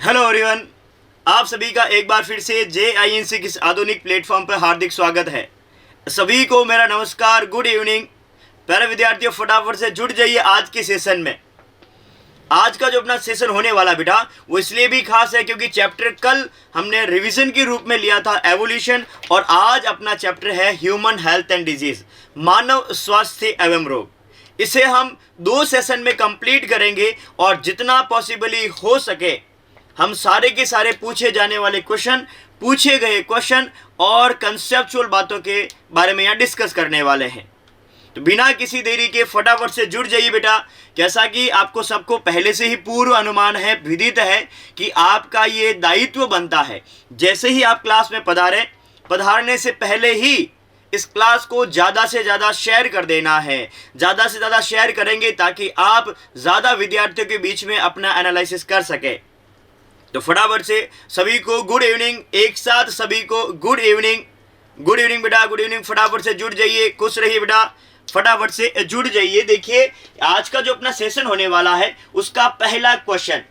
Hello everyone, आप सभी का एक बार फिर से JINC के इस आधुनिक प्लेटफॉर्म पर हार्दिक स्वागत है। सभी को मेरा नमस्कार, गुड इवनिंग। प्यारे विद्यार्थियों, फटाफट से जुड़ जाइए आज के सेशन में। आज का जो अपना सेशन होने वाला बेटा, वो इसलिए भी खास है क्योंकि चैप्टर कल हमने रिवीजन के रूप में लिया था एवोल्यूशन, और आज अपना चैप्टर है ह्यूमन हेल्थ एंड डिजीज, मानव स्वास्थ्य एवं रोग। इसे हम 2 सेशन में कंप्लीट करेंगे और जितना पॉसिबली हो सके हम सारे के सारे पूछे जाने वाले क्वेश्चन, पूछे गए क्वेश्चन और कंसेप्चुअल बातों के बारे में यहाँ डिस्कस करने वाले हैं। तो बिना किसी देरी के फटाफट से जुड़ जाइए बेटा। जैसा कि आपको सबको पहले से ही पूर्व अनुमान है, विदित है कि आपका ये दायित्व बनता है, जैसे ही आप क्लास में पधारने से पहले ही इस क्लास को ज़्यादा से ज़्यादा शेयर कर देना है। ज़्यादा से ज़्यादा शेयर करेंगे ताकि आप ज़्यादा विद्यार्थियों के बीच में अपना एनालिसिस कर सके। तो फटाफट से सभी को गुड इवनिंग, एक साथ सभी को गुड इवनिंग बेटा, गुड इवनिंग। फटाफट से जुड़ जाइए, खुश रहिए बेटा, फटाफट से जुड़ जाइए। देखिए आज का जो अपना सेशन होने वाला है उसका पहला क्वेश्चन,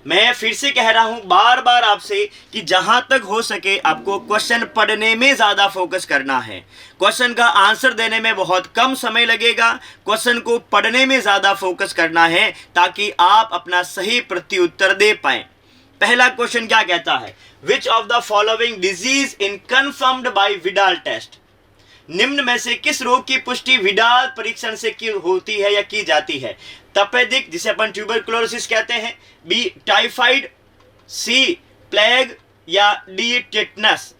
मैं फिर से कह रहा हूं बार बार आपसे कि जहां तक हो सके आपको क्वेश्चन पढ़ने में ज्यादा फोकस करना है। क्वेश्चन का आंसर देने में बहुत कम समय लगेगा, क्वेश्चन को पढ़ने में ज्यादा फोकस करना है ताकि आप अपना सही प्रत्युत्तर दे पाए। पहला क्वेश्चन क्या कहता है, which of the following disease in confirmed by Widal test, निम्न में से किस रोग की पुष्टि विडाल परीक्षण से की होती है या की जाती है। तपेदिक जिसे अपन ट्यूबरकुलोसिस कहते हैं, बी टाइफाइड, सी प्लेग या डी टेटनस।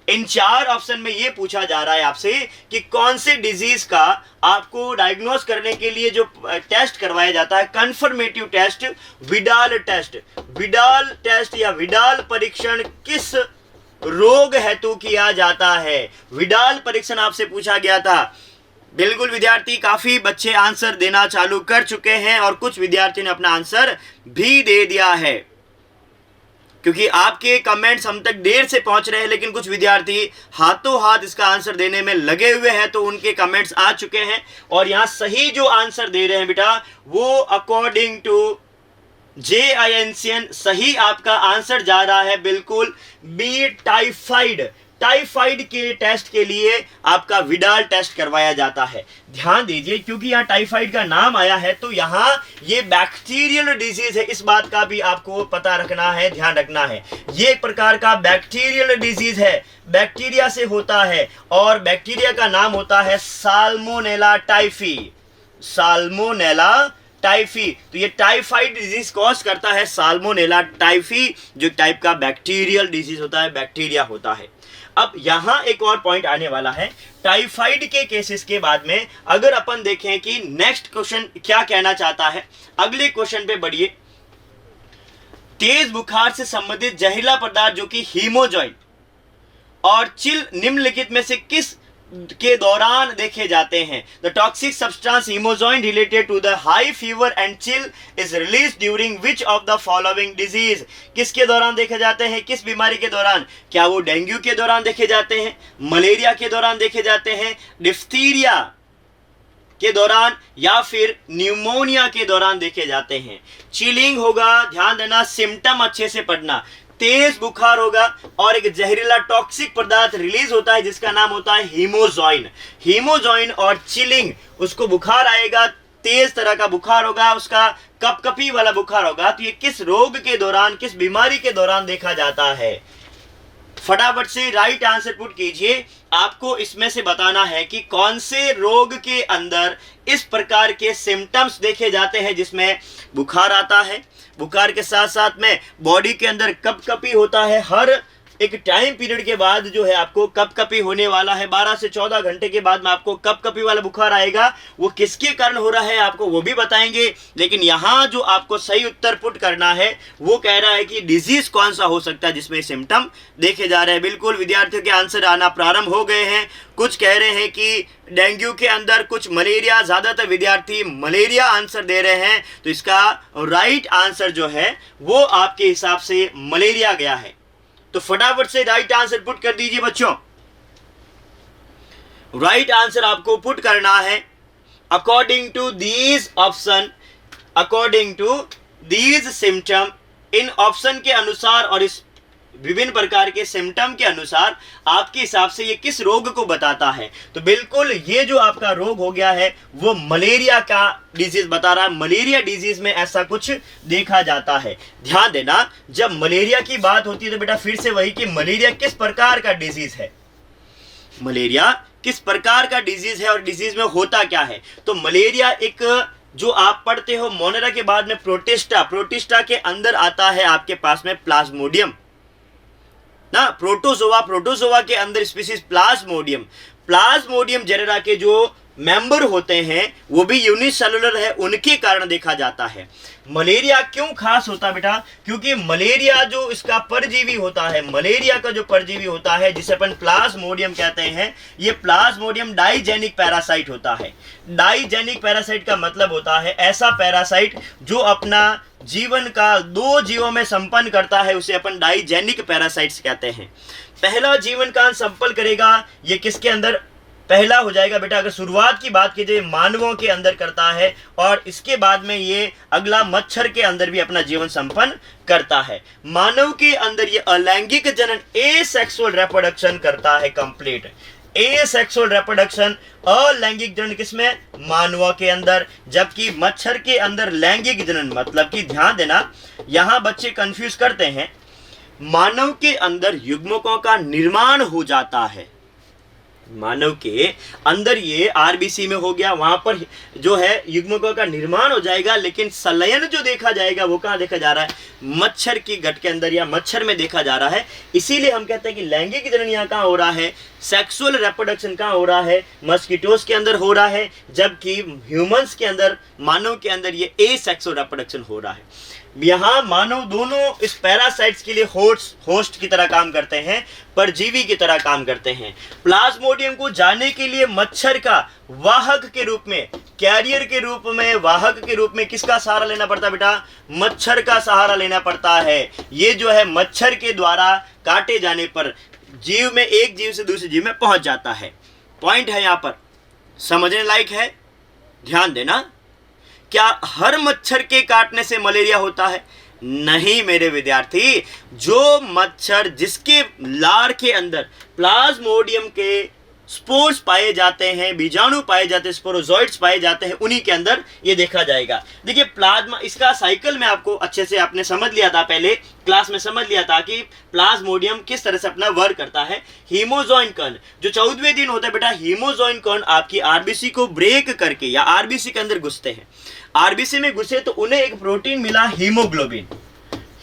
इन 4 ऑप्शन में ये पूछा जा रहा है आपसे कि कौन से डिजीज का आपको डायग्नोस करने के लिए जो टेस्ट करवाया जाता है, कंफर्मेटिव टेस्ट, विडाल टेस्ट या विडाल परीक्षण किस रोग हेतु किया जाता है। विडाल परीक्षण आपसे पूछा गया था। बिल्कुल विद्यार्थी, काफी बच्चे आंसर देना चालू कर चुके हैं और कुछ विद्यार्थियों ने अपना आंसर भी दे दिया है, क्योंकि आपके कमेंट्स हम तक देर से पहुंच रहे हैं, लेकिन कुछ विद्यार्थी हाथों हाथ इसका आंसर देने में लगे हुए हैं, तो उनके कमेंट्स आ चुके हैं। और यहां सही जो आंसर दे रहे हैं बेटा, वो अकॉर्डिंग टू JINC सही आपका आंसर जा रहा है बिल्कुल बी टाइफाइड के टेस्ट के लिए आपका विडाल टेस्ट करवाया जाता है। ध्यान दीजिए, क्योंकि यहाँ टाइफाइड का नाम आया है तो यहाँ ये बैक्टीरियल डिजीज है, इस बात का भी आपको पता रखना है, ध्यान रखना है। ये एक प्रकार का बैक्टीरियल डिजीज है, बैक्टीरिया से होता है और बैक्टीरिया का नाम होता है साल्मोनेला टाइफी। तो ये टाइफाइड डिजीज कॉज करता है साल्मोनेला टाइफी, जो टाइप का बैक्टीरियल डिजीज होता है, बैक्टीरिया होता है। अब यहां एक और पॉइंट आने वाला है टाइफाइड के केसेस के बाद में। अगर अपन देखें कि नेक्स्ट क्वेश्चन क्या कहना चाहता है, अगले क्वेश्चन पे बढ़िए। तेज बुखार से संबंधित जहरीला पदार्थ जो कि हीमोजॉइन और चिल निम्नलिखित में से किस के दौरान देखे जाते हैं। The toxic substance hemozoin related to the high fever and chill is release during which of the following disease, किसके दौरान देखे जाते हैं, किस बीमारी के दौरान। क्या वो डेंगू के दौरान देखे जाते हैं, मलेरिया के दौरान देखे जाते हैं, डिफ्थीरिया के दौरान, या फिर न्यूमोनिया के दौरान देखे जाते हैं। चिलिंग होगा, ध्यान देना, सिम्टम अच्छे से पढ़ना। तेज बुखार होगा और एक जहरीला टॉक्सिक पदार्थ रिलीज होता है जिसका नाम होता है हीमोजॉइन और चिलिंग, उसको बुखार आएगा, तेज तरह का बुखार होगा, उसका कपकपी वाला बुखार होगा। तो ये किस रोग के दौरान, किस बीमारी के दौरान देखा जाता है। फटाफट से राइट आंसर पुट कीजिए। आपको इसमें से बताना है कि कौन से रोग के अंदर इस प्रकार के सिम्टम्स देखे जाते हैं जिसमें बुखार आता है, बुखार के साथ साथ में बॉडी के अंदर कपकपी होता है। हर एक टाइम पीरियड के बाद जो है आपको कपकपी होने वाला है, 12 से 14 घंटे के बाद में आपको कपकपी वाला बुखार आएगा। वो किसके कारण हो रहा है आपको वो भी बताएंगे, लेकिन यहाँ जो आपको सही उत्तर पुट करना है वो कह रहा है कि डिजीज कौन सा हो सकता है जिसमें सिम्टम देखे जा रहे हैं। बिल्कुल विद्यार्थियों के आंसर आना प्रारंभ हो गए हैं। कुछ कह रहे हैं कि डेंगू के अंदर, कुछ मलेरिया, ज्यादातर विद्यार्थी मलेरिया आंसर दे रहे हैं। तो इसका राइट आंसर जो है वो आपके हिसाब से मलेरिया गया है। तो फटाफट से राइट आंसर पुट कर दीजिए बच्चों। राइट आंसर आपको पुट करना है according to these option, according to these symptom इन ऑप्शन के अनुसार और इस विभिन्न प्रकार के सिम्टम के अनुसार आपके हिसाब से ये किस रोग को बताता है? तो बिल्कुल ये जो आपका रोग हो गया है वो मलेरिया का डिजीज बता रहा है। मलेरिया डिजीज में ऐसा कुछ देखा जाता है। ध्यान देना, जब मलेरिया की बात होती है तो बेटा फिर से वही कि मलेरिया किस प्रकार का डिजीज है, मलेरिया किस प्रकार का डिजीज है और डिजीज में होता क्या है। तो मलेरिया एक, जो आप पढ़ते हो मोनेरा के बाद में प्रोटिस्टा, प्रोटिस्टा के अंदर आता है आपके पास में प्लाज्मोडियम ना, प्रोटोजोआ, प्रोटोजोआ के अंदर स्पीशीज प्लाज्मोडियम, प्लाज्मोडियम जेनेरा के जो मेंबर होते हैं वो भी यूनिसेलुलर है, उनके कारण देखा जाता है। मलेरिया क्यों खास होता है बेटा? क्योंकि मलेरिया जो इसका परजीवी होता है, मलेरिया का जो परजीवी होता है जिसे अपन प्लाज्मोडियम कहते हैं, ये प्लाज्मोडियम डाइजेनिक पैरासाइट होता है। डाइजेनिक पैरासाइट का मतलब होता है ऐसा पैरासाइट जो अपना जीवन का 2 जीवों में संपन्न करता है, उसे अपन डाइजेनिक पैरासाइट्स कहते हैं। पहला जीवन काल संपन्न करेगा ये किसके अंदर? पहला हो जाएगा बेटा, अगर शुरुआत की बात की जाए मानवों के अंदर करता है, और इसके बाद में ये अगला मच्छर के अंदर भी अपना जीवन संपन्न करता है। मानव के अंदर ये अलैंगिक जनन, एसेक्सुअल रिप्रोडक्शन करता है कंप्लीट। एसेक्सुअल रिप्रोडक्शन, अलैंगिक जनन किसमें? मानवों के अंदर, जबकि मच्छर के अंदर लैंगिक जनन। मतलब कि ध्यान देना, यहां बच्चे कंफ्यूज करते हैं, मानव के अंदर युग्मकों का निर्माण हो जाता है, मानव के अंदर ये आरबीसी में हो गया, वहां पर जो है युग्मकों का निर्माण हो जाएगा, लेकिन संलयन जो देखा जाएगा वो कहाँ देखा जा रहा है? मच्छर की गट के अंदर या मच्छर में देखा जा रहा है। इसीलिए हम कहते हैं कि लैंगिक जनन यहाँ कहाँ हो रहा है, सेक्सुअल रिप्रोडक्शन कहाँ हो रहा है? मस्कीटोस के अंदर हो रहा है, जबकि ह्यूमंस के अंदर, मानव के अंदर ये एसेक्सुअल रिप्रोडक्शन हो रहा है। यहाँ मानव दोनों इस पैरासाइट्स के लिए होस्ट की तरह काम करते हैं, परजीवी की तरह काम करते हैं। प्लाज्मोडियम को जाने के लिए मच्छर का वाहक के रूप में, कैरियर के रूप में, वाहक के रूप में किसका सहारा लेना पड़ता है बेटा? मच्छर का सहारा लेना पड़ता है। ये जो है मच्छर के द्वारा काटे जाने पर जीव में, एक जीव से दूसरे जीव में पहुंच जाता है। पॉइंट है यहाँ पर, समझने लायक है, ध्यान देना। क्या हर मच्छर के काटने से मलेरिया होता है? नहीं मेरे विद्यार्थी। जो मच्छर जिसके लार के अंदर प्लाज्मोडियम के स्पोर्स पाए जाते हैं, बीजाणु पाए जाते हैं, स्पोरोजोइड्स पाए जाते हैं, उन्हीं के अंदर ये देखा जाएगा। देखिए प्लाज्मा, इसका साइकिल में आपको अच्छे से आपने समझ लिया था, पहले क्लास में समझ लिया था कि प्लाज्मोडियम किस तरह से अपना वर्क करता है। हीमोजोइन कण जो 14वें दिन होता है बेटा, हीमोजोइन कण आपकी आरबीसी को ब्रेक करके या आरबीसी के अंदर घुसते हैं। आरबीसी में घुसे तो उन्हें एक प्रोटीन मिला हीमोग्लोबिन।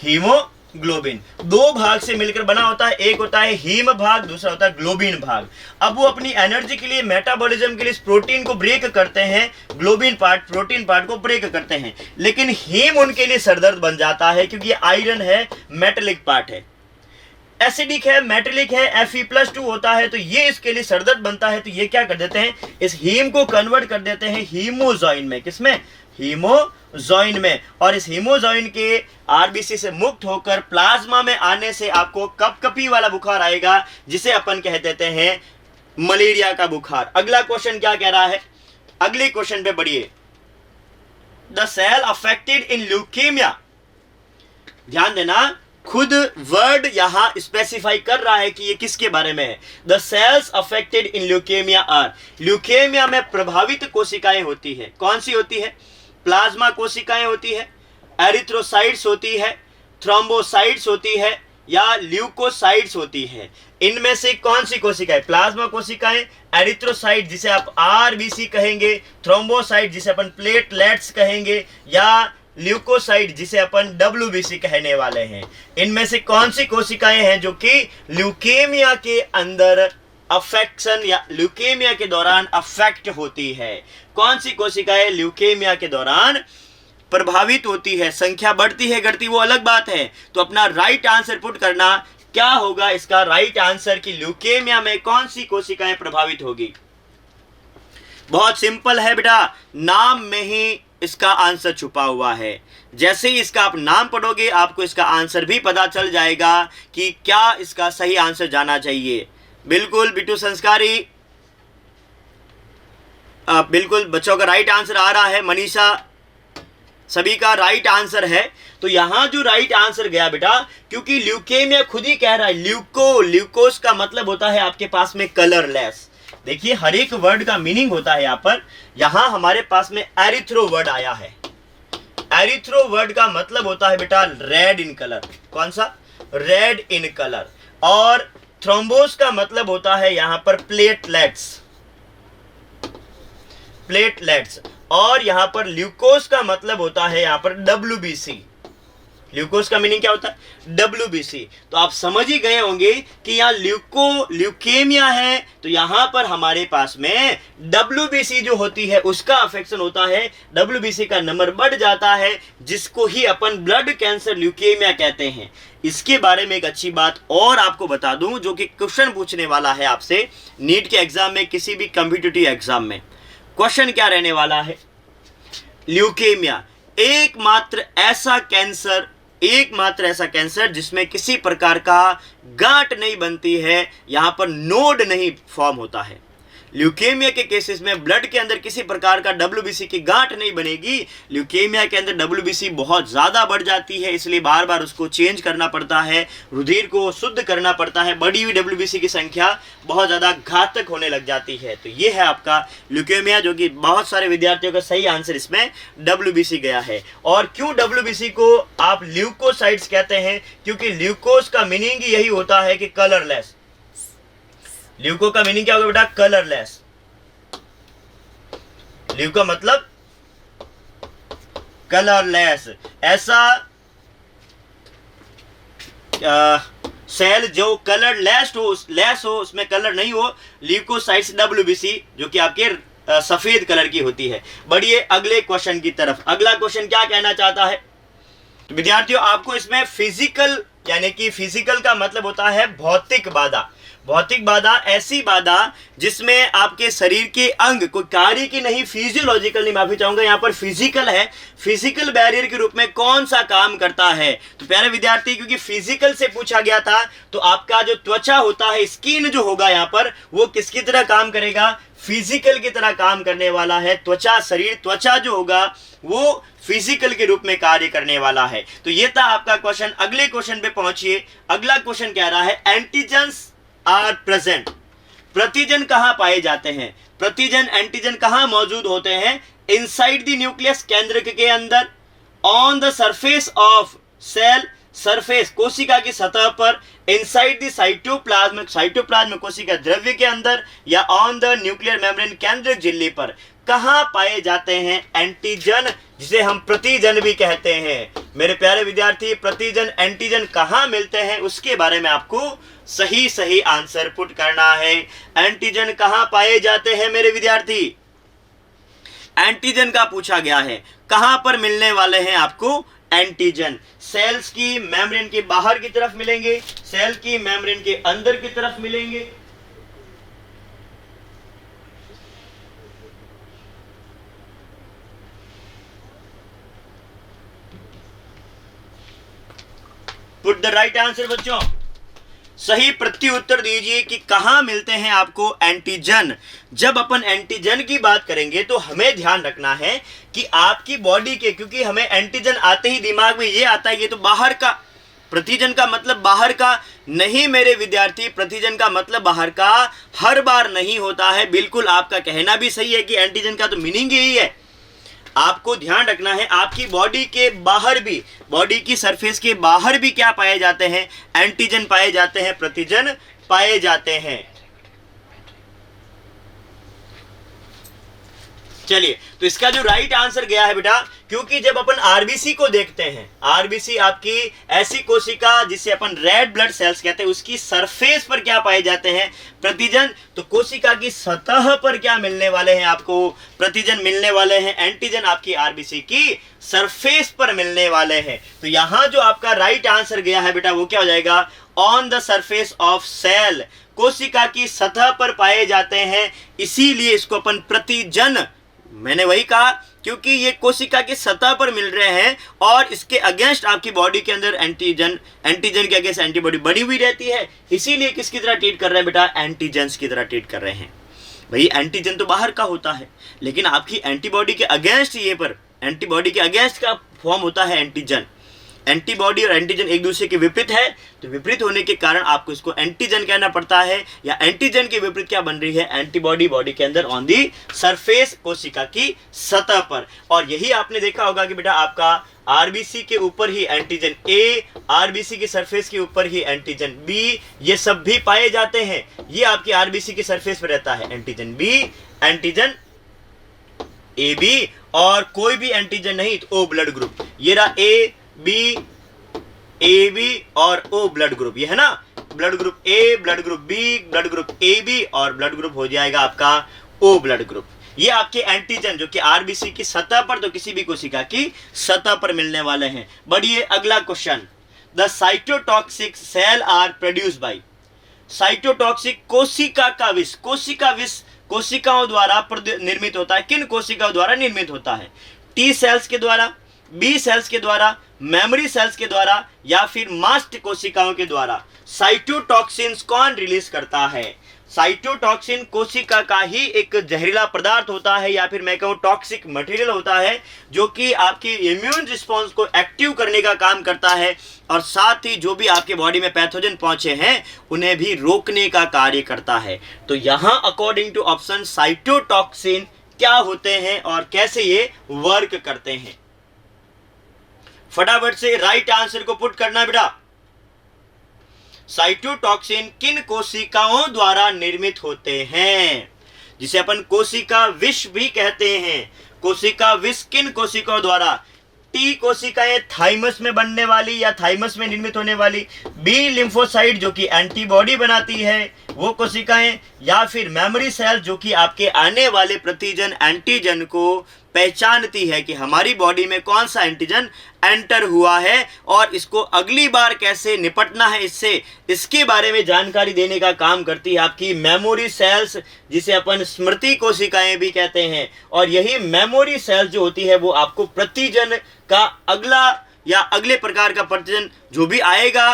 हीमोग्लोबिन 2 भाग से मिलकर बना होता है, एक होता है हीम भाग, दूसरा होता है ग्लोबिन भाग। अब वो अपनी एनर्जी के लिए, मेटाबॉलिज्म के लिए इस प्रोटीन को ब्रेक करते हैं, ग्लोबिन पार्ट, प्रोटीन पार्ट को ब्रेक करते हैं, लेकिन हीम उनके लिए सरदर्द बन जाता है क्योंकि ये आयरन है, मेटेलिक पार्ट है, एसिडिक है, मेटेलिक है, Fe+2 होता है, तो ये इसके लिए सरदर्द बनता है। तो ये क्या कर देते हैं, इस हीम को कन्वर्ट कर देते हैं हीमोजोइन में। किसमें? हीमोजोइन में। और इस हीमोजोइन के आरबीसी से मुक्त होकर प्लाज्मा में आने से आपको कपकपी वाला बुखार आएगा, जिसे अपन कह देते हैं मलेरिया का बुखार। अगला क्वेश्चन क्या कह रहा है? अगले क्वेश्चन पे बढ़िए। The cell affected in leukaemia, ध्यान देना, खुद वर्ड यहां स्पेसिफाई कर रहा है कि ये किसके बारे में है। The cells affected in leukaemia are, leukaemia में प्रभावित कोशिकाएं होती है। कौन सी होती है? प्लाज्मा कोशिकाएं होती है, एरिथ्रोसाइट्स होती है, थ्रोम्बोसाइट्स होती है, या ल्यूकोसाइट्स होती है। इनमें से कौन सी कोशिकाएं? प्लाज्मा कोशिकाएं, एरिथ्रोसाइट जिसे आप आरबीसी कहेंगे, थ्रोम्बोसाइट जिसे अपन प्लेटलेट्स कहेंगे, या ल्यूकोसाइट जिसे अपन डब्ल्यूबीसी कहने वाले हैं। इनमें से कौन सी कोशिकाएं हैं जो कि ल्यूकेमिया के अंदर अफेक्शन या ल्यूकेमिया के दौरान अफेक्ट होती है? कौन सी कोशिकाएं ल्यूकेमिया के दौरान प्रभावित होती है? संख्या बढ़ती है घटती वो अलग बात है, तो अपना राइट आंसर पुट करना। क्या होगा इसका राइट आंसर कि ल्यूकेमिया में कौन सी कोशिकाएं प्रभावित होगी? बहुत सिंपल है बेटा, नाम में ही इसका आंसर छुपा हुआ है। जैसे ही इसका आप नाम पढ़ोगे आपको इसका आंसर भी पता चल जाएगा कि क्या इसका सही आंसर जाना चाहिए। बिल्कुल बिट्टू संस्कारी, बिल्कुल बच्चों का राइट आंसर आ रहा है। मनीषा सभी का राइट आंसर है। तो यहां जो राइट आंसर गया बेटा, क्योंकि ल्यूकेमिया खुद ही कह रहा है, ल्यूकोस का मतलब होता है आपके पास में कलरलेस। देखिए हर एक वर्ड का मीनिंग होता है यहाँ पर। यहां हमारे पास में एरिथ्रो वर्ड आया है। एरिथ्रो वर्ड का मतलब होता है बेटा रेड इन कलर। कौन सा? Red in colour. और थ्रोम्बोस का मतलब होता है यहां पर प्लेटलेट्स। और यहां पर ल्यूकोस का मतलब होता है यहां पर WBC। ल्यूकोस का मीनिंग क्या होता है? WBC। तो आप समझ ही गए होंगे कि यहाँ ल्यूकेमिया है, तो यहां पर हमारे पास में WBC जो होती है उसका अफेक्शन होता है, WBC का नंबर बढ़ जाता है, जिसको ही अपन ब्लड कैंसर ल्यूकेमिया कहते हैं। इसके बारे में एक अच्छी बात और आपको बता दूं, जो कि क्वेश्चन पूछने वाला है आपसे नीट के एग्जाम में, किसी भी कॉम्पिटिटिव एग्जाम में। क्वेश्चन क्या रहने वाला है? ल्यूकेमिया एकमात्र ऐसा कैंसर जिसमें किसी प्रकार का गांठ नहीं बनती है, यहां पर नोड नहीं फॉर्म होता है। ल्यूकेमिया के केसेस में ब्लड के अंदर किसी प्रकार का WBC की गांठ नहीं बनेगी। ल्यूकेमिया के अंदर WBC बहुत ज़्यादा बढ़ जाती है, इसलिए बार बार उसको चेंज करना पड़ता है, रुधिर को शुद्ध करना पड़ता है। बढ़ी हुई WBC की संख्या बहुत ज़्यादा घातक होने लग जाती है। तो ये है आपका ल्यूकेमिया, जो कि बहुत सारे विद्यार्थियों का सही आंसर इसमें WBC गया है। और क्यों WBC को आप ल्यूकोसाइट्स कहते हैं? क्योंकि ल्यूकोस का मीनिंग यही होता है कि कलरलेस। ल्यूको का मीनिंग क्या होगा बेटा? कलरलेस। ल्यूको मतलब कलरलेस। ऐसा सेल जो कलरलेस हो, उसमें कलर नहीं हो, ल्यूकोसाइट्स WBC, जो कि आपके सफेद कलर की होती है। बढ़िए अगले क्वेश्चन की तरफ। अगला क्वेश्चन क्या कहना चाहता है? तो विद्यार्थियों आपको इसमें फिजिकल, यानी कि फिजिकल का मतलब होता है भौतिक बाधा। भौतिक बाधा ऐसी बाधा जिसमें आपके शरीर के अंग कोई कार्य की नहीं, फिजियोलॉजिकल नहीं, माफी चाहूंगा, यहाँ पर फिजिकल है। फिजिकल बैरियर के रूप में कौन सा काम करता है? तो प्यारे विद्यार्थी, क्योंकि फिजिकल से पूछा गया था, तो आपका जो त्वचा होता है, स्किन जो होगा यहाँ पर, वो किसकी तरह काम करेगा? फिजिकल की तरह काम करने वाला है। त्वचा जो होगा वो फिजिकल के रूप में कार्य करने वाला है। तो ये था आपका क्वेश्चन। अगले क्वेश्चन पे पहुंचिए। अगला क्वेश्चन कह रहा है एंटीजेंस आर प्रेजेंट। प्रतिजन कहां पाए जाते हैं? एंटीजन कहां मौजूद होते हैं? इनसाइड द न्यूक्लियस, केंद्र के अंदर, on the surface of cell, surface कोशिका की सतह पर, इनसाइड द साइटोप्लाज्म कोशिका द्रव्य के अंदर, या ऑन द न्यूक्लियर मेम्ब्रेन, केंद्रक झिल्ली पर कहां पाए जाते हैं एंटीजन, जिसे हम प्रतिजन भी कहते हैं। मेरे प्यारे विद्यार्थी, प्रतिजन एंटीजन कहां मिलते हैं उसके बारे में आपको सही आंसर पुट करना है। एंटीजन कहां पाए जाते हैं मेरे विद्यार्थी? एंटीजन का पूछा गया है, कहां पर मिलने वाले हैं आपको एंटीजन? सेल्स की मेम्ब्रेन के बाहर की तरफ मिलेंगे, सेल की मेम्ब्रेन के अंदर की तरफ मिलेंगे, पुट द राइट आंसर बच्चों। सही प्रत्युत्तर दीजिए कि कहां मिलते हैं आपको एंटीजन। जब अपन एंटीजन की बात करेंगे तो हमें ध्यान रखना है कि आपकी बॉडी के, क्योंकि हमें एंटीजन आते ही दिमाग में ये आता है ये तो बाहर का, प्रतिजन का मतलब बाहर का नहीं मेरे विद्यार्थी। प्रतिजन का मतलब बाहर का हर बार नहीं होता है। बिल्कुल आपका कहना भी सही है कि एंटीजन का तो मीनिंग यही है। आपको ध्यान रखना है आपकी बॉडी के बाहर भी, बॉडी की सरफेस के बाहर भी क्या पाए जाते हैं? एंटीजन पाए जाते हैं, प्रतिजन पाए जाते हैं। चलिए, तो इसका जो राइट आंसर गया है बेटा, क्योंकि जब अपन आरबीसी को देखते हैं, आरबीसी आपकी ऐसी कोशिका जिसे अपन रेड ब्लड सेल्स कहते हैं, उसकी सरफेस पर क्या पाए जाते हैं? प्रतिजन। तो कोशिका की सतह पर क्या मिलने वाले हैं आपको? प्रतिजन मिलने वाले हैं। एंटीजन आपकी आरबीसी की सरफेस पर मिलने वाले हैं। तो यहां जो आपका राइट आंसर गया है बेटा वो क्या हो जाएगा? On the surface of cell, कोशिका की सतह पर पाए जाते हैं, इसीलिए इसको अपन प्रतिजन, मैंने वही कहा, क्योंकि ये कोशिका की सतह पर मिल रहे हैं और इसके अगेंस्ट आपकी बॉडी के अंदर एंटीजन के अगेंस्ट एंटीबॉडी बनी हुई रहती है, इसीलिए किसकी तरह ट्रीट कर रहे हैं बेटा? एंटीजेंस की तरह ट्रीट कर रहे हैं। भाई एंटीजन तो बाहर का होता है, लेकिन आपकी एंटीबॉडी के अगेंस्ट ये पर एंटीबॉडी के अगेंस्ट का फॉर्म होता है एंटीजन। एंटीबॉडी और एंटीजन एक दूसरे के विपरीत है, तो विपरीत होने के कारण आपको इसको एंटीजन कहना पड़ता है, या एंटीजन के विपरीत क्या बन रही है, एंटीबॉडी बॉडी के अंदर ऑन दी सरफेस, कोशिका की सतह पर। और यही आपने देखा होगा कि बेटा आपका आरबीसी के ऊपर ही एंटीजन ए, आरबीसी की सरफेस के ऊपर ही एंटीजन बी, ये सब भी पाए जाते हैं। ये आपकी आरबीसी की सरफेस पर रहता है antigen B, antigen A B, और कोई भी एंटीजन नहीं तो ओ ब्लड ग्रुप। ये रहा ए बी और ओ ब्लड ग्रुप, ये है ना, blood group A, blood group B, blood group A B, और ब्लड ग्रुप हो जाएगा आपका ओ ब्लड ग्रुप। ये आपके एंटीजन जो कि आरबीसी की सतह पर, तो किसी भी कोशिका की सतह पर मिलने वाले हैं। बढ़िए अगला question, the cytotoxic cell are produced by. Cytotoxic कोशिका का विष, कोशिका विष कोशिकाओं द्वारा निर्मित होता है। किन कोशिकाओं द्वारा निर्मित होता है? टी सेल्स के द्वारा, बी सेल्स के द्वारा, मेमोरी सेल्स के द्वारा, या फिर मास्ट कोशिकाओं के द्वारा। साइटोटॉक्सिन कौन रिलीज करता है? साइटोटॉक्सिन कोशिका का ही एक जहरीला पदार्थ होता है, या फिर मैं कहूँ टॉक्सिक मटेरियल होता है, जो कि आपकी इम्यून रिस्पॉन्स को एक्टिव करने का काम करता है, और साथ ही जो भी आपके बॉडी में पैथोजन पहुंचे हैं उन्हें भी रोकने का कार्य करता है। तो यहाँ अकॉर्डिंग टू ऑप्शन साइटोटॉक्सिन क्या होते हैं और कैसे ये वर्क करते हैं, फटाफट से राइट आंसर को पुट करना बेटा। साइटोटॉक्सिन किन कोशिकाओं द्वारा निर्मित होते हैं, जिसे अपन कोशिका विष भी कहते हैं। कोशिका विष किन कोशिकाओं द्वारा? टी कोशिकाएं थाइमस में बनने वाली या थाइमस में निर्मित होने वाली, बी लिम्फोसाइट जो कि एंटीबॉडी बनाती है वो कोशिकाएं, या फिर मेमोरी सेल जो कि आपके आने वाले प्रतिजन एंटीजन को पहचानती है कि हमारी बॉडी में कौन सा एंटीजन एंटर हुआ है और इसको अगली बार कैसे निपटना है इससे, इसके बारे में जानकारी देने का काम करती है आपकी मेमोरी सेल्स, जिसे अपन स्मृति कोशिकाएं भी कहते हैं। और यही मेमोरी सेल्स जो होती है वो आपको प्रतिजन का अगला या अगले प्रकार का प्रतिजन जो भी आएगा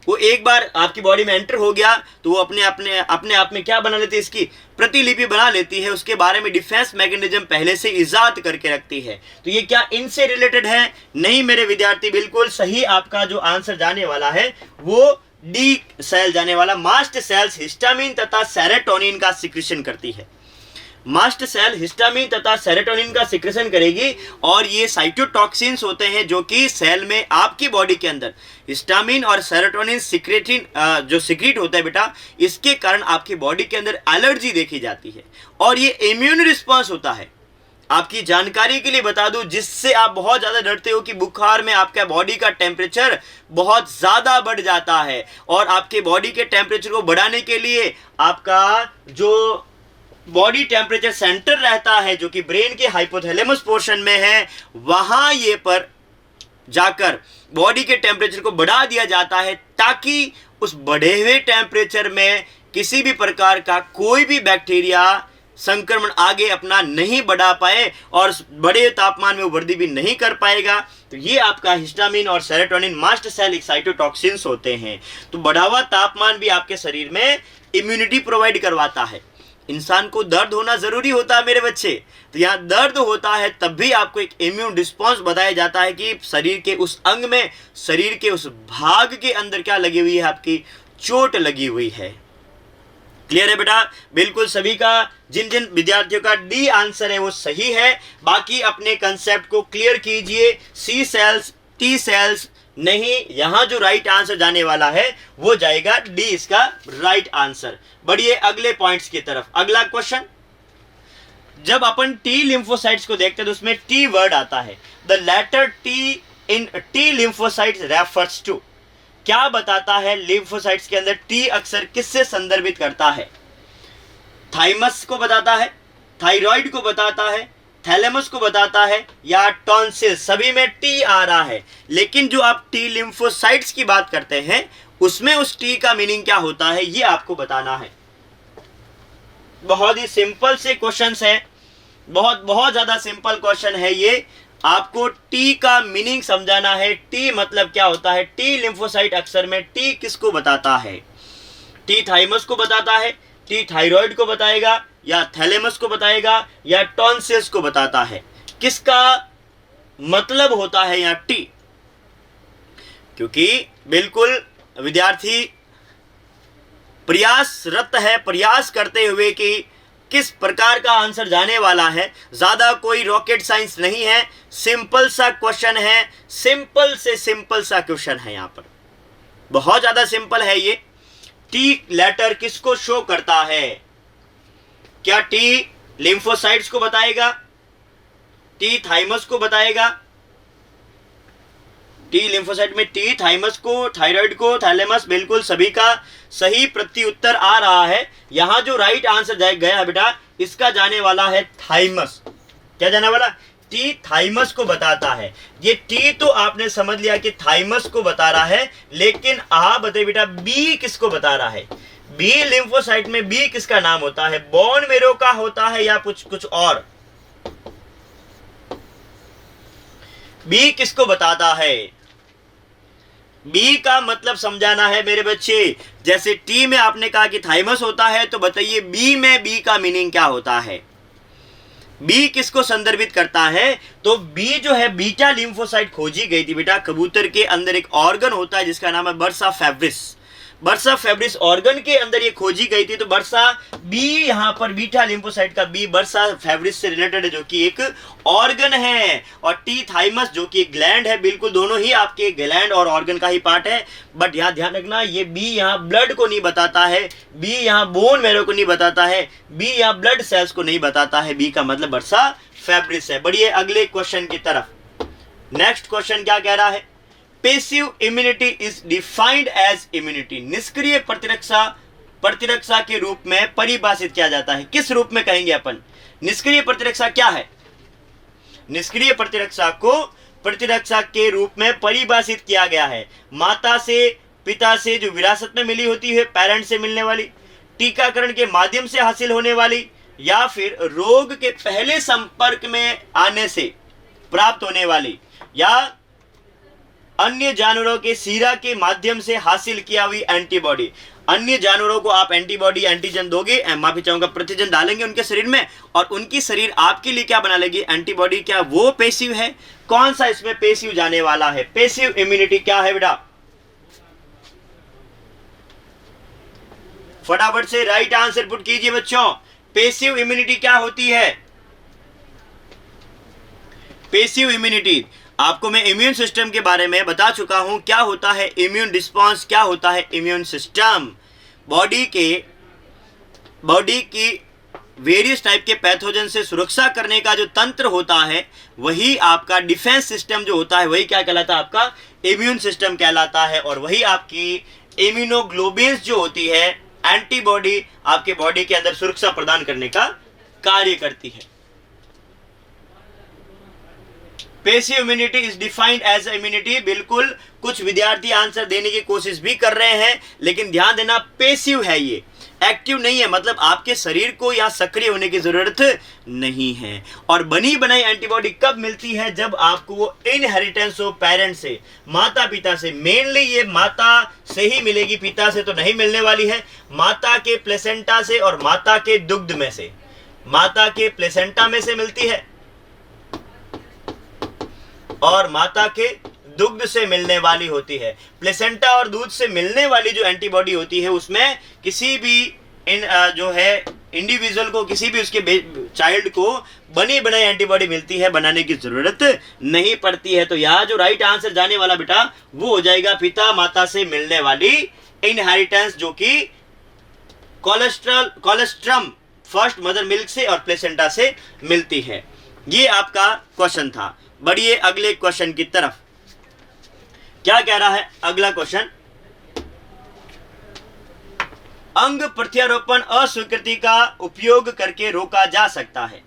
वो एक बार आपकी बॉडी में एंटर हो गया तो वो अपने आप में क्या बना लेती है, इसकी प्रतिलिपि बना लेती है, उसके बारे में डिफेंस मैकेनिज्म पहले से इजाद करके रखती है। तो ये क्या इनसे रिलेटेड है? नहीं मेरे विद्यार्थी, बिल्कुल सही आपका जो आंसर जाने वाला है वो डी सेल जाने वाला। मास्ट सेल्स हिस्टामिन तथा सेरोटोनिन का सिक्रेशन करती है। मास्ट सेल हिस्टामिन तथा सेरोटोनिन का सिक्रेशन करेगी, और ये साइटोटॉक्सिन्स होते हैं जो कि सेल में आपकी बॉडी के अंदर हिस्टामिन और सेरोटोनिन सिक्रेटिन जो सिक्रेट होता है बेटा, इसके कारण आपकी बॉडी के अंदर एलर्जी देखी जाती है, और ये इम्यून रिस्पॉन्स होता है। आपकी जानकारी के लिए बता दूं, जिससे आप बहुत ज़्यादा डरते हो कि बुखार में आपका बॉडी का टेम्परेचर बहुत ज़्यादा बढ़ जाता है, और आपके बॉडी के टेम्परेचर को बढ़ाने के लिए आपका जो बॉडी टेम्परेचर सेंटर रहता है जो कि ब्रेन के हाइपोथैलेमस पोर्शन में है, वहां ये पर जाकर बॉडी के टेम्परेचर को बढ़ा दिया जाता है, ताकि उस बढ़े हुए टेम्परेचर में किसी भी प्रकार का कोई भी बैक्टीरिया संक्रमण आगे अपना नहीं बढ़ा पाए और बड़े तापमान में वो वृद्धि भी नहीं कर पाएगा। तो ये आपका हिस्टामिन और सेरोटोनिन मास्ट सेल एक्साइटोटॉक्सिन्स होते हैं। तो बढ़ा हुआ तापमान भी आपके शरीर में इम्यूनिटी प्रोवाइड करवाता है। इंसान को दर्द होना जरूरी होता है मेरे बच्चे, तो यहाँ दर्द होता है तब भी आपको एक इम्यून रिस्पॉन्स बताया जाता है कि शरीर के उस अंग में, शरीर के उस भाग के अंदर क्या लगी हुई है, आपकी चोट लगी हुई है। क्लियर है बेटा? बिल्कुल सभी का, जिन जिन विद्यार्थियों का डी आंसर है वो सही है। बाकी अपने कंसेप्ट को क्लियर कीजिए। सी सेल्स, टी सेल्स नहीं, यहां जो राइट आंसर जाने वाला है वो जाएगा डी, इसका राइट आंसर। बढ़िए अगले पॉइंट्स की तरफ। अगला क्वेश्चन, जब अपन टी लिम्फोसाइट्स को देखते हैं तो उसमें टी वर्ड आता है। The letter T in T lymphocytes refers to, क्या बताता है? लिम्फोसाइट्स के अंदर टी अक्सर किससे संदर्भित करता है? थाइमस को बताता है, थायराइड को बताता है, थैलेमस को बताता है, या टॉन्सिल? सभी में टी आ रहा है, लेकिन जो आप टी लिम्फोसाइट्स की बात करते हैं उसमें उस टी का मीनिंग क्या होता है ये आपको बताना है। बहुत ही सिंपल से क्वेश्चंस है, बहुत ज्यादा सिंपल क्वेश्चन है ये। आपको टी का मीनिंग समझाना है। टी मतलब क्या होता है? टी लिम्फोसाइट अक्सर में टी किसको बताता है? टी थाइमस को बताता है, टी थायराइड को बताएगा, या थैलेमस को बताएगा, या टॉन्सिल्स को बताता है? किसका मतलब होता है यहाँ टी, क्योंकि बिल्कुल विद्यार्थी प्रयासरत है, प्रयास करते हुए कि किस प्रकार का आंसर जाने वाला है। ज़्यादा कोई रॉकेट साइंस नहीं है, सिंपल सा क्वेश्चन है, सिंपल से सिंपल सा क्वेश्चन है। यहाँ पर बहुत ज़्यादा सिंपल है ये। टी लेटर किसको शो करता है? क्या टी लिम्फोसाइट्स को बताएगा? टी थाइमस को बताएगा? टी लिम्फोसाइट में टी, थाइमस को, थायराइड को, थैलेमस, बिल्कुल सभी का सही प्रत्युत्तर आ रहा है। यहां जो राइट आंसर गया बेटा, इसका जाने वाला है थाइमस। क्या जाने वाला? टी थाइमस को बताता है। ये टी तो आपने समझ लिया कि थाइमस को बता रहा है, लेकिन आप बताइए बेटा बी किसको बता रहा है? बी लिम्फोसाइट में बी किसका नाम होता है? बोन मेरो का होता है या कुछ और? बी किसको बताता है? बी का मतलब समझाना है मेरे बच्चे। जैसे टी में आपने कहा कि थाइमस होता है, तो बताइए बी में बी का मीनिंग क्या होता है? बी किसको संदर्भित करता है? तो बी जो है बीटा लिम्फोसाइट खोजी गई थी बेटा। कबूतर के अंदर एक ऑर्गन होता है जिसका नाम है बर्सा फेब्रिस। बर्सा फेब्रिस ऑर्गन के अंदर ये खोजी गई थी। तो बर्सा बी यहाँ पर बीटा लिम्फोसाइट का बी बर्सा फेब्रिस से रिलेटेड है, जो कि एक ऑर्गन है। और टी थाइमस जो कि एक ग्लैंड है। बिल्कुल दोनों ही आपके ग्लैंड और ऑर्गन का ही पार्ट है। बट यहाँ ध्यान रखना, ये बी यहाँ ब्लड को नहीं बताता है, बी यहाँ बोन मैरो को नहीं बताता है, बी यहाँ ब्लड सेल्स को नहीं बताता है। बी का मतलब बर्सा फेब्रिस है। बढ़िए अगले क्वेश्चन की तरफ। नेक्स्ट क्वेश्चन क्या कह रहा है? Passive immunity is defined as immunity. निष्क्रिय प्रतिरक्षा के रूप में परिभाषित किया जाता है। किस रूप में कहेंगे अपन? निष्क्रिय प्रतिरक्षा क्या है? निष्क्रिय प्रतिरक्षा को प्रतिरक्षा के रूप में परिभाषित किया गया है। माता से, पिता से जो विरासत में मिली होती है, पेरेंट से मिलने वाली, टीकाकरण के माध्यम से हासिल होने वाली, या फिर रोग के पहले संपर्क में आने से प्राप्त होने वाली, या अन्य जानवरों के सीरा के माध्यम से हासिल किया हुई एंटीबॉडी। अन्य जानवरों को आप एंटीबॉडी, एंटीजन दोगे, माफी चाहूंगा प्रतिजन डालेंगे उनके शरीर में, और उनकी शरीर आपके लिए क्या बना लेगी? एंटीबॉडी। क्या वो पैसिव है? कौन सा इसमें पैसिव जाने वाला है? पैसिव इम्यूनिटी क्या है बेटा? फटाफट से राइट आंसर पुट कीजिए बच्चों। पैसिव इम्यूनिटी क्या होती है? पैसिव इम्यूनिटी आपको मैं इम्यून सिस्टम के बारे में बता चुका हूं। क्या होता है इम्यून रिस्पांस? क्या होता है इम्यून सिस्टम? बॉडी की वेरियस टाइप के पैथोजन से सुरक्षा करने का जो तंत्र होता है, वही आपका डिफेंस सिस्टम जो होता है, वही क्या कहलाता है? आपका इम्यून सिस्टम कहलाता है। और वही आपकी इम्यूनोग्लोबिन्स जो होती है, एंटीबॉडी, आपके बॉडी के अंदर सुरक्षा प्रदान करने का कार्य करती है। Passive immunity is defined as immunity. बिल्कुल कुछ विद्यार्थी आंसर देने की कोशिश भी कर रहे हैं, लेकिन ध्यान देना पैसिव है, ये एक्टिव नहीं है। मतलब आपके शरीर को यहाँ सक्रिय होने की जरूरत नहीं है। और बनी बनाई एंटीबॉडी कब मिलती है? जब आपको वो इनहेरिटेंस हो पेरेंट से, माता पिता से। मेनली ये माता से ही मिलेगी, पिता से तो नहीं मिलने वाली है। माता के प्लेसेंटा से और माता के दुग्ध में से, माता के प्लेसेंटा में से मिलती है और माता के दुग्ध से मिलने वाली होती है। प्लेसेंटा और दूध से मिलने वाली जो एंटीबॉडी होती है, उसमें किसी भी जो है इंडिविजुअल को, किसी भी उसके चाइल्ड को बनी बनाई एंटीबॉडी मिलती है, बनाने की जरूरत नहीं पड़ती है। तो यहाँ जो राइट आंसर जाने वाला बेटा वो हो जाएगा पिता माता से मिलने वाली इनहेरिटेंस, जो कि कोलेस्ट्रम फर्स्ट मदर मिल्क से और प्लेसेंटा से मिलती है। ये आपका क्वेश्चन था। बढ़िए अगले क्वेश्चन की तरफ। क्या कह रहा है अगला क्वेश्चन? अंग प्रत्यारोपण अस्वीकृति का उपयोग करके रोका जा सकता है।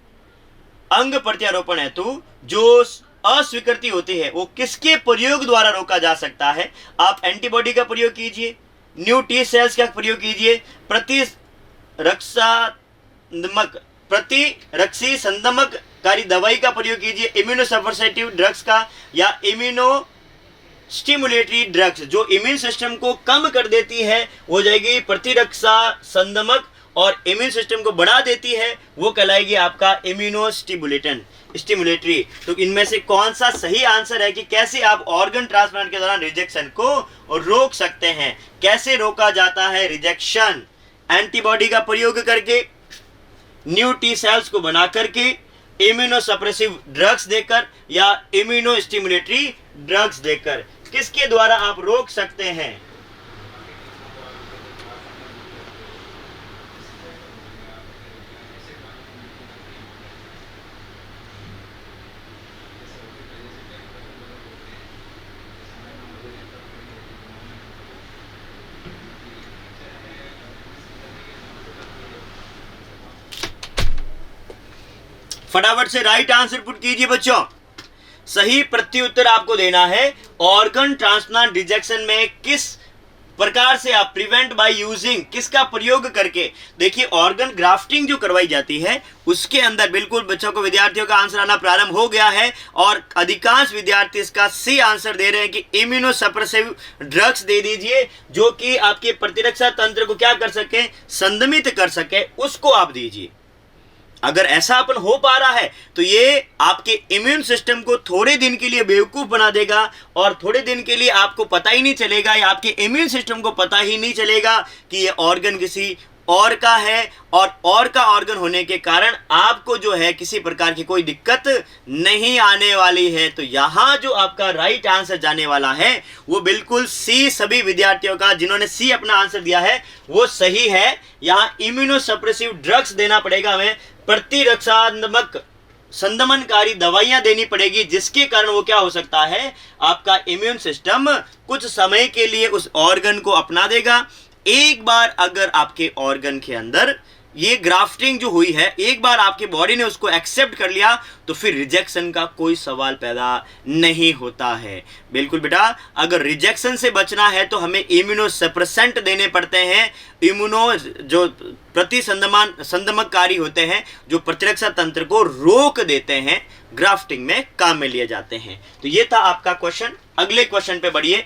अंग प्रत्यारोपण हेतु जो अस्वीकृति होती है वो किसके प्रयोग द्वारा रोका जा सकता है? आप एंटीबॉडी का प्रयोग कीजिए, न्यू टी सेल्स का प्रयोग कीजिए, प्रतिरक्षी संदमककारी दवाई का प्रयोग कीजिए, इम्यूनोसप्रेसिव ड्रग्स का, या इम्यूनो स्टिमुलेटरी ड्रग्स जो इम्यून सिस्टम को कम कर देती है हो जाएगी प्रतिरक्षा संदमक, और इम्यून सिस्टम को बढ़ा देती है वो कहलाएगी आपका इम्यूनोस्टिमुलेटन। स्टिमुलेटरी। तो इनमें से कौन सा सही आंसर है कि कैसे आप ऑर्गन ट्रांसप्लांट के दौरान रिजेक्शन को रोक सकते हैं। कैसे रोका जाता है रिजेक्शन? एंटीबॉडी का प्रयोग करके, न्यू टी सेल्स को बना करके, इम्यूनोसप्रेसिव ड्रग्स देकर या इम्यूनो स्टिमुलेटरी ड्रग्स देकर। किसके द्वारा आप रोक सकते हैं? फटाफट से राइट आंसर पुट कीजिए बच्चों। सही प्रत्युत्तर आपको देना है। ऑर्गन ट्रांसप्लांट रिजेक्शन में किस प्रकार से आप प्रिवेंट बाय यूजिंग, किसका प्रयोग करके? देखिए, ऑर्गन ग्राफ्टिंग जो करवाई जाती है उसके अंदर बिल्कुल बच्चों को, विद्यार्थियों का आंसर आना प्रारंभ हो गया है और अधिकांश विद्यार्थी इसका सी आंसर दे रहे हैं कि इम्यूनो सप्रेसिव ड्रग्स दे दीजिए जो कि आपके प्रतिरक्षा तंत्र को क्या कर सके, संदमित कर सके, उसको आप दीजिए। अगर ऐसा अपन हो पा रहा है तो ये आपके इम्यून सिस्टम को थोड़े दिन के लिए बेवकूफ बना देगा और थोड़े दिन के लिए आपको पता ही नहीं चलेगा, या आपके इम्यून सिस्टम को पता ही नहीं चलेगा कि ये ऑर्गन किसी और का है और का ऑर्गन होने के कारण आपको जो है किसी प्रकार की कोई दिक्कत नहीं आने वाली है। तो यहाँ जो आपका राइट आंसर जाने वाला है वो बिल्कुल सी। सभी विद्यार्थियों का जिन्होंने सी अपना आंसर दिया है वो सही है। यहाँ इम्यूनोसप्रेसिव ड्रग्स देना पड़ेगा, हमें प्रतिरक्षात्मक संदमनकारी दवाइयां देनी पड़ेगी, जिसके कारण वो क्या हो सकता है, आपका इम्यून सिस्टम कुछ समय के लिए उस ऑर्गन को अपना देगा। एक बार अगर आपके ऑर्गन के अंदर ये ग्राफ्टिंग जो हुई है, एक बार आपकी बॉडी ने उसको एक्सेप्ट कर लिया तो फिर रिजेक्शन का कोई सवाल पैदा नहीं होता है। बिल्कुल बेटा, अगर रिजेक्शन से बचना है तो हमें इम्यूनो सप्रेसेंट देने पड़ते हैं। इम्यूनो जो संदमककारी होते हैं, जो प्रतिरक्षा तंत्र को रोक देते हैं, ग्राफ्टिंग में काम में लिए जाते हैं। तो ये था आपका क्वेश्चन। अगले क्वेश्चन पे बढ़िए।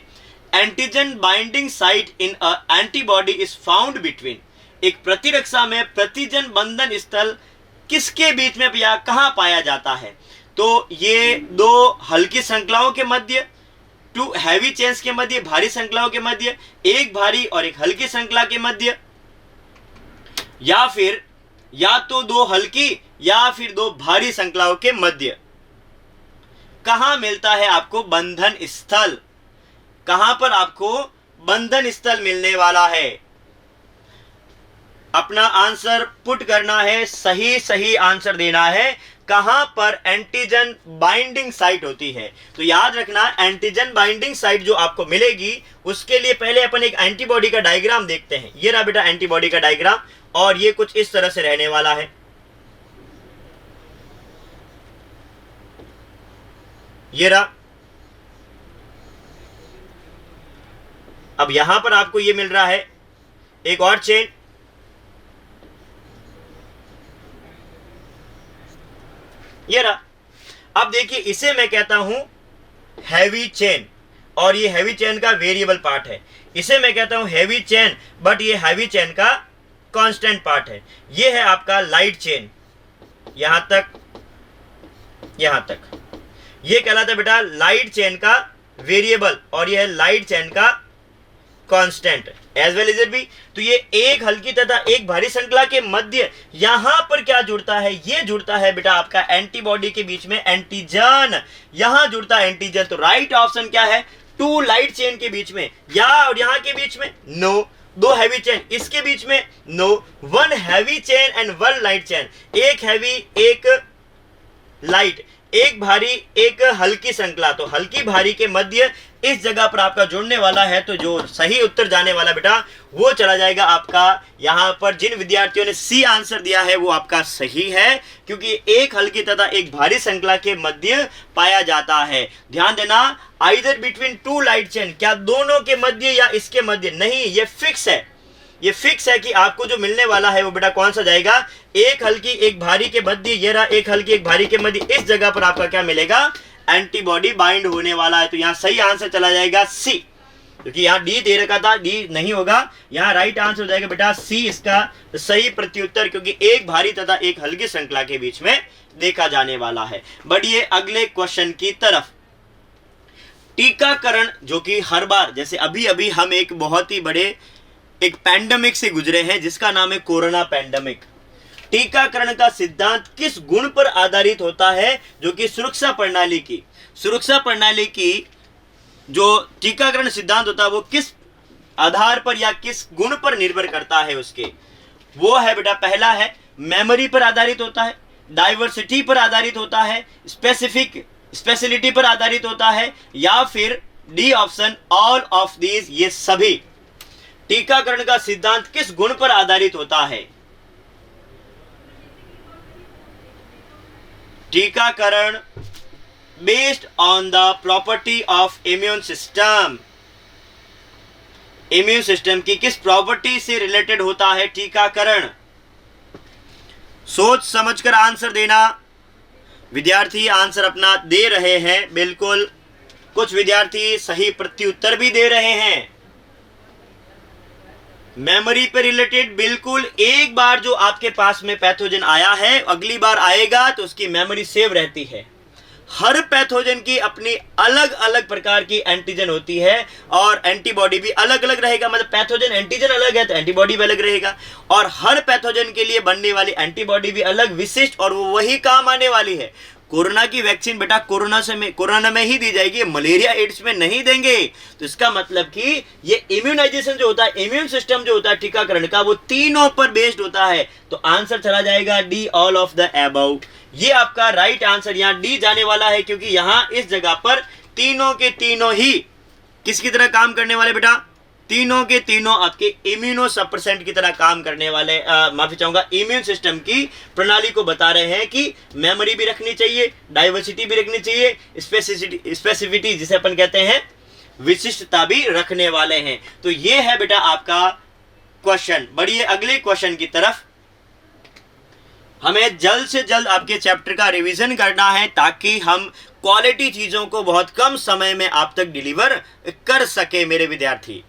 Antigen binding site in a antibody is found between, एक प्रतिरक्षा में प्रतिजन बंधन स्थल किसके बीच में या कहां पाया जाता है? तो ये दो हल्की श्रृंखलाओं के मध्य, टू हैवी चेन्स के मध्य, भारी श्रृंखलाओं के मध्य, एक भारी और एक हल्की श्रृंखला के मध्य, या फिर या तो दो हल्की या फिर दो भारी श्रृंखलाओं के मध्य कहां मिलता है आपको बंधन स्थल? कहां पर आपको बंधन स्थल मिलने वाला है? अपना आंसर पुट करना है, सही आंसर देना है। कहां पर एंटीजन बाइंडिंग साइट होती है? तो याद रखना, एंटीजन बाइंडिंग साइट जो आपको मिलेगी उसके लिए पहले अपन एक एंटीबॉडी का डायग्राम देखते हैं। ये रहा बेटा एंटीबॉडी का डायग्राम, और ये कुछ इस तरह से रहने वाला है। ये रहा। अब यहां पर आपको ये मिल रहा है एक और चेन, ये रहा। अब देखिए, इसे मैं कहता हूं हैवी चेन, और ये हैवी चेन का वेरिएबल पार्ट है। इसे मैं कहता हूं हैवी चेन, बट ये हैवी चेन का कांस्टेंट पार्ट है। ये है आपका लाइट चेन, यहां तक ये कहलाता है बेटा लाइट चेन का वेरिएबल, और ये है लाइट चेन का constant as well as it B. तो ये एक हल्की तथा एक भारी श्रृंखला के मध्य यहां पर क्या जुड़ता है? ये जुड़ता है बेटा आपका एंटीबॉडी के बीच में एंटीजन, यहां जुड़ता है एंटीजन। तो राइट ऑप्शन क्या है? टू लाइट चेन के बीच में, या और यहां के बीच में नो, दो हैवी चेन इसके बीच में no, one heavy chain and one light chain, एक हैवी एक लाइट, एक भारी एक हल्की श्रृंखला। तो हल्की भारी के मध्य इस जगह पर आपका जुड़ने वाला है। तो जो सही उत्तर जाने वाला बेटा वो चला जाएगा आपका, यहां पर जिन विद्यार्थियों ने सी आंसर दिया है वो आपका सही है, क्योंकि एक हल्की तथा एक भारी श्रृंखला के मध्य पाया जाता है। ध्यान देना, either between two light chain, क्या दोनों के मध्य या इसके मध्य? नहीं, ये फिक्स है। ये फिक्स है कि आपको जो मिलने वाला है वो बेटा कौन सा जाएगा? एक हल्की एक भारी के मध्य, ये रहा एक हल्की एक भारी के मध्य, इस जगह पर आपका क्या मिलेगा? एंटीबॉडी बाइंड होने वाला है। तो यहां सही आंसर चला जाएगा सी। क्योंकि यहाँ डी दे रखा था, डी नहीं होगा, यहाँ राइट आंसर हो जाएगा बेटा सी इसका सही प्रत्युत्तर, क्योंकि एक भारी तथा एक हल्की श्रृंखला के बीच में देखा जाने वाला है। बढ़िए अगले क्वेश्चन की तरफ। टीकाकरण, जो कि हर बार, जैसे अभी अभी हम एक बहुत ही बड़े एक पैंडेमिक से गुजरे हैं जिसका नाम है कोरोना पैंडेमिक। टीकाकरण का सिद्धांत किस गुण पर आधारित होता है? जो कि सुरक्षा प्रणाली की जो टीकाकरण सिद्धांत होता है वो किस आधार पर या किस गुण पर निर्भर करता है उसके, वो है बेटा, पहला है मेमोरी पर आधारित होता है, डाइवर्सिटी पर आधारित होता है, स्पेशलिटी पर आधारित होता है, या फिर D option all of these, ये सभी। टीकाकरण का सिद्धांत किस गुण पर आधारित होता है? टीकाकरण based on the property of immune system. Immune system की किस प्रॉपर्टी से रिलेटेड होता है टीकाकरण? सोच समझकर आंसर देना। विद्यार्थी आंसर अपना दे रहे हैं, बिल्कुल, कुछ विद्यार्थी सही प्रत्युत्तर भी दे रहे हैं। मेमोरी पे रिलेटेड, बिल्कुल, एक बार जो आपके पास में पैथोजन आया है अगली बार आएगा तो उसकी मेमोरी सेव रहती है। हर पैथोजन की अपनी अलग अलग प्रकार की एंटीजन होती है और एंटीबॉडी भी अलग अलग रहेगा, मतलब पैथोजन एंटीजन अलग है तो एंटीबॉडी भी अलग रहेगा, और हर पैथोजन के लिए बनने वाली एंटीबॉडी भी अलग विशिष्ट, और वो वही काम आने वाली है। कोरोना की वैक्सीन बेटा कोरोना में ही दी जाएगी, मलेरिया एड्स में नहीं देंगे। तो इसका मतलब कि ये इम्यूनाइजेशन जो होता है, इम्यून सिस्टम जो होता है टीकाकरण का, वो तीनों पर बेस्ड होता है। तो आंसर चला जाएगा D all of the above. ये आपका राइट आंसर यहाँ डी जाने वाला है, क्योंकि यहाँ इस जगह पर तीनों के तीनों ही किसकी तरह काम करने वाले बेटा? तीनों के तीनों आपके इम्यूनो सप्रेसेंट की तरह काम करने वाले, माफी चाहूंगा, इम्यून सिस्टम की प्रणाली को बता रहे हैं कि मेमोरी भी रखनी चाहिए, डाइवर्सिटी भी रखनी चाहिए, स्पेसिफिटी जिसे अपन कहते हैं विशिष्टता भी रखने वाले हैं। तो ये है बेटा आपका क्वेश्चन। बढ़िए अगले क्वेश्चन की तरफ। हमें जल्द से जल्द आपके चैप्टर का रिवीजन करना है ताकि हम क्वालिटी चीजों को बहुत कम समय में आप तक डिलीवर कर सके। मेरे विद्यार्थी,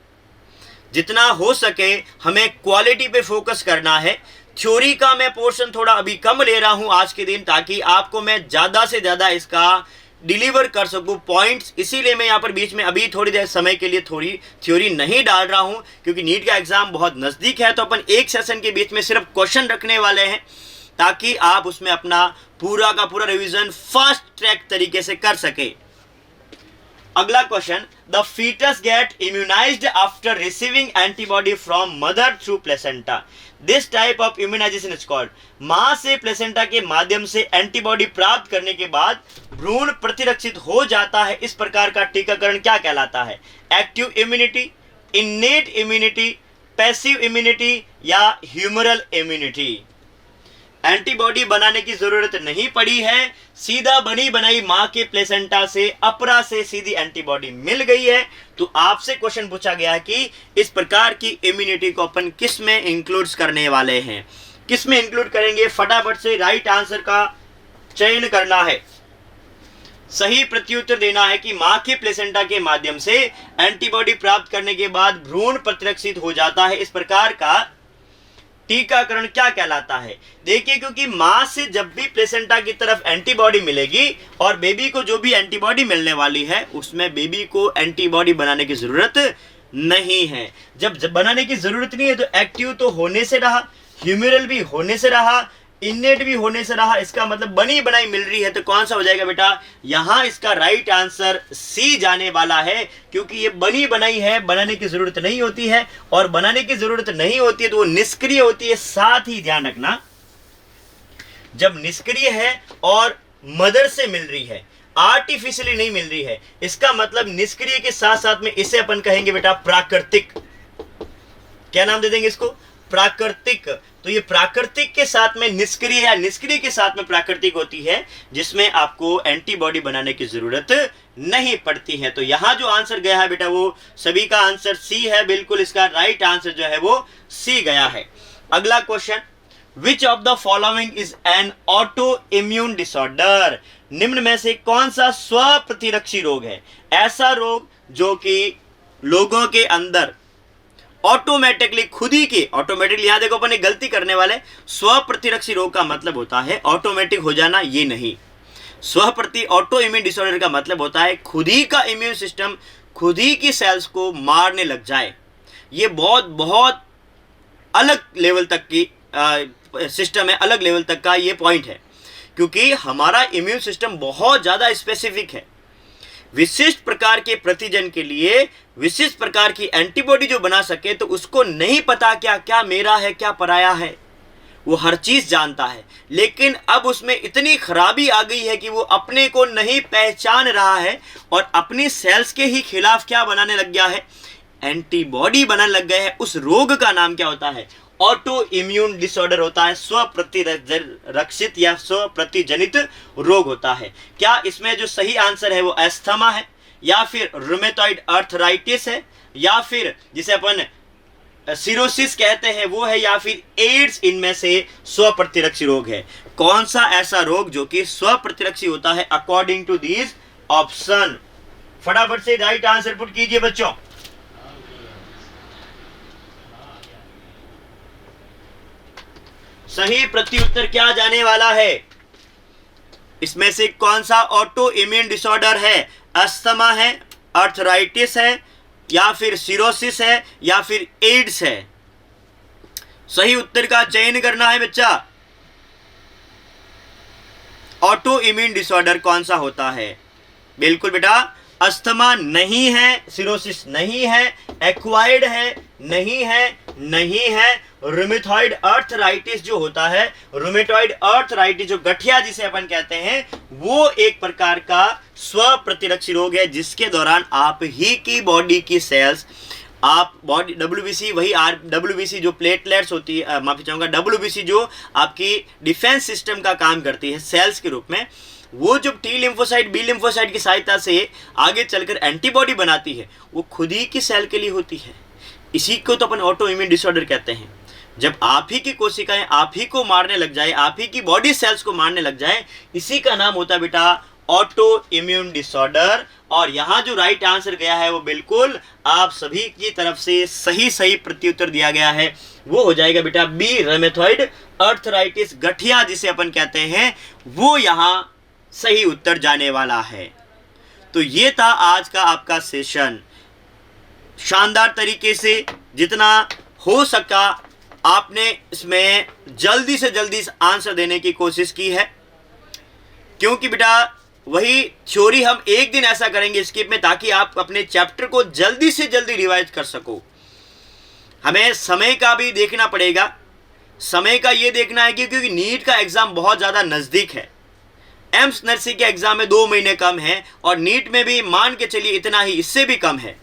जितना हो सके हमें क्वालिटी पे फोकस करना है। थ्योरी का मैं पोर्शन थोड़ा अभी कम ले रहा हूं आज के दिन, ताकि आपको मैं ज्यादा से ज्यादा इसका डिलीवर कर सकूं पॉइंट्स। इसीलिए मैं यहाँ पर बीच में अभी थोड़ी देर समय के लिए थोड़ी थ्योरी नहीं डाल रहा हूं, क्योंकि नीट का एग्जाम बहुत नजदीक है। तो अपन एक सेशन के बीच में सिर्फ क्वेश्चन रखने वाले हैं, ताकि आप उसमें अपना पूरा का पूरा रिवीजन फास्ट ट्रैक तरीके से कर सके। अगला question, the foetus get immunised after receiving antibody from mother through placenta. This type of immunisation is called. मां से प्लेसेंटा के माध्यम से एंटीबॉडी प्राप्त करने के बाद भ्रूण प्रतिरक्षित हो जाता है। इस प्रकार का टीकाकरण क्या कहलाता है? Active immunity, innate immunity, passive immunity या ह्यूमरल इम्यूनिटी। एंटीबॉडी बनाने की जरूरत नहीं पड़ी है, सीधा बनी बनाई मां के प्लेसेंटा से, अपरा से सीधी एंटीबॉडी मिल गई है। तो आपसे क्वेश्चन पूछा गया कि इस प्रकार की इम्यूनिटी को अपन किस में इंक्लूड करने वाले हैं, किस में इंक्लूड करेंगे? फटाफट से राइट आंसर का चयन करना है, सही प्रत्युत्तर देना है कि मां के प्लेसेंटा के माध्यम से एंटीबॉडी प्राप्त करने के बाद भ्रूण प्रतिरक्षित हो जाता है। इस प्रकार का टीकाकरण क्या कहलाता है? देखिए, क्योंकि मां से जब भी प्लेसेंटा की तरफ एंटीबॉडी मिलेगी और बेबी को जो भी एंटीबॉडी मिलने वाली है उसमें बेबी को एंटीबॉडी बनाने की जरूरत नहीं है। जब बनाने की जरूरत नहीं है तो एक्टिव तो होने से रहा, ह्यूमरल भी होने से रहा, इन्नेट भी होने से रहा। इसका मतलब बनी बनाई मिल रही है। तो कौन सा हो जाएगा बेटा? यहां इसका राइट आंसर सी जाने वाला है, क्योंकि ये बनी बनाई है, बनाने की जरूरत नहीं होती है, और बनाने की जरूरत नहीं होती है तो वो निष्क्रिय होती है। साथ ही ध्यान रखना, जब निष्क्रिय है और मदर से मिल रही है, आर्टिफिशियली नहीं मिल रही है, इसका मतलब निष्क्रिय के साथ साथ में इसे अपन कहेंगे बेटा प्राकृतिक। क्या नाम दे देंगे इसको? प्राकृतिक। तो ये प्राकृतिक के साथ में निष्क्रिय या निष्क्रिय के साथ में प्राकृतिक होती है, जिसमें आपको एंटीबॉडी बनाने की जरूरत नहीं पड़ती है। तो यहां जो आंसर गया है बेटा वो सभी का आंसर सी है, बिल्कुल इसका राइट आंसर जो है वो सी गया है। अगला question, which of the following is an auto immune disorder. निम्न में से कौन सा स्व प्रतिरक्षी रोग है? ऐसा रोग जो कि लोगों के अंदर ऑटोमेटिकली खुद ही के ऑटोमेटिकली, यहां देखो अपन एक गलती करने वाले, स्व प्रतिरक्षी रोग का मतलब होता है ऑटोमेटिक हो जाना, ये नहीं। स्व प्रति ऑटो इम्यून डिसऑर्डर का मतलब होता है खुद ही का इम्यून सिस्टम खुद ही की सेल्स को मारने लग जाए। ये बहुत बहुत अलग लेवल तक की सिस्टम है, अलग लेवल तक का ये पॉइंट है, क्योंकि हमारा इम्यून सिस्टम बहुत ज़्यादा स्पेसिफिक है। विशिष्ट प्रकार के प्रतिजन के लिए विशिष्ट प्रकार की एंटीबॉडी जो बना सके, तो उसको नहीं पता क्या क्या मेरा है क्या पराया है, वो हर चीज जानता है, लेकिन अब उसमें इतनी खराबी आ गई है कि वो अपने को नहीं पहचान रहा है और अपनी सेल्स के ही खिलाफ क्या बनाने लग गया है, एंटीबॉडी बनाने लग गए हैं। उस रोग का नाम क्या होता है, ऑटो इम्यून डिसऑर्डर होता है, स्व प्रतिरक्षित या स्व प्रतिजनित रोग होता है। क्या इसमें जो सही आंसर है वो एस्थमा है, या फिर रूमेटॉइड अर्थराइटिस है, या फिर जिसे अपन सिरोसिस कहते हैं वो है, या फिर एड्स इनमें से स्व प्रतिरक्षी रोग है? कौन सा ऐसा रोग जो कि स्व प्रतिरक्षी होता है अकॉर्डिंग टू दीज ऑप्शन? फटाफट से राइट आंसर पुट कीजिए बच्चों। सही प्रत्युत्तर क्या जाने वाला है? इसमें से कौन सा ऑटो इम्यून डिसऑर्डर है? अस्थमा है, अर्थराइटिस है, या फिर सिरोसिस है, या फिर एड्स है? सही उत्तर का चयन करना है बच्चा। ऑटो इम्यून डिसऑर्डर कौन सा होता है? बिल्कुल बेटा, अस्थमा नहीं है, सिरोसिस नहीं है, एक्वायर्ड है नहीं है, नहीं है। रूमेटॉइड अर्थराइटिस जो होता है, रूमेटॉइड अर्थराइटिस जो गठिया जिसे अपन कहते हैं, वो एक प्रकार का स्व प्रतिरक्षी रोग है, जिसके दौरान आप ही की बॉडी की सेल्स, आप बॉडी डब्ल्यूबीसी, वही डब्ल्यूबीसी जो प्लेटलेट्स होती है, माफी चाहूंगा, डब्ल्यूबीसी जो आपकी डिफेंस सिस्टम का काम करती है सेल्स के रूप में, वो जो टी लिम्फोसाइट बी लिम्फोसाइट की सहायता से आगे चलकर एंटीबॉडी बनाती है, वो खुद ही की सेल के लिए होती है। इसी को तो अपन ऑटो इम्यून डिसऑर्डर कहते हैं। जब आप ही की कोशिकाएं आप ही को मारने लग जाए, आप ही की बॉडी सेल्स को मारने लग जाए, इसी का नाम होता है बेटा ऑटो इम्यून डिसऑर्डर। और यहाँ जो राइट आंसर गया है वो बिल्कुल आप सभी की तरफ से सही प्रत्युत्तर दिया गया है, वो हो जाएगा बेटा बी, रूमेटॉइड अर्थराइटिस गठिया जिसे अपन कहते हैं, वो यहाँ सही उत्तर जाने वाला है। तो ये था आज का आपका सेशन। शानदार तरीके से जितना हो सका आपने इसमें जल्दी से जल्दी आंसर देने की कोशिश की है, क्योंकि बेटा वही थ्योरी हम एक दिन ऐसा करेंगे स्किप में, ताकि आप अपने चैप्टर को जल्दी से जल्दी रिवाइज कर सको। हमें समय का भी देखना पड़ेगा। समय का ये देखना है कि क्योंकि नीट का एग्जाम बहुत ज़्यादा नज़दीक है, एम्स नर्सिंग के एग्जाम में 2 महीने कम है, और नीट में भी मान के चलिए इतना ही, इससे भी कम है।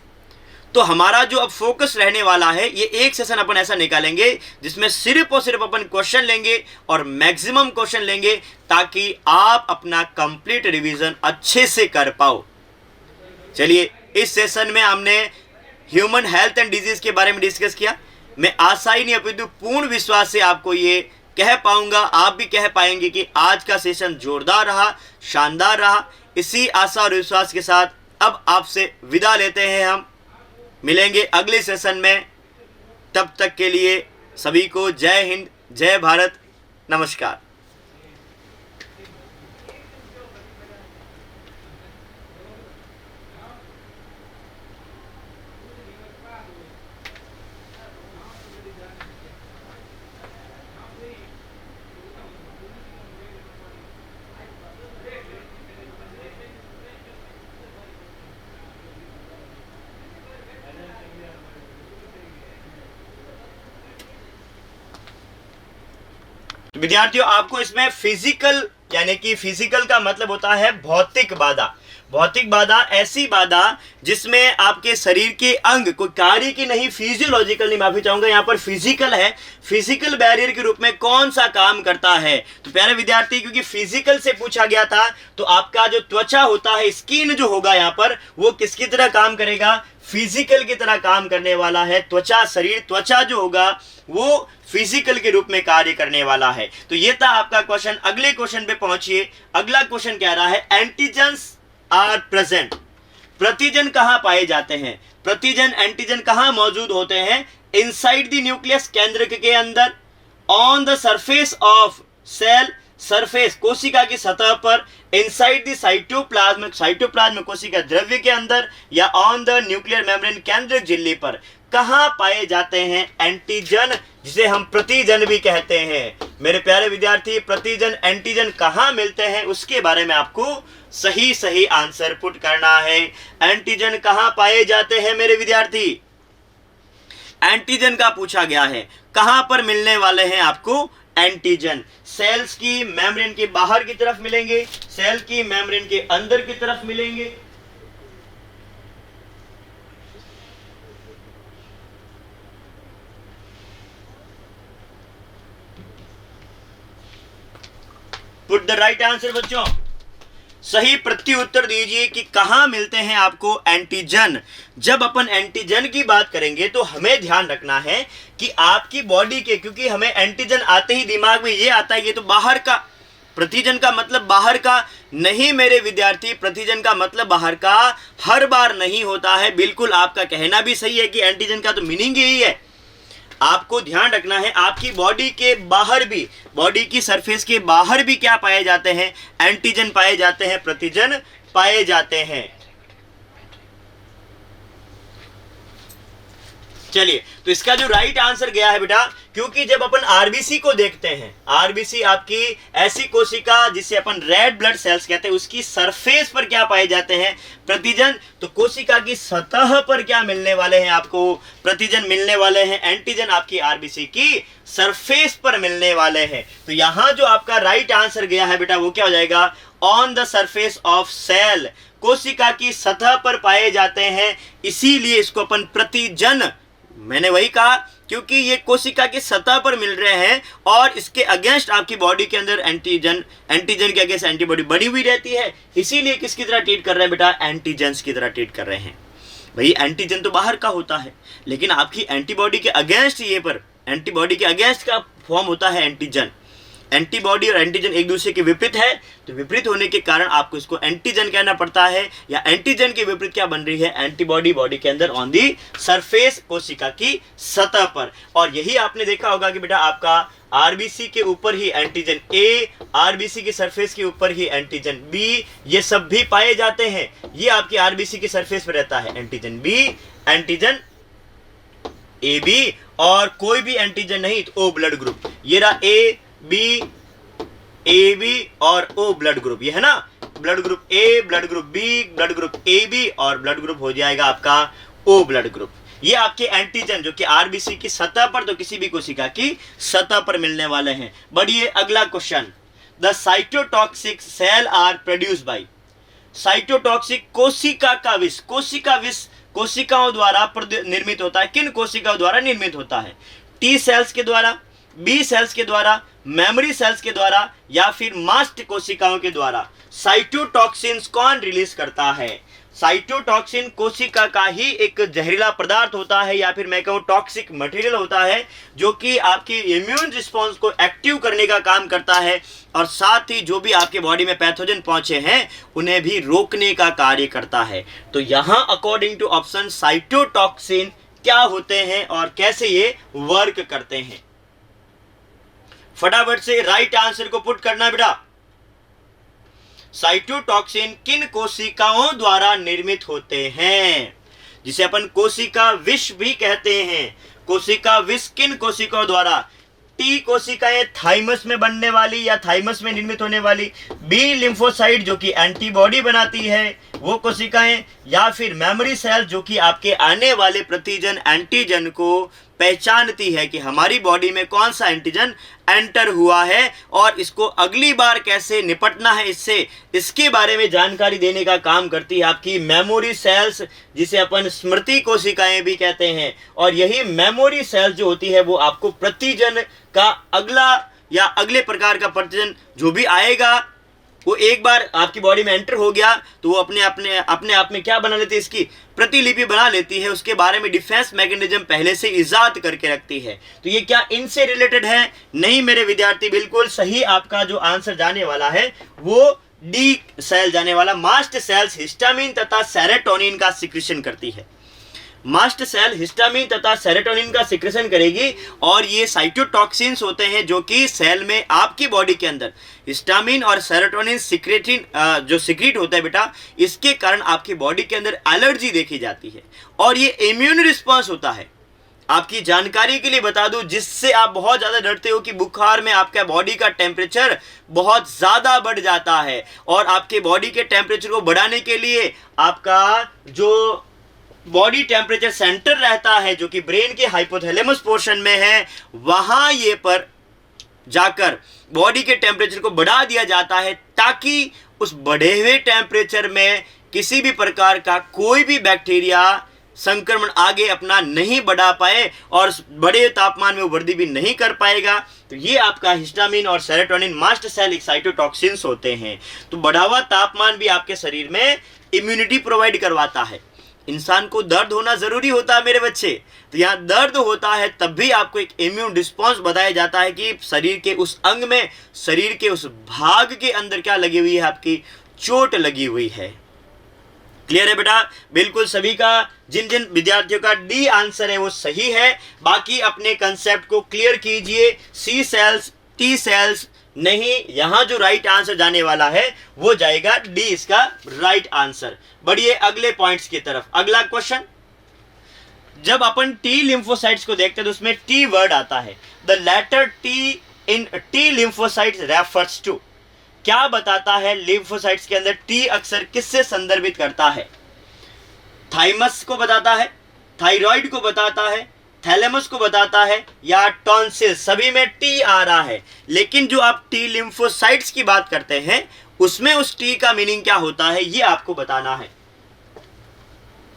तो हमारा जो अब फोकस रहने वाला है, ये एक सेशन अपन ऐसा निकालेंगे जिसमें सिर्फ और सिर्फ अपन क्वेश्चन लेंगे और मैक्सिमम क्वेश्चन लेंगे, ताकि आप अपना कंप्लीट रिवीजन अच्छे से कर पाओ। चलिए, इस सेशन में हमने ह्यूमन हेल्थ एंड डिजीज के बारे में डिस्कस किया। मैं आशा ही नहीं अपितु पूर्ण विश्वास से आपको ये कह पाऊंगा, आप भी कह पाएंगे कि आज का सेशन जोरदार रहा, शानदार रहा। इसी आशा और विश्वास के साथ अब आपसे विदा लेते हैं। हम मिलेंगे अगले सेशन में। तब तक के लिए सभी को जय हिंद, जय भारत, नमस्कार। तो विद्यार्थियों, आपको इसमें फिजिकल, यानी कि फिजिकल का मतलब होता है भौतिक बाधा। भौतिक बाधा ऐसी बाधा जिसमें आपके शरीर के अंग कोई कार्य की नहीं, फिजियोलॉजिकल नहीं, माफी चाहूंगा, यहाँ पर फिजिकल है, फिजिकल बैरियर के रूप में कौन सा काम करता है। तो प्यारे विद्यार्थी, क्योंकि फिजिकल से पूछा गया था, तो आपका जो त्वचा होता है, स्किन जो होगा यहाँ पर, वो किसकी तरह काम करेगा? फिजिकल की तरह काम करने वाला है। त्वचा, शरीर त्वचा जो होगा वो फिजिकल के रूप में कार्य करने वाला है। तो ये था आपका क्वेश्चन। अगले क्वेश्चन पे पहुंचिए। अगला क्वेश्चन कह रहा है एंटीजन्स आर प्रेजेंट। प्रतिजन कहां पाए जाते हैं? प्रतिजन एंटीजन कहाँ मौजूद होते हैं? इनसाइड द न्यूक्लियस, केंद्रक के अंदर, on the surface of cell, surface कोशिका की सतह पर, इनसाइड द साइटोप्लाज्म, साइटोप्लाज्म कोशिका द्रव्य के अंदर, या ऑन द न्यूक्लियर मेम्ब्रेन, केंद्रक झिल्ली पर कहाँ पाए जाते हैं एंटीजन, जिसे हम प्रतिजन भी कहते हैं। मेरे प्यारे विद्यार्थी, प्रतिजन एंटीजन कहाँ मिलते हैं उसके बारे में आपको सही सही आंसर पुट करना है। एंटीजन कहाँ पाए जाते हैं मेरे विद्यार्थी? एंटीजन का पूछा गया है, कहां पर मिलने वाले हैं आपको एंटीजन? सेल्स की मेम्ब्रेन के बाहर की तरफ मिलेंगे, सेल की मेम्ब्रेन के अंदर की तरफ मिलेंगे, पुट द राइट आंसर बच्चों। सही प्रत्युत्तर दीजिए कि कहां मिलते हैं आपको एंटीजन। जब अपन एंटीजन की बात करेंगे तो हमें ध्यान रखना है कि आपकी बॉडी के, क्योंकि हमें एंटीजन आते ही दिमाग में ये आता है ये तो बाहर का, प्रतिजन का मतलब बाहर का नहीं मेरे विद्यार्थी, प्रतिजन का मतलब बाहर का हर बार नहीं होता है। बिल्कुल आपका कहना भी सही है कि एंटीजन का तो मीनिंग यही है। आपको ध्यान रखना है आपकी बॉडी के बाहर भी, बॉडी की सरफेस के बाहर भी क्या पाए जाते हैं? एंटीजन पाए जाते हैं, प्रतिजन पाए जाते हैं। चलिए, तो इसका जो राइट आंसर गया है बेटा, क्योंकि जब अपन आरबीसी को देखते हैं, आरबीसी आपकी ऐसी कोशिका जिसे अपन रेड ब्लड सेल्स कहते हैं, उसकी सरफेस पर क्या पाए जाते हैं? प्रतिजन। तो कोशिका की सतह पर क्या मिलने वाले हैं आपको? प्रतिजन मिलने वाले हैं। एंटीजन आपकी आरबीसी की सरफेस पर मिलने वाले हैं। तो यहां जो आपका राइट आंसर गया है बेटा वो क्या हो जाएगा? On the surface of cell, कोशिका की सतह पर पाए जाते हैं, इसीलिए इसको अपन प्रतिजन, मैंने वही कहा क्योंकि ये कोशिका की सतह पर मिल रहे हैं और इसके अगेंस्ट आपकी बॉडी के अंदर एंटीजन के अगेंस्ट एंटीबॉडी बनी हुई रहती है, इसीलिए किसकी तरह ट्रीट कर रहे हैं बेटा? एंटीजन्स की तरह ट्रीट कर रहे हैं। भाई एंटीजन तो बाहर का होता है, लेकिन आपकी एंटीबॉडी के अगेंस्ट, ये पर एंटीबॉडी के अगेंस्ट का फॉर्म होता है एंटीजन। एंटीबॉडी और एंटीजन एक दूसरे के विपरीत है, तो विपरीत होने के कारण आपको इसको एंटीजन कहना पड़ता है, या एंटीजन के विपरीत क्या बन रही है? एंटीबॉडी बॉडी के अंदर ऑन दी सरफेस, कोशिका की सतह पर। और यही आपने देखा होगा कि बेटा आपका आरबीसी के ऊपर ही एंटीजन ए, आरबीसी की सरफेस के ऊपर ही एंटीजन बी, ये सब भी पाए जाते हैं। ये आपकी आरबीसी की सरफेस पर रहता है antigen B, antigen A B, और कोई भी एंटीजन नहीं तो ओ ब्लड ग्रुप। ये रहा ए बी, ए बी और ओ ब्लड ग्रुप, ये है ना, blood group A, blood group B, blood group A B, और ब्लड ग्रुप हो जाएगा आपका ओ ब्लड ग्रुप। ये आपके एंटीजन जो कि आरबीसी की सतह पर, तो किसी भी कोशिका की सतह पर मिलने वाले हैं। बढ़िए अगला question, the cytotoxic cell are produced by. Cytotoxic कोशिका का विष, कोशिका विष कोशिकाओं द्वारा निर्मित होता है। किन कोशिकाओं द्वारा निर्मित होता है? टी सेल्स के द्वारा, बी सेल्स के द्वारा, मेमोरी सेल्स के द्वारा, या फिर मास्ट कोशिकाओं के द्वारा। साइटोटॉक्सिन्स कौन रिलीज करता है? साइटोटॉक्सिन कोशिका का ही एक जहरीला पदार्थ होता है, या फिर मैं कहूं टॉक्सिक मटेरियल होता है, जो कि आपकी इम्यून रिस्पॉन्स को एक्टिव करने का काम करता है, और साथ ही जो भी आपके बॉडी में पैथोजन पहुंचे हैं उन्हें भी रोकने का कार्य करता है। तो यहां अकॉर्डिंग टू ऑप्शन साइटोटॉक्सिन क्या होते हैं और कैसे ये वर्क करते हैं? फटाफट से राइट आंसर को पुट करना बेटा। साइटोटॉक्सिन किन कोशिकाओं द्वारा निर्मित होते हैं, जिसे अपन कोशिका विष भी कहते हैं। कोशिका विष किन कोशिकाओं द्वारा? टी कोशिकाएं थाइमस में बनने वाली या थाइमस में निर्मित होने वाली, बी लिम्फोसाइट जो कि एंटीबॉडी बनाती है वो कोशिकाएं, या फिर मेमोरी सेल जो कि आपके आने वाले प्रतिजन एंटीजन को पहचानती है कि हमारी बॉडी में कौन सा एंटीजन एंटर हुआ है और इसको अगली बार कैसे निपटना है इससे, इसके बारे में जानकारी देने का काम करती है आपकी मेमोरी सेल्स, जिसे अपन स्मृति कोशिकाएं भी कहते हैं। और यही मेमोरी सेल्स जो होती है वो आपको प्रतिजन का अगला या अगले प्रकार का प्रतिजन जो भी आएगा, वो एक बार आपकी बॉडी में एंटर हो गया तो वो अपने आप में क्या बना लेती है? इसकी प्रतिलिपि बना लेती है, उसके बारे में डिफेंस मैकेनिज्म पहले से इजाद करके रखती है। तो ये क्या इनसे रिलेटेड है? नहीं मेरे विद्यार्थी, बिल्कुल सही आपका जो आंसर जाने वाला है वो डी सेल जाने वाला। मास्ट सेल्स हिस्टामिन तथा सेरोटोनिन का सिक्रीशन करती है। मास्ट सेल हिस्टामिन तथा सेरोटोनिन का सिक्रेशन करेगी और ये साइटोटॉक्सिन्स होते हैं जो कि सेल में आपकी बॉडी के अंदर हिस्टामिन और सेरोटोनिन सिक्रेटिन जो सिक्रीट होता है बेटा, इसके कारण आपकी बॉडी के अंदर एलर्जी देखी जाती है और ये इम्यून रिस्पॉन्स होता है। आपकी जानकारी के लिए बता दूं, जिससे आप बहुत ज़्यादा डरते हो कि बुखार में आपका बॉडी का टेम्परेचर बहुत ज़्यादा बढ़ जाता है और आपके बॉडी के टेम्परेचर को बढ़ाने के लिए आपका जो बॉडी टेम्परेचर सेंटर रहता है जो कि ब्रेन के हाइपोथैलेमस पोर्शन में है, वहाँ ये पर जाकर बॉडी के टेम्परेचर को बढ़ा दिया जाता है ताकि उस बढ़े हुए टेम्परेचर में किसी भी प्रकार का कोई भी बैक्टीरिया संक्रमण आगे अपना नहीं बढ़ा पाए और बड़े तापमान में वो वृद्धि भी नहीं कर पाएगा। तो ये आपका हिस्टामिन और सेरोटोनिन मास्ट सेल एक्साइटोटॉक्सिन्स होते हैं। तो बढ़ा हुआ तापमान भी आपके शरीर में इम्यूनिटी प्रोवाइड करवाता है। इंसान को दर्द होना जरूरी होता है मेरे बच्चे, तो यहाँ दर्द होता है तब भी आपको एक इम्यून रिस्पॉन्स बताया जाता है कि शरीर के उस अंग में, शरीर के उस भाग के अंदर क्या लगी हुई है, आपकी चोट लगी हुई है। क्लियर है बेटा? बिल्कुल सभी का, जिन जिन विद्यार्थियों का डी आंसर है वो सही है। बाकी अपने कंसेप्ट को क्लियर कीजिए। सी सेल्स, टी सेल्स नहीं, यहां जो राइट आंसर जाने वाला है वो जाएगा डी, इसका राइट आंसर। बढ़िए अगले पॉइंट्स की तरफ। अगला क्वेश्चन, जब अपन टी लिम्फोसाइट्स को देखते हैं तो उसमें टी वर्ड आता है। The letter T in T lymphocytes refers to, क्या बताता है? लिम्फोसाइट्स के अंदर टी अक्सर किससे संदर्भित करता है? थाइमस को बताता है, थायराइड को बताता है, थैलेमस को बताता है या टॉन्सिल? सभी में टी आ रहा है, लेकिन जो आप टी लिम्फोसाइट्स की बात करते हैं उसमें उस टी का मीनिंग क्या होता है ये आपको बताना है।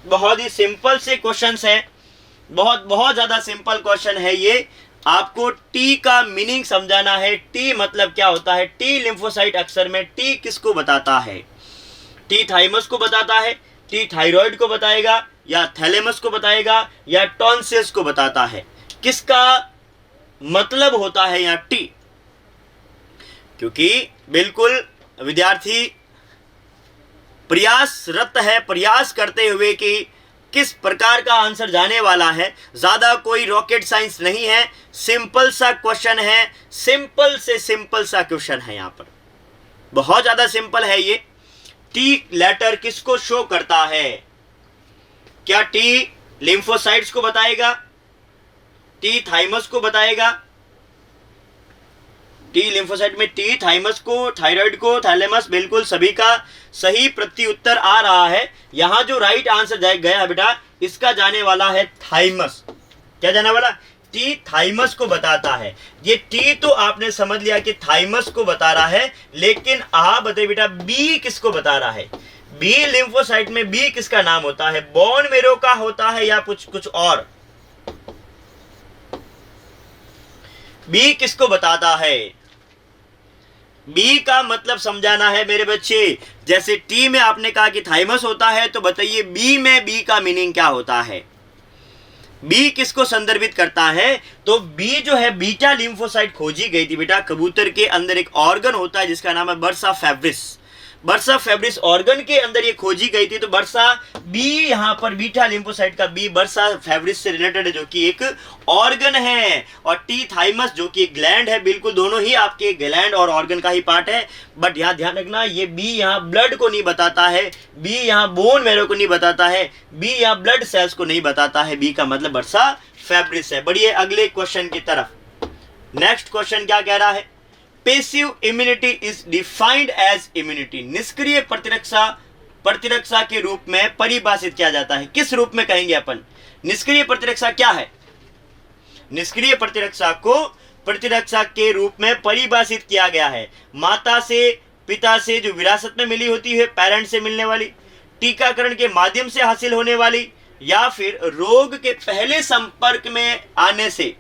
बहुत ही सिंपल से क्वेश्चंस है, बहुत ज्यादा सिंपल क्वेश्चन है ये। आपको टी का मीनिंग समझाना है। टी मतलब क्या होता है? टी लिम्फोसाइट अक्सर में टी किसको बताता है? टी थाइमस को बताता है, टी थायराइड को बताएगा या थैलेमस को बताएगा या टॉन्सिल्स को बताता है? किसका मतलब होता है यहाँ टी? क्योंकि बिल्कुल विद्यार्थी प्रयासरत है, प्रयास करते हुए कि किस प्रकार का आंसर जाने वाला है। ज्यादा कोई रॉकेट साइंस नहीं है, सिंपल सा क्वेश्चन है, सिंपल से सिंपल सा क्वेश्चन है। यहां पर बहुत ज्यादा सिंपल है ये। टी लेटर किसको शो करता है? क्या टी लिम्फोसाइट्स को बताएगा, टी थाइमस को बताएगा? टी लिम्फोसाइट में टी, थाइमस को, थायराइड को, थैलेमस, बिल्कुल सभी का सही प्रत्युत्तर आ रहा है। यहां जो राइट आंसर गया है बेटा, इसका जाने वाला है थाइमस। क्या जाने वाला? टी थाइमस को बताता है। ये टी तो आपने समझ लिया कि थाइमस को बता रहा है, लेकिन आप बताइए बेटा बी किसको बता रहा है? बी लिम्फोसाइट में बी किसका नाम होता है? बोन मेरो का होता है या कुछ और? बी किसको बताता है? बी का मतलब समझाना है मेरे बच्चे। जैसे टी में आपने कहा कि थाइमस होता है, तो बताइए बी में बी का मीनिंग क्या होता है? बी किसको संदर्भित करता है? तो बी जो है बीटा लिम्फोसाइट खोजी गई थी बेटा। कबूतर के अंदर एक ऑर्गन होता है जिसका नाम है बर्सा फेब्रिस। बर्सा फेब्रिस ऑर्गन के अंदर ये खोजी गई थी। तो बर्सा बी, यहाँ पर बीटा लिम्फोसाइट का बी बर्सा फेब्रिस से रिलेटेड है जो कि एक ऑर्गन है, और टी थाइमस जो कि एक ग्लैंड है। बिल्कुल दोनों ही आपके ग्लैंड और ऑर्गन का ही पार्ट है, बट यहाँ ध्यान रखना ये बी यहाँ ब्लड को नहीं बताता है, बी यहाँ बोन मैरो को नहीं बताता है, बी यहाँ ब्लड सेल्स को नहीं बताता है। बी का मतलब बर्सा फेब्रिस है। बढ़िए अगले क्वेश्चन की तरफ। नेक्स्ट क्वेश्चन क्या कह रहा है? Passive immunity is defined as immunity. निष्क्रिय प्रतिरक्षा के रूप में परिभाषित किया जाता है। किस रूप में कहेंगे अपन? निष्क्रिय प्रतिरक्षा क्या है? निष्क्रिय प्रतिरक्षा को प्रतिरक्षा के रूप में परिभाषित किया गया है। माता से, पिता से जो विरासत में मिली होती है, पेरेंट से मिलने वाली, टीकाकरण के माध्यम से हासिल होने वाली, या फिर रोग के पहले संपर्क में आने से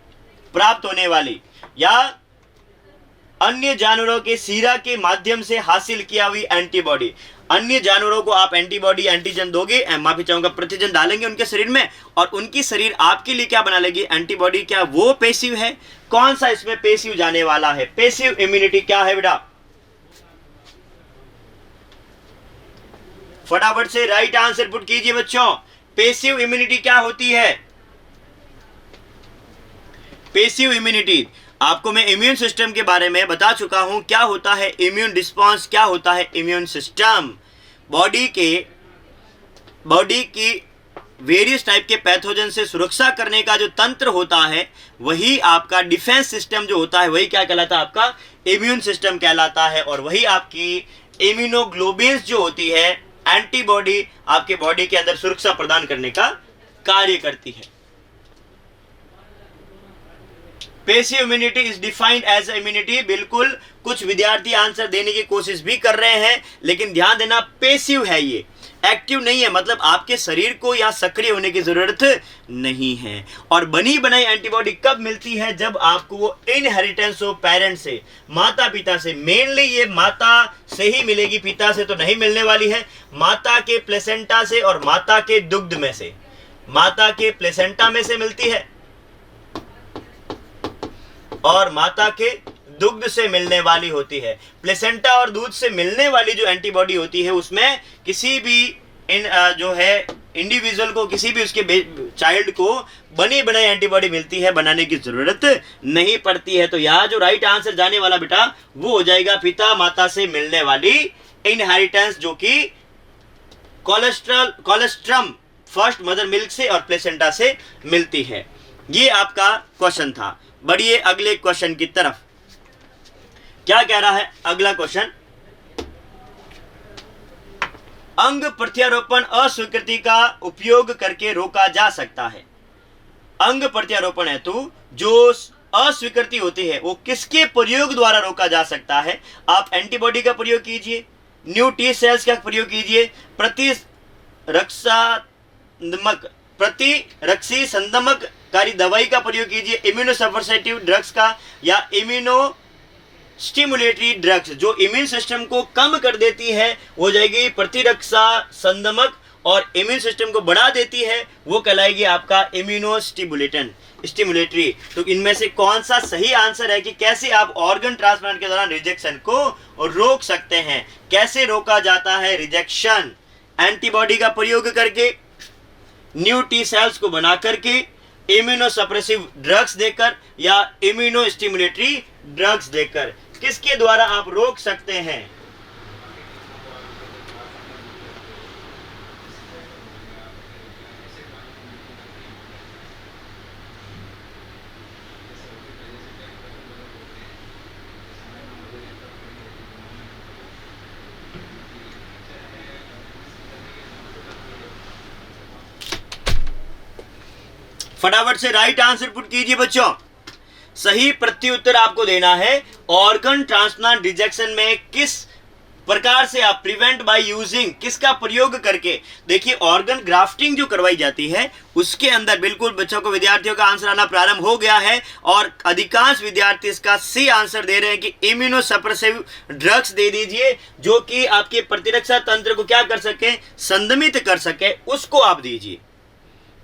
प्राप्त होने वाली, या अन्य जानवरों के सीरा के माध्यम से हासिल किया हुई एंटीबॉडी। अन्य जानवरों को आप एंटीबॉडी, एंटीजन दोगे, माफी चाहूंगा प्रतिजन डालेंगे उनके शरीर में, और उनकी शरीर आपके लिए क्या बना लेगी? एंटीबॉडी। क्या वो पैसिव है? कौन सा इसमें पैसिव जाने वाला है? पैसिव इम्यूनिटी क्या है बेटा? फटाफट से राइट आंसर पुट कीजिए बच्चों। पैसिव इम्यूनिटी क्या होती है? पैसिव इम्यूनिटी, आपको मैं इम्यून सिस्टम के बारे में बता चुका हूं। क्या होता है इम्यून रिस्पांस, क्या होता है इम्यून सिस्टम? बॉडी की वेरियस टाइप के पैथोजन से सुरक्षा करने का जो तंत्र होता है, वही आपका डिफेंस सिस्टम जो होता है, वही क्या कहलाता है? आपका इम्यून सिस्टम कहलाता है। और वही आपकी इम्यूनोग्लोबिन्स जो होती है, एंटीबॉडी, आपके बॉडी के अंदर सुरक्षा प्रदान करने का कार्य करती है। Passive immunity is defined as immunity. बिल्कुल, कुछ विद्यार्थी आंसर देने की कोशिश भी कर रहे हैं, लेकिन ध्यान देना पैसिव है, ये एक्टिव नहीं है। मतलब आपके शरीर को यहाँ सक्रिय होने की जरूरत नहीं है। और बनी बनाई एंटीबॉडी कब मिलती है? जब आपको वो इनहेरिटेंस हो पेरेंट्स से, माता पिता से। मेनली ये माता से ही मिलेगी, पिता से तो नहीं मिलने वाली है। माता के प्लेसेंटा से और माता के दुग्ध में से, माता के प्लेसेंटा में से मिलती है और माता के दुग्ध से मिलने वाली होती है। प्लेसेंटा और दूध से मिलने वाली जो एंटीबॉडी होती है, उसमें किसी भी जो है इंडिविजुअल को, किसी भी उसके चाइल्ड को बनी बनाई एंटीबॉडी मिलती है, बनाने की जरूरत नहीं पड़ती है। तो यहाँ जो राइट आंसर जाने वाला बेटा वो हो जाएगा पिता माता से मिलने वाली इनहेरिटेंस, जो कि कोलेस्ट्रम फर्स्ट मदर मिल्क से और प्लेसेंटा से मिलती है। ये आपका क्वेश्चन था। बढ़िए अगले क्वेश्चन की तरफ। क्या कह रहा है अगला क्वेश्चन? अंग प्रत्यारोपण अस्वीकृति का उपयोग करके रोका जा सकता है। अंग प्रत्यारोपण हेतु जो अस्वीकृति होती है, वो किसके प्रयोग द्वारा रोका जा सकता है? आप एंटीबॉडी का प्रयोग कीजिए, न्यू टी सेल्स का प्रयोग कीजिए, प्रतिरक्षी संदमककारी दवाई का प्रयोग कीजिए, इम्यूनोसप्रेसिव ड्रग्स का, या इम्यूनो स्टिमुलेटरी ड्रग्स जो इम्यून सिस्टम को कम कर देती है, हो जाएगी प्रतिरक्षा संदमक, और इम्यून सिस्टम को बढ़ा देती है, वो कहलाएगी आपका इम्यूनो स्टिमुलेटरी। तो इनमें से कौन सा सही आंसर है कि कैसे आप ऑर्गन ट्रांसप्लांट के दौरान रिजेक्शन को रोक सकते हैं? कैसे रोका जाता है रिजेक्शन? एंटीबॉडी का प्रयोग करके, न्यू टी सेल्स को बना करके, इम्यूनोसप्रेसिव ड्रग्स देकर, या इम्यूनो स्टिमुलेटरी ड्रग्स देकर। किसके द्वारा आप रोक सकते हैं? फटाफट से राइट आंसर पुट कीजिए बच्चों। सही प्रत्युत्तर आपको देना है। ऑर्गन ट्रांसप्लांट रिजेक्शन में किस प्रकार से आप प्रिवेंट बाय यूजिंग, किसका प्रयोग करके? देखिए, ऑर्गन ग्राफ्टिंग जो करवाई जाती है, उसके अंदर बिल्कुल बच्चों को, विद्यार्थियों का आंसर आना प्रारंभ हो गया है, और अधिकांश विद्यार्थी इसका सी आंसर दे रहे हैं कि इम्यूनोसप्रेसिव ड्रग्स दे दीजिए, जो कि आपके प्रतिरक्षा तंत्र को क्या कर सके? संदमित कर सके, उसको आप दीजिए।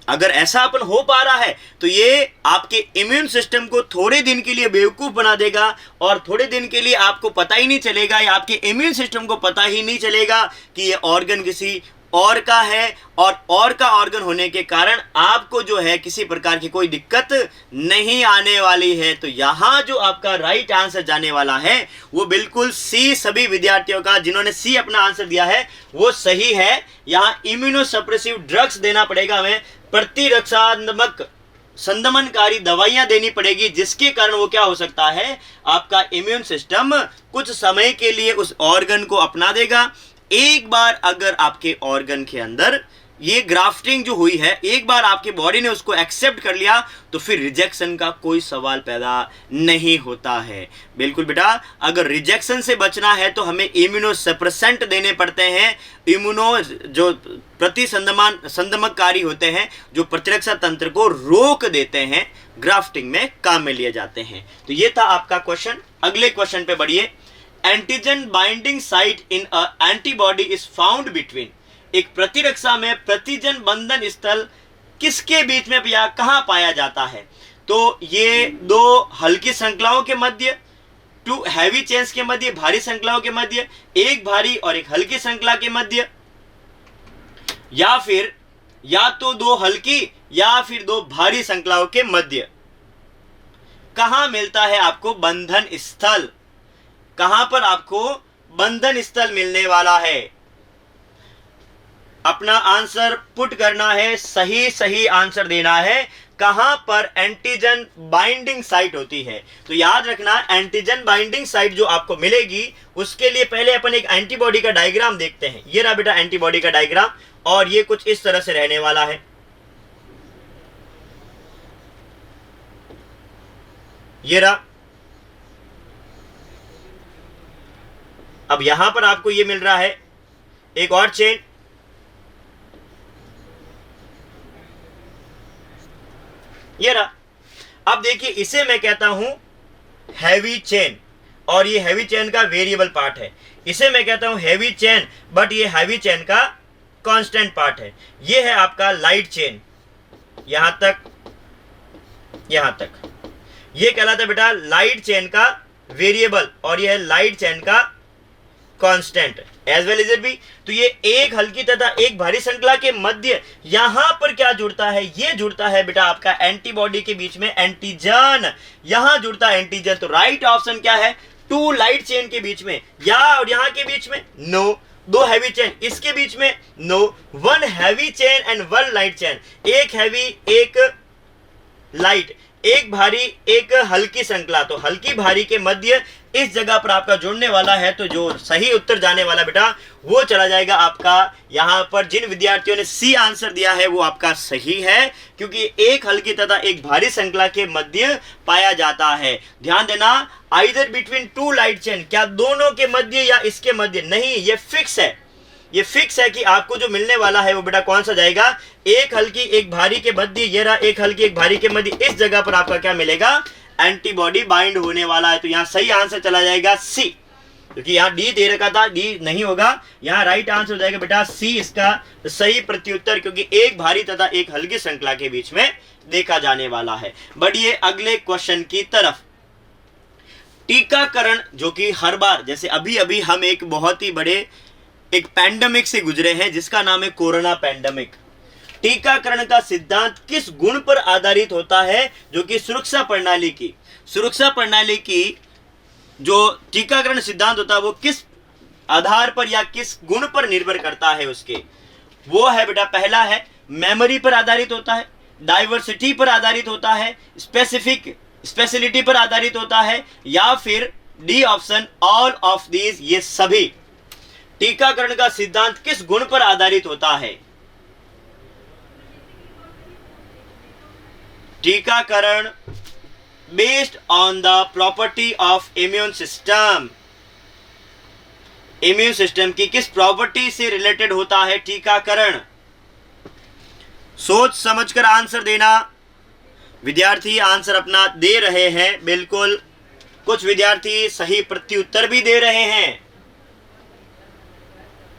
अगर ऐसा अपन हो पा रहा है तो ये आपके इम्यून सिस्टम को थोड़े दिन के लिए बेवकूफ बना देगा, और थोड़े दिन के लिए आपको पता ही नहीं चलेगा, या आपके इम्यून सिस्टम को पता ही नहीं चलेगा कि ये ऑर्गन किसी और का है, और का ऑर्गन होने के कारण आपको जो है किसी प्रकार की कोई दिक्कत नहीं आने वाली है। तो यहाँ जो आपका राइट आंसर जाने वाला है वो बिल्कुल सी। सभी विद्यार्थियों का जिन्होंने सी अपना आंसर दिया है वो सही है। यहाँ इम्यूनोसप्रेसिव ड्रग्स देना पड़ेगा, हमें प्रतिरक्षात्मक संदमनकारी दवाइयां देनी पड़ेगी, जिसके कारण वो क्या हो सकता है, आपका इम्यून सिस्टम कुछ समय के लिए उस ऑर्गन को अपना देगा। एक बार अगर आपके ऑर्गन के अंदर ये ग्राफ्टिंग जो हुई है, एक बार आपकी बॉडी ने उसको एक्सेप्ट कर लिया, तो फिर रिजेक्शन का कोई सवाल पैदा नहीं होता है। बिल्कुल बेटा, अगर रिजेक्शन से बचना है तो हमें इम्यूनोसप्रेसेंट देने पड़ते हैं। इम्यूनो जो संदमककारी होते हैं, जो प्रतिरक्षा तंत्र को रोक देते हैं, ग्राफ्टिंग में काम में लिए जाते हैं। तो ये था आपका क्वेश्चन। अगले क्वेश्चन पे बढ़िए। Antigen binding site in a antibody is found between. एक प्रतिरक्षा में प्रतिजन बंधन स्थल किसके बीच में या कहां पाया जाता है? तो ये दो हल्की श्रृंखलाओं के मध्य, टू हैवी चेन्स के मध्य, भारी श्रृंखलाओं के मध्य, एक भारी और एक हल्की श्रृंखला के मध्य, या फिर या तो दो हल्की या फिर दो भारी श्रृंखलाओं के मध्य। कहां मिलता है आपको बंधन स्थल? कहां पर आपको बंधन स्थल मिलने वाला है? अपना आंसर पुट करना है, सही सही आंसर देना है। कहां पर एंटीजन बाइंडिंग साइट होती है? तो याद रखना, एंटीजन बाइंडिंग साइट जो आपको मिलेगी उसके लिए पहले अपन एक एंटीबॉडी का डायग्राम देखते हैं। ये रहा बेटा एंटीबॉडी का डायग्राम, और ये कुछ इस तरह से रहने वाला है। ये रहा। अब यहां पर आपको ये मिल रहा है एक और चेन, ये रहा। अब देखिए, इसे मैं कहता हूं हैवी चेन, और ये हैवी चेन का वेरिएबल पार्ट है। इसे मैं कहता हूं हैवी चेन, बट ये हैवी चेन का कांस्टेंट पार्ट है। ये है आपका लाइट चेन, यहां तक यहां तक। ये कहलाता है बेटा लाइट चेन का वेरिएबल, और ये है लाइट चेन का constant as well as it B. तो ये एक हल्की तथा एक भारी श्रृंखला के मध्य यहां पर क्या जुड़ता है? ये जुड़ता है बेटा आपका एंटीबॉडी के बीच में एंटीजन। यहां जुड़ता है एंटीजन। तो राइट ऑप्शन क्या है? टू लाइट चेन के बीच में, या और यहां के बीच में नो। दो हैवी चेन इसके बीच में no. One heavy chain and one light chain, एक हैवी एक लाइट, एक भारी एक हल्की श्रृंखला। तो हल्की भारी के मध्य इस जगह पर आपका जुड़ने वाला है। तो जो सही उत्तर जाने वाला बेटा वो चला जाएगा आपका यहां पर। जिन विद्यार्थियों ने सी आंसर दिया है वो आपका सही है, क्योंकि एक हल्की तथा एक भारी श्रृंखला के मध्य पाया जाता है। ध्यान देना, either between two light chain, क्या दोनों के मध्य या इसके मध्य? नहीं, ये फिक्स है। ये फिक्स है कि आपको जो मिलने वाला है वो बेटा कौन सा जाएगा? एक हल्की एक भारी के मध्य। ये रहा एक हल्की एक भारी के मध्य, इस जगह पर आपका क्या मिलेगा? एंटीबॉडी बाइंड होने वाला है। तो यहां सही आंसर चला जाएगा सी, क्योंकि यहां डी दे रखा था, डी नहीं होगा। यहां राइट आंसर हो जाएगा बेटा सी, इसका सही प्रत्युत्तर, क्योंकि एक भारी तथा एक हल्की श्रृंखला के बीच में देखा जाने वाला है। बढ़िए अगले क्वेश्चन की तरफ। टीकाकरण, जो कि हर बार, जैसे अभी अभी हम एक बहुत ही बड़े एक पैंडेमिक से गुजरे हैं जिसका नाम है कोरोना पैंडेमिक। टीकाकरण का सिद्धांत किस गुण पर आधारित होता है? जो कि सुरक्षा प्रणाली की जो टीकाकरण सिद्धांत होता है वो किस आधार पर या किस गुण पर निर्भर करता है उसके? वो है बेटा, पहला है मेमोरी पर आधारित होता है, डाइवर्सिटी पर आधारित होता है, स्पेशलिटी पर आधारित होता है, या फिर D option all of these, ये सभी। टीकाकरण का सिद्धांत किस गुण पर आधारित होता है? टीकाकरण based on the property of immune system. Immune system की किस प्रॉपर्टी से रिलेटेड होता है टीकाकरण? सोच समझकर आंसर देना। विद्यार्थी आंसर अपना दे रहे हैं, बिल्कुल। कुछ विद्यार्थी सही प्रत्युत्तर भी दे रहे हैं।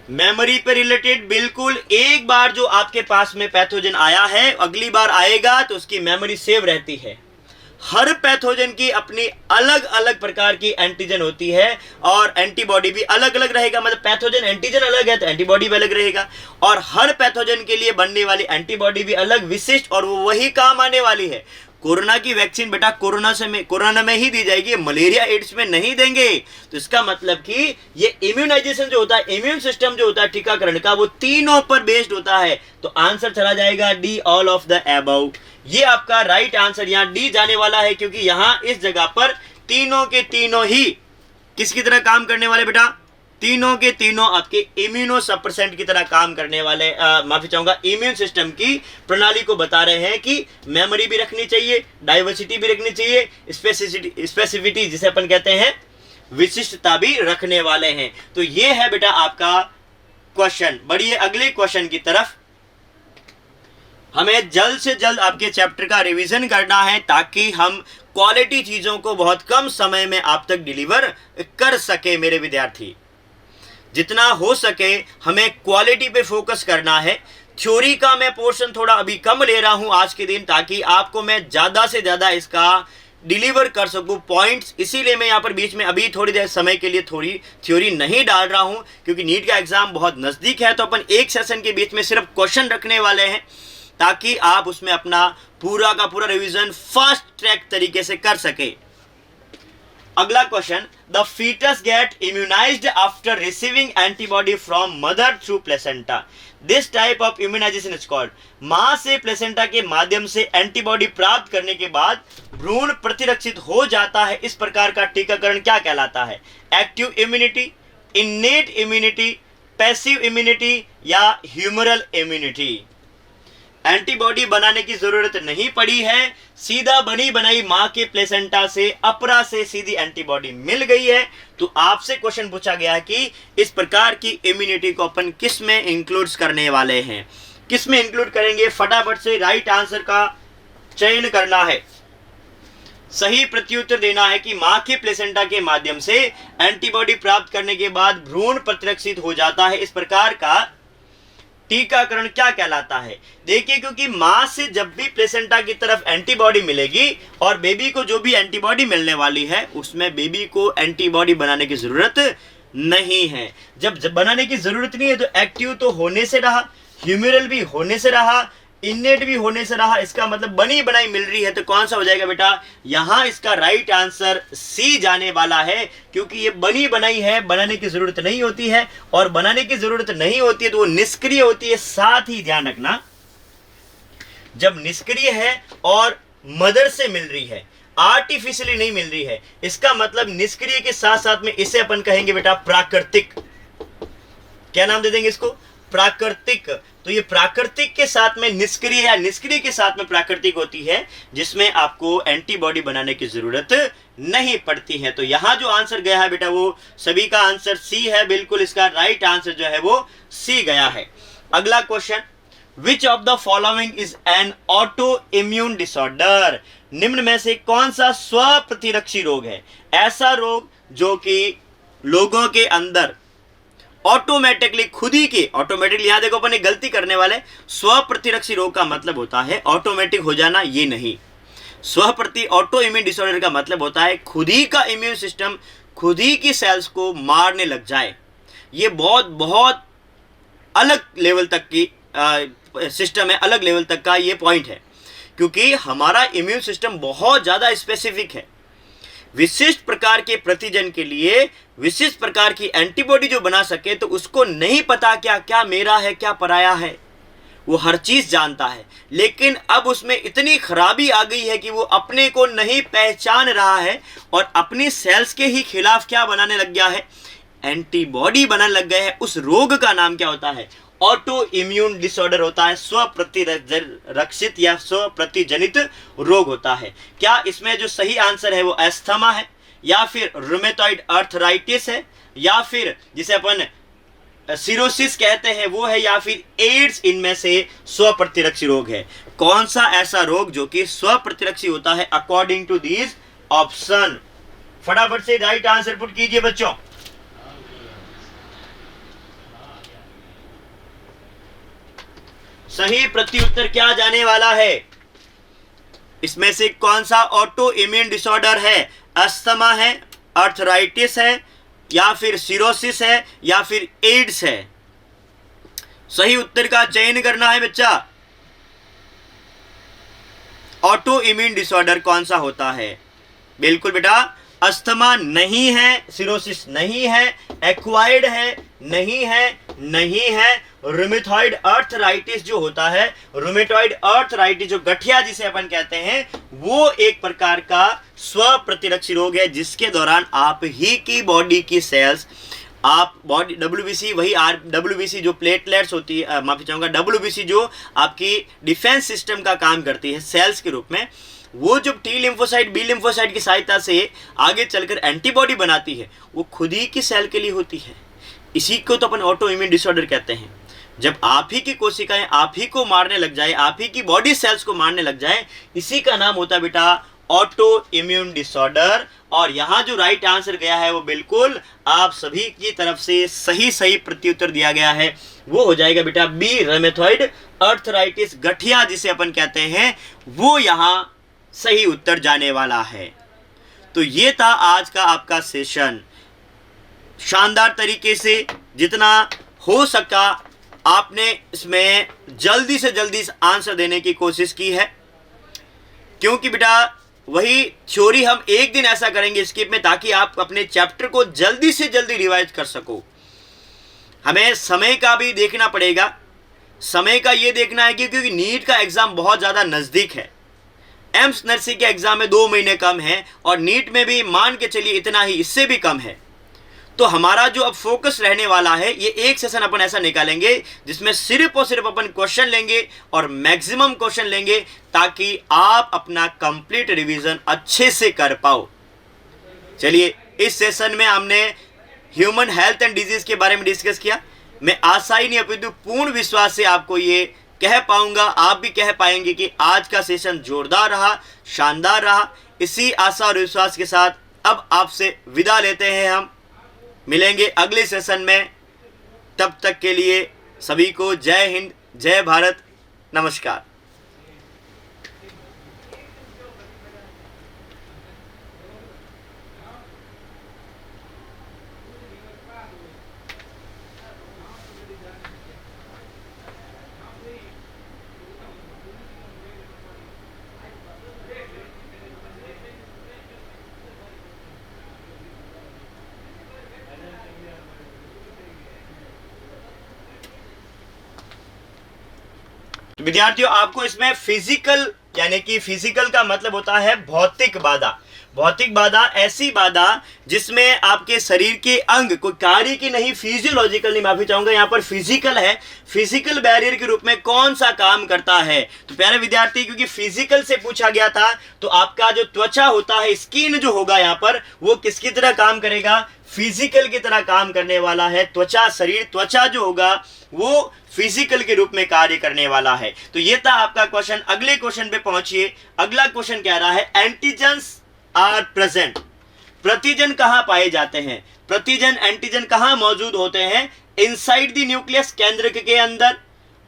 मेमोरी पे रिलेटेड, बिल्कुल। एक बार जो आपके पास में पैथोजन आया है, अगली बार आएगा तो उसकी मेमोरी सेव रहती है। हर पैथोजन की अपनी अलग अलग प्रकार की एंटीजन होती है, और एंटीबॉडी भी अलग अलग रहेगा। मतलब पैथोजन एंटीजन अलग है तो एंटीबॉडी भी अलग रहेगा, और हर पैथोजन के लिए बनने वाली एंटीबॉडी भी अलग, विशिष्ट, और वो वही काम आने वाली है। कोरोना की वैक्सीन बेटा कोरोना में ही दी जाएगी, मलेरिया एड्स में नहीं देंगे। तो इसका मतलब कि ये इम्यूनाइजेशन जो होता है, इम्यून सिस्टम जो होता है टीकाकरण का, वो तीनों पर बेस्ड होता है। तो आंसर चला जाएगा D, all of the above. ये आपका राइट आंसर यहाँ डी जाने वाला है, क्योंकि यहाँ इस जगह पर तीनों के तीनों ही किसकी तरह काम करने वाले बेटा? तीनों के तीनों आपके इम्यूनो सप्रेसेंट की तरह काम करने वाले, माफी चाहूंगा, इम्यून सिस्टम की प्रणाली को बता रहे हैं कि मेमोरी भी रखनी चाहिए, डाइवर्सिटी भी रखनी चाहिए, स्पेसिफिटी जिसे अपन कहते हैं विशिष्टता भी रखने वाले हैं। तो ये है बेटा आपका क्वेश्चन। बढ़िए अगले क्वेश्चन की तरफ। हमें जल्द से जल्द आपके चैप्टर का रिवीजन करना है, ताकि हम क्वालिटी चीजों को बहुत कम समय में आप तक डिलीवर कर सके। मेरे विद्यार्थी, जितना हो सके हमें क्वालिटी पे फोकस करना है। थ्योरी का मैं पोर्शन थोड़ा अभी कम ले रहा हूं आज के दिन, ताकि आपको मैं ज़्यादा से ज़्यादा इसका डिलीवर कर सकूं पॉइंट्स, इसीलिए मैं यहाँ पर बीच में अभी थोड़ी देर समय के लिए थोड़ी थ्योरी नहीं डाल रहा हूँ, क्योंकि नीट का एग्जाम बहुत नज़दीक है। तो अपन एक सेशन के बीच में सिर्फ क्वेश्चन रखने वाले हैं ताकि आप उसमें अपना पूरा का पूरा रिवीजन फास्ट ट्रैक तरीके से कर सके। अगला question, the foetus get immunised after receiving antibody from mother through placenta, this type of immunisation is called. मां से प्लेसेंटा के माध्यम से एंटीबॉडी प्राप्त करने के बाद भ्रूण प्रतिरक्षित हो जाता है, इस प्रकार का टीकाकरण क्या कहलाता है? Active immunity, innate immunity, passive immunity या ह्यूमरल इम्यूनिटी। एंटीबॉडी बनाने की जरूरत नहीं पड़ी है, सीधा बनी बनाई मां के प्लेसेंटा से, अपरा से सीधी एंटीबॉडी मिल गई है। तो आपसे क्वेश्चन पूछा गया है कि इस प्रकार की इम्यूनिटी को अपन किस में इंक्लूड करने वाले हैं, किस में इंक्लूड करेंगे? फटाफट से राइट आंसर का चयन करना है, सही प्रत्युत्तर देना है कि मां के प्लेसेंटा के माध्यम से एंटीबॉडी प्राप्त करने के बाद भ्रूण प्रतिरक्षित हो जाता है, इस प्रकार का टीकाकरण क्या कहलाता है? देखिए, क्योंकि मां से जब भी प्लेसेंटा की तरफ एंटीबॉडी मिलेगी और बेबी को जो भी एंटीबॉडी मिलने वाली है उसमें बेबी को एंटीबॉडी बनाने की जरूरत नहीं है। जब बनाने की जरूरत नहीं है तो एक्टिव तो होने से रहा, ह्यूमरल भी होने से रहा, इन्नेट भी होने से रहा, इसका मतलब बनी बनाई मिल रही है। तो कौन सा हो जाएगा बेटा? यहां इसका राइट आंसर सी जाने वाला है, क्योंकि ये बनी बनाई है, बनाने की जरूरत नहीं होती है, और बनाने की जरूरत नहीं होती है तो वो निष्क्रिय होती है। साथ ही ध्यान रखना, जब निष्क्रिय है और मदर से मिल रही है, आर्टिफिशियली नहीं मिल रही है, इसका मतलब निष्क्रिय के साथ साथ में इसे अपन कहेंगे बेटा प्राकृतिक। क्या नाम दे देंगे इसको? प्राकृतिक। तो ये प्राकृतिक के साथ में निष्क्रिय या निष्क्रिय के साथ में प्राकृतिक होती है, जिसमें आपको एंटीबॉडी बनाने की जरूरत नहीं पड़ती है। तो यहां जो आंसर गया है बेटा वो सभी का आंसर सी है, बिल्कुल इसका राइट आंसर जो है वो सी गया है। अगला question, which of the following is an auto immune disorder, निम्न में से कौन सा स्व प्रतिरक्षी रोग है? ऐसा रोग जो कि लोगों के अंदर ऑटोमेटिकली खुद ही के, ऑटोमेटिकली यहां देखो अपन एक गलती करने वाले, स्व प्रतिरक्षी रोग का मतलब होता है ऑटोमेटिक हो जाना, ये नहीं। स्व प्रति ऑटो इम्यून डिसऑर्डर का मतलब होता है खुद ही का इम्यून सिस्टम खुद ही की सेल्स को मारने लग जाए। ये बहुत बहुत अलग लेवल तक की सिस्टम है, अलग लेवल तक का ये पॉइंट है, क्योंकि हमारा इम्यून सिस्टम बहुत ज्यादा स्पेसिफिक है। विशिष्ट प्रकार के प्रतिजन के लिए विशिष्ट प्रकार की एंटीबॉडी जो बना सके, तो उसको नहीं पता क्या क्या मेरा है क्या पराया है, वो हर चीज जानता है, लेकिन अब उसमें इतनी खराबी आ गई है कि वो अपने को नहीं पहचान रहा है और अपनी सेल्स के ही खिलाफ क्या बनाने लग गया है? एंटीबॉडी बनाने लग गए हैं। उस रोग का नाम क्या होता है? ऑटो इम्यून डिसऑर्डर होता है, स्व प्रतिरक्षित या स्व प्रतिजनित रोग होता है। क्या इसमें जो सही आंसर है वो एस्थमा है, या फिर रूमेटॉइड अर्थराइटिस है, या फिर जिसे अपन सिरोसिस कहते हैं वो है, या फिर एड्स इनमें से स्व प्रतिरक्षी रोग है? कौन सा ऐसा रोग जो कि स्व प्रतिरक्षी होता है अकॉर्डिंग टू दीज ऑप्शन? फटाफट से राइट आंसर पुट कीजिए बच्चों। सही प्रत्युत्तर क्या जाने वाला है? इसमें से कौन सा ऑटो इम्यून डिसऑर्डर है? अस्थमा है, अर्थराइटिस है, या फिर सिरोसिस है, या फिर एड्स है? सही उत्तर का चयन करना है बच्चा। ऑटो इम्यून डिसऑर्डर कौन सा होता है? बिल्कुल बेटा, अस्थमा नहीं है, सिरोसिस नहीं है, एक्वायर्ड है नहीं है, नहीं है। रूमेटॉइड अर्थराइटिस जो होता है, रूमेटॉइड अर्थराइटिस जो गठिया जिसे अपन कहते हैं, वो एक प्रकार का स्व प्रतिरक्षी रोग है, जिसके दौरान आप ही की बॉडी की सेल्स, आप बॉडी डब्ल्यूबीसी, वही डब्ल्यूबीसी जो प्लेटलेट्स होती है, माफी चाहूंगा, डब्ल्यूबीसी जो आपकी डिफेंस सिस्टम का काम करती है सेल्स के रूप में, वो जो टी लिम्फोसाइट बी लिम्फोसाइट की सहायता से आगे चलकर एंटीबॉडी बनाती है, वो खुद ही की सेल के लिए होती है। इसी को तो अपन ऑटो इम्यून डिसऑर्डर कहते हैं। जब आप ही की कोशिकाएं आप ही को मारने लग जाए, आप ही की बॉडी सेल्स को मारने लग जाए, इसी का नाम होता है बेटा ऑटो इम्यून डिसऑर्डर। और यहाँ जो राइट आंसर गया है वो बिल्कुल आप सभी की तरफ से सही प्रत्युत्तर दिया गया है, वो हो जाएगा बेटा बी, रूमेटॉइड अर्थराइटिस गठिया जिसे अपन कहते हैं, वो यहाँ सही उत्तर जाने वाला है। तो ये था आज का आपका सेशन। शानदार तरीके से जितना हो सका आपने इसमें जल्दी से जल्दी आंसर देने की कोशिश की है, क्योंकि बेटा वही थ्योरी हम एक दिन ऐसा करेंगे स्किप में, ताकि आप अपने चैप्टर को जल्दी से जल्दी रिवाइज कर सको। हमें समय का भी देखना पड़ेगा। समय का ये देखना है कि क्योंकि नीट का एग्ज़ाम बहुत ज़्यादा नज़दीक है, एम्स नर्सिंग के एग्ज़ाम में 2 महीने कम है, और नीट में भी मान के चलिए इतना ही, इससे भी कम है। तो हमारा जो अब फोकस रहने वाला है, ये एक सेशन अपन ऐसा निकालेंगे जिसमें सिर्फ और सिर्फ अपन क्वेश्चन लेंगे और मैक्सिमम क्वेश्चन लेंगे, ताकि आप अपना कंप्लीट रिवीजन अच्छे से कर पाओ। चलिए, इस सेशन में हमने ह्यूमन हेल्थ एंड डिजीज के बारे में डिस्कस किया। मैं आशा ही नहीं अपितु पूर्ण विश्वास से आपको ये कह पाऊंगा, आप भी कह पाएंगे कि आज का सेशन जोरदार रहा, शानदार रहा। इसी आशा और विश्वास के साथ अब आपसे विदा लेते हैं। हम मिलेंगे अगले सेशन में। तब तक के लिए सभी को जय हिंद, जय भारत, नमस्कार। तो विद्यार्थियों, आपको इसमें फिजिकल, यानी कि फिजिकल का मतलब होता है भौतिक बाधा। भौतिक बाधा ऐसी बाधा जिसमें आपके शरीर के अंग कोई कार्य की नहीं, फिजियोलॉजिकल नहीं, माफी चाहूंगा, यहाँ पर फिजिकल है। फिजिकल बैरियर के रूप में कौन सा काम करता है? तो प्यारे विद्यार्थी, क्योंकि फिजिकल से पूछा गया था, तो आपका जो त्वचा होता है, स्किन जो होगा यहाँ पर, वो किसकी तरह काम करेगा? फिजिकल की तरह काम करने वाला है। त्वचा, शरीर त्वचा जो होगा वो फिजिकल के रूप में कार्य करने वाला है। तो ये था आपका क्वेश्चन। अगले क्वेश्चन पे पहुंचिए। अगला क्वेश्चन कह रहा है एंटीजन्स आर प्रेजेंट। प्रतिजन कहां पाए जाते हैं? प्रतिजन, एंटीजन कहां मौजूद होते हैं? इनसाइड द न्यूक्लियस, केंद्रक के अंदर,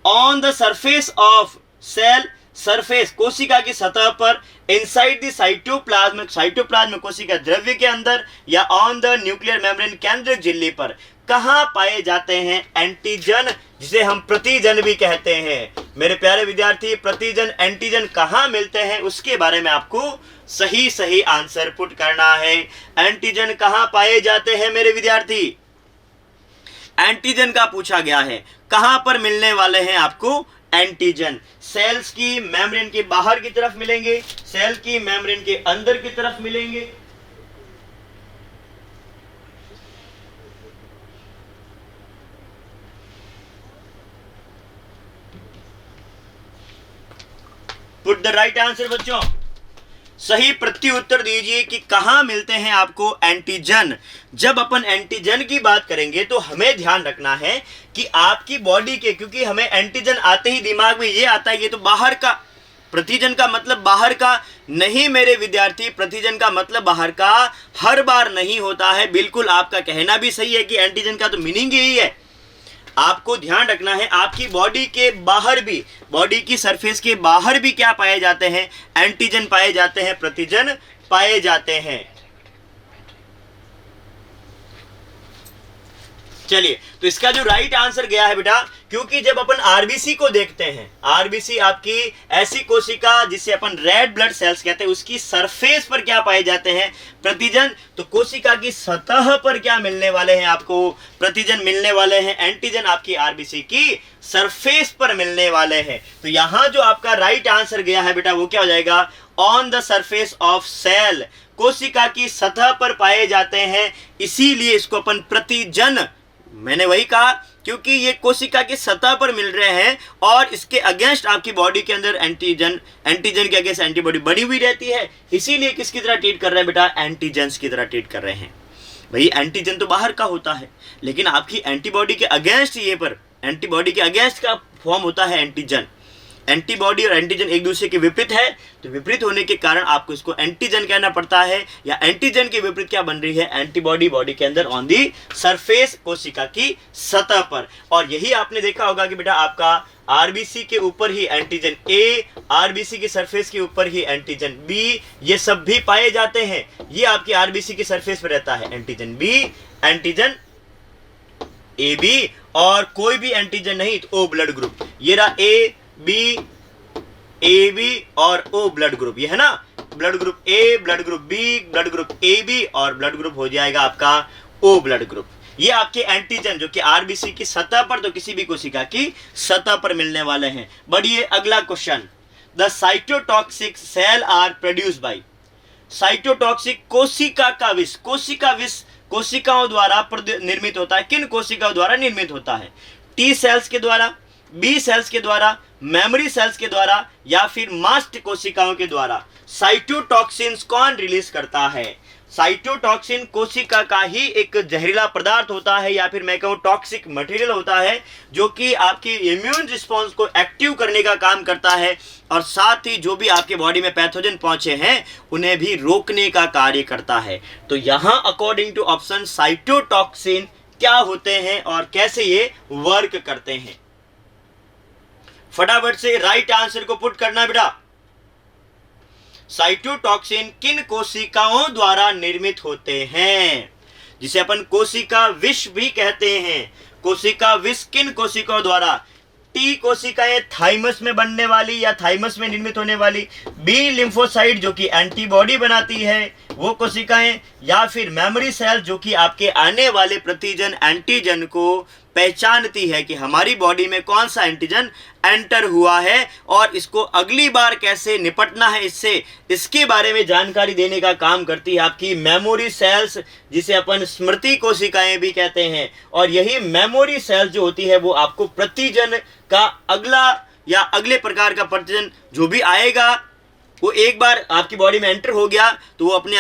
on the surface of cell, surface कोशिका की सतह पर, इनसाइड द साइटोप्लाज्म, साइटोप्लाज्म कोशिका द्रव्य के अंदर, या ऑन द न्यूक्लियर मेम्ब्रेन, केंद्रक झिल्ली पर कहां पाए जाते हैं एंटीजन, जिसे हम प्रतिजन भी कहते हैं। मेरे प्यारे विद्यार्थी, प्रतिजन, एंटीजन कहां मिलते हैं उसके बारे में आपको सही सही आंसर पुट करना है। एंटीजन कहां पाए जाते हैं मेरे विद्यार्थी? एंटीजन का पूछा गया है, कहां पर मिलने वाले हैं आपको एंटीजन? सेल्स की मेम्ब्रेन के बाहर की तरफ मिलेंगे, सेल की मेम्ब्रेन के अंदर की तरफ मिलेंगे, पुट द राइट आंसर बच्चों। सही प्रत्युत्तर दीजिए कि कहां मिलते हैं आपको एंटीजन। जब अपन एंटीजन की बात करेंगे तो हमें ध्यान रखना है कि आपकी बॉडी के, क्योंकि हमें एंटीजन आते ही दिमाग में ये आता है ये तो बाहर का, प्रतिजन का मतलब बाहर का नहीं मेरे विद्यार्थी। प्रतिजन का मतलब बाहर का हर बार नहीं होता है। बिल्कुल आपका कहना भी सही है कि एंटीजन का तो मीनिंग यही है। आपको ध्यान रखना है आपकी बॉडी के बाहर भी, बॉडी की सरफेस के बाहर भी क्या पाए जाते हैं? एंटीजन पाए जाते हैं, प्रतिजन पाए जाते हैं। चलिए, तो इसका जो राइट आंसर गया है बेटा, क्योंकि जब अपन आरबीसी को देखते हैं, आरबीसी आपकी ऐसी कोशिका जिसे अपन रेड ब्लड सेल्स कहते हैं, उसकी सरफेस पर क्या पाए जाते हैं? प्रतिजन। तो कोशिका की सतह पर क्या मिलने वाले हैं आपको? प्रतिजन मिलने वाले हैं। एंटीजन आपकी आरबीसी की सरफेस पर मिलने वाले हैं। तो यहां जो आपका राइट आंसर गया है बेटा, वो क्या हो जाएगा? On the surface of cell, कोशिका की सतह पर पाए जाते हैं, इसीलिए इसको अपन प्रतिजन, मैंने वही कहा, क्योंकि ये कोशिका की सतह पर मिल रहे हैं और इसके अगेंस्ट आपकी बॉडी के अंदर एंटीजन, एंटीजन के अगेंस्ट एंटीबॉडी बनी हुई रहती है, इसीलिए किसकी तरह ट्रीट कर रहे हैं बेटा? एंटीजेंस की तरह ट्रीट कर रहे हैं। भाई एंटीजन तो बाहर का होता है, लेकिन आपकी एंटीबॉडी के अगेंस्ट, ये पर एंटीबॉडी के अगेंस्ट का फॉर्म होता है एंटीजन। एंटीबॉडी और एंटीजन एक दूसरे के विपरीत है, तो विपरीत होने के कारण आपको इसको एंटीजन कहना पड़ता है, या एंटीजन के विपरीत क्या बन रही है? एंटीबॉडी बॉडी के अंदर ऑन दी सरफेस, कोशिका की सतह पर। और यही आपने देखा होगा कि बेटा आपका आरबीसी के ऊपर ही एंटीजन ए आरबीसी की सरफेस के ऊपर ही एंटीजन बी, ये सब भी पाए जाते हैं, ये आपकी आरबीसी की सरफेस पर रहता है। Antigen B, antigen A B, और कोई भी एंटीजन नहीं तो ओ ब्लड ग्रुप। ये रहा ए बी और ओ ब्लड ग्रुप, ये है ना, blood group A, blood group B, blood group A B, और ब्लड ग्रुप हो जाएगा आपका ओ ब्लड ग्रुप। ये आपके एंटीजन जो कि आरबीसी की सतह पर तो किसी भी कोशिका की सतह पर मिलने वाले हैं। बढ़िए अगला question, the cytotoxic cell are produce by. Cytotoxic कोशिका का विष, कोशिका विष कोशिकाओं द्वारा निर्मित होता है। किन कोशिकाओं द्वारा निर्मित होता है? टी सेल्स के द्वारा, बी सेल्स के द्वारा, मेमोरी सेल्स के द्वारा, या फिर मास्ट कोशिकाओं के द्वारा। साइटोटॉक्सिन्स कौन रिलीज करता है? साइटोटॉक्सिन कोशिका का ही एक जहरीला पदार्थ होता है, या फिर मैं कहूँ टॉक्सिक मटेरियल होता है, जो कि आपकी इम्यून रिस्पॉन्स को एक्टिव करने का काम करता है, और साथ ही जो भी आपके बॉडी में पैथोजन पहुंचे हैं उन्हें भी रोकने का कार्य करता है। तो यहाँ अकॉर्डिंग टू ऑप्शन साइटोटॉक्सिन क्या होते हैं और कैसे ये वर्क करते हैं, फटाफट से राइट आंसर को पुट करना बेटा। साइटोटॉक्सिन किन कोशिकाओं द्वारा निर्मित होते हैं, जिसे अपन कोशिका विष भी कहते हैं। कोशिका विष किन कोशिकाओं द्वारा? टी कोशिकाएं थाइमस में बनने वाली या थाइमस में निर्मित होने वाली, बी लिम्फोसाइट जो कि एंटीबॉडी बनाती है वो कोशिकाएं, या फिर मेमोरी सेल जो कि आपके आने वाले प्रतिजन एंटीजन को पहचानती है कि हमारी बॉडी में कौन सा एंटीजन एंटर हुआ है और इसको अगली बार कैसे निपटना है इससे, इसके बारे में जानकारी देने का काम करती है आपकी मेमोरी सेल्स, जिसे अपन स्मृति कोशिकाएं भी कहते हैं। और यही मेमोरी सेल्स जो होती है वो आपको प्रतिजन का अगला या अगले प्रकार का प्रतिजन जो भी आएगा वो एक बार आपकी बॉडी में एंटर हो गया तो वो अपने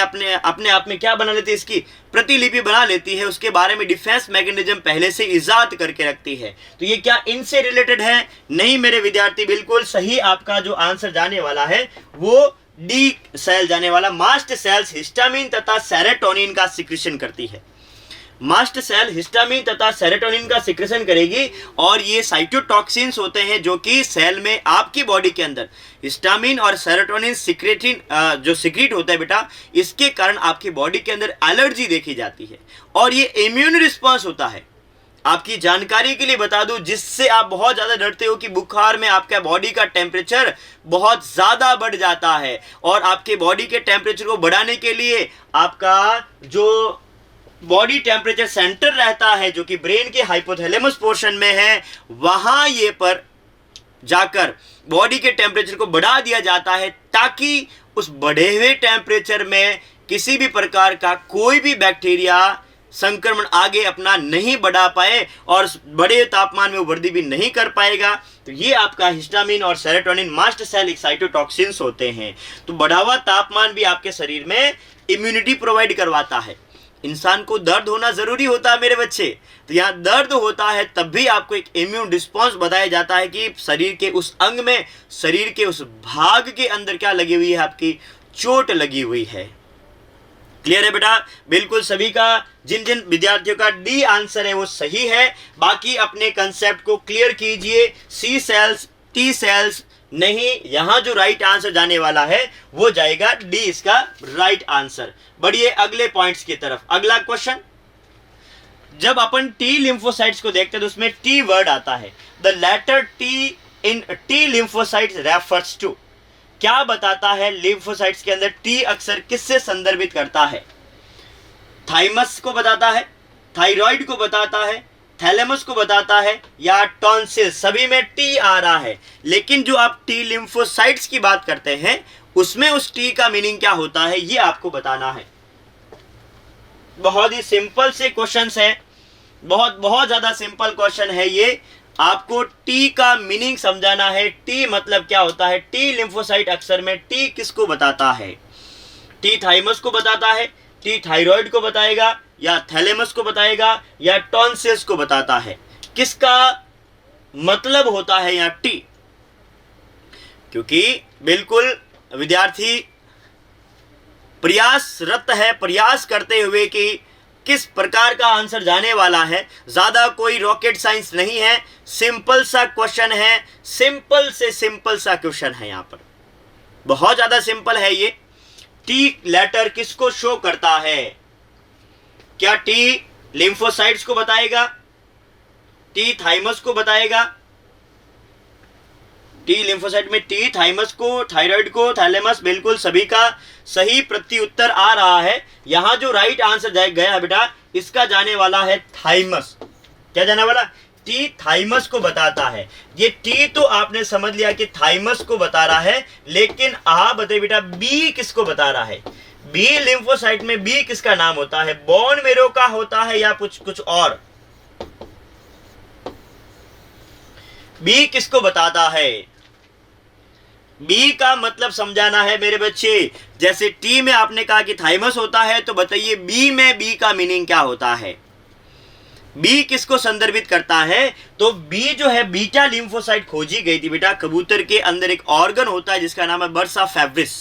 आप में क्या बना लेती है, इसकी प्रतिलिपि बना लेती है, उसके बारे में डिफेंस मैकेनिज्म पहले से इजाद करके रखती है। तो ये क्या इनसे रिलेटेड है? नहीं मेरे विद्यार्थी, बिल्कुल सही आपका जो आंसर जाने वाला है वो डी सेल जाने वाला। मास्ट सेल्स हिस्टामिन तथा सेरोटोनिन का सिक्रेशन करती है। मास्ट सेल हिस्टामिन तथा सेरोटोनिन का सिक्रेशन करेगी, और ये साइटोटॉक्सिन्स होते हैं जो कि सेल में आपकी बॉडी के अंदर हिस्टामिन और सेरोटोनिन सिक्रेटिन जो सिक्रेट होता है बेटा, इसके कारण आपकी बॉडी के अंदर एलर्जी देखी जाती है, और ये इम्यून रिस्पॉन्स होता है। आपकी जानकारी के लिए बता दूं, जिससे आप बहुत ज़्यादा डरते हो कि बुखार में आपका बॉडी का टेम्परेचर बहुत ज़्यादा बढ़ जाता है, और आपके बॉडी के टेम्परेचर को बढ़ाने के लिए आपका जो बॉडी टेम्परेचर सेंटर रहता है जो कि ब्रेन के हाइपोथैलेमस पोर्शन में है, वहां ये पर जाकर बॉडी के टेम्परेचर को बढ़ा दिया जाता है, ताकि उस बढ़े हुए टेम्परेचर में किसी भी प्रकार का कोई भी बैक्टीरिया संक्रमण आगे अपना नहीं बढ़ा पाए और बड़े तापमान में वो वृद्धि भी नहीं कर पाएगा। तो ये आपका हिस्टामिन और सेरोटोनिन मास्ट सेल एक्साइटोटॉक्सिन्स होते हैं। तो बढ़ा हुआ तापमान भी आपके शरीर में इम्यूनिटी प्रोवाइड करवाता है। इंसान को दर्द होना जरूरी होता है मेरे बच्चे, तो यहाँ दर्द होता है तब भी आपको एक इम्यून रिस्पॉन्स बताया जाता है कि शरीर के उस अंग में, शरीर के उस भाग के अंदर क्या लगी हुई है, आपकी चोट लगी हुई है। क्लियर है बेटा? बिल्कुल सभी का, जिन जिन विद्यार्थियों का डी आंसर है वो सही है। बाकी अपने कंसेप्ट को क्लियर कीजिए। सी सेल्स, टी सेल्स नहीं, यहां जो राइट आंसर जाने वाला है वो जाएगा डी, इसका राइट आंसर। बढ़िए अगले पॉइंट्स की तरफ। अगला क्वेश्चन, जब अपन टी लिम्फोसाइट्स को देखते हैं तो उसमें टी वर्ड आता है। The letter T in T lymphocytes refers to, क्या बताता है? लिम्फोसाइट्स के अंदर टी अक्सर किससे संदर्भित करता है? थाइमस को बताता है, थायराइड को बताता है, थैलेमस को बताता है, या टॉन्सिल? सभी में टी आ रहा है, लेकिन जो आप टी लिम्फोसाइट्स की बात करते हैं उसमें उस टी का मीनिंग क्या होता है ये आपको बताना है। बहुत ही सिंपल से क्वेश्चंस है, बहुत ज्यादा सिंपल क्वेश्चन है ये। आपको टी का मीनिंग समझाना है। टी मतलब क्या होता है? टी लिम्फोसाइट अक्सर में टी किसको बताता है? टी थाइमस को बताता है, टी थायराइड को बताएगा, या थैलेमस को बताएगा, या टॉन्सिल्स को बताता है? किसका मतलब होता है यहाँ टी? क्योंकि बिल्कुल विद्यार्थी प्रयासरत है, प्रयास करते हुए कि किस प्रकार का आंसर जाने वाला है। ज़्यादा कोई रॉकेट साइंस नहीं है, सिंपल सा क्वेश्चन है, सिंपल से सिंपल सा क्वेश्चन है। यहाँ पर बहुत ज़्यादा सिंपल है ये। टी लेटर किसको शो करता है? क्या टी लिम्फोसाइट्स को बताएगा, टी थाइमस को बताएगा? टी लिम्फोसाइट में टी, थाइमस को, थायराइड को, थैलेमस, बिल्कुल सभी का सही प्रत्युत्तर आ रहा है। यहां जो राइट आंसर गया बेटा, इसका जाने वाला है थाइमस। क्या जाने वाला? टी थाइमस को बताता है। ये टी तो आपने समझ लिया कि थाइमस को बता रहा है, लेकिन आप बताइए बेटा बी किसको बता रहा है? बी लिम्फोसाइट में बी किसका नाम होता है? बोन मेरो का होता है या कुछ और? बी किसको बताता है? बी का मतलब समझाना है मेरे बच्चे। जैसे टी में आपने कहा कि थाइमस होता है, तो बताइए बी में बी का मीनिंग क्या होता है? बी किसको संदर्भित करता है? तो बी जो है बीटा लिम्फोसाइट खोजी गई थी बेटा। कबूतर के अंदर एक ऑर्गन होता है जिसका नाम है बर्सा फेब्रिस।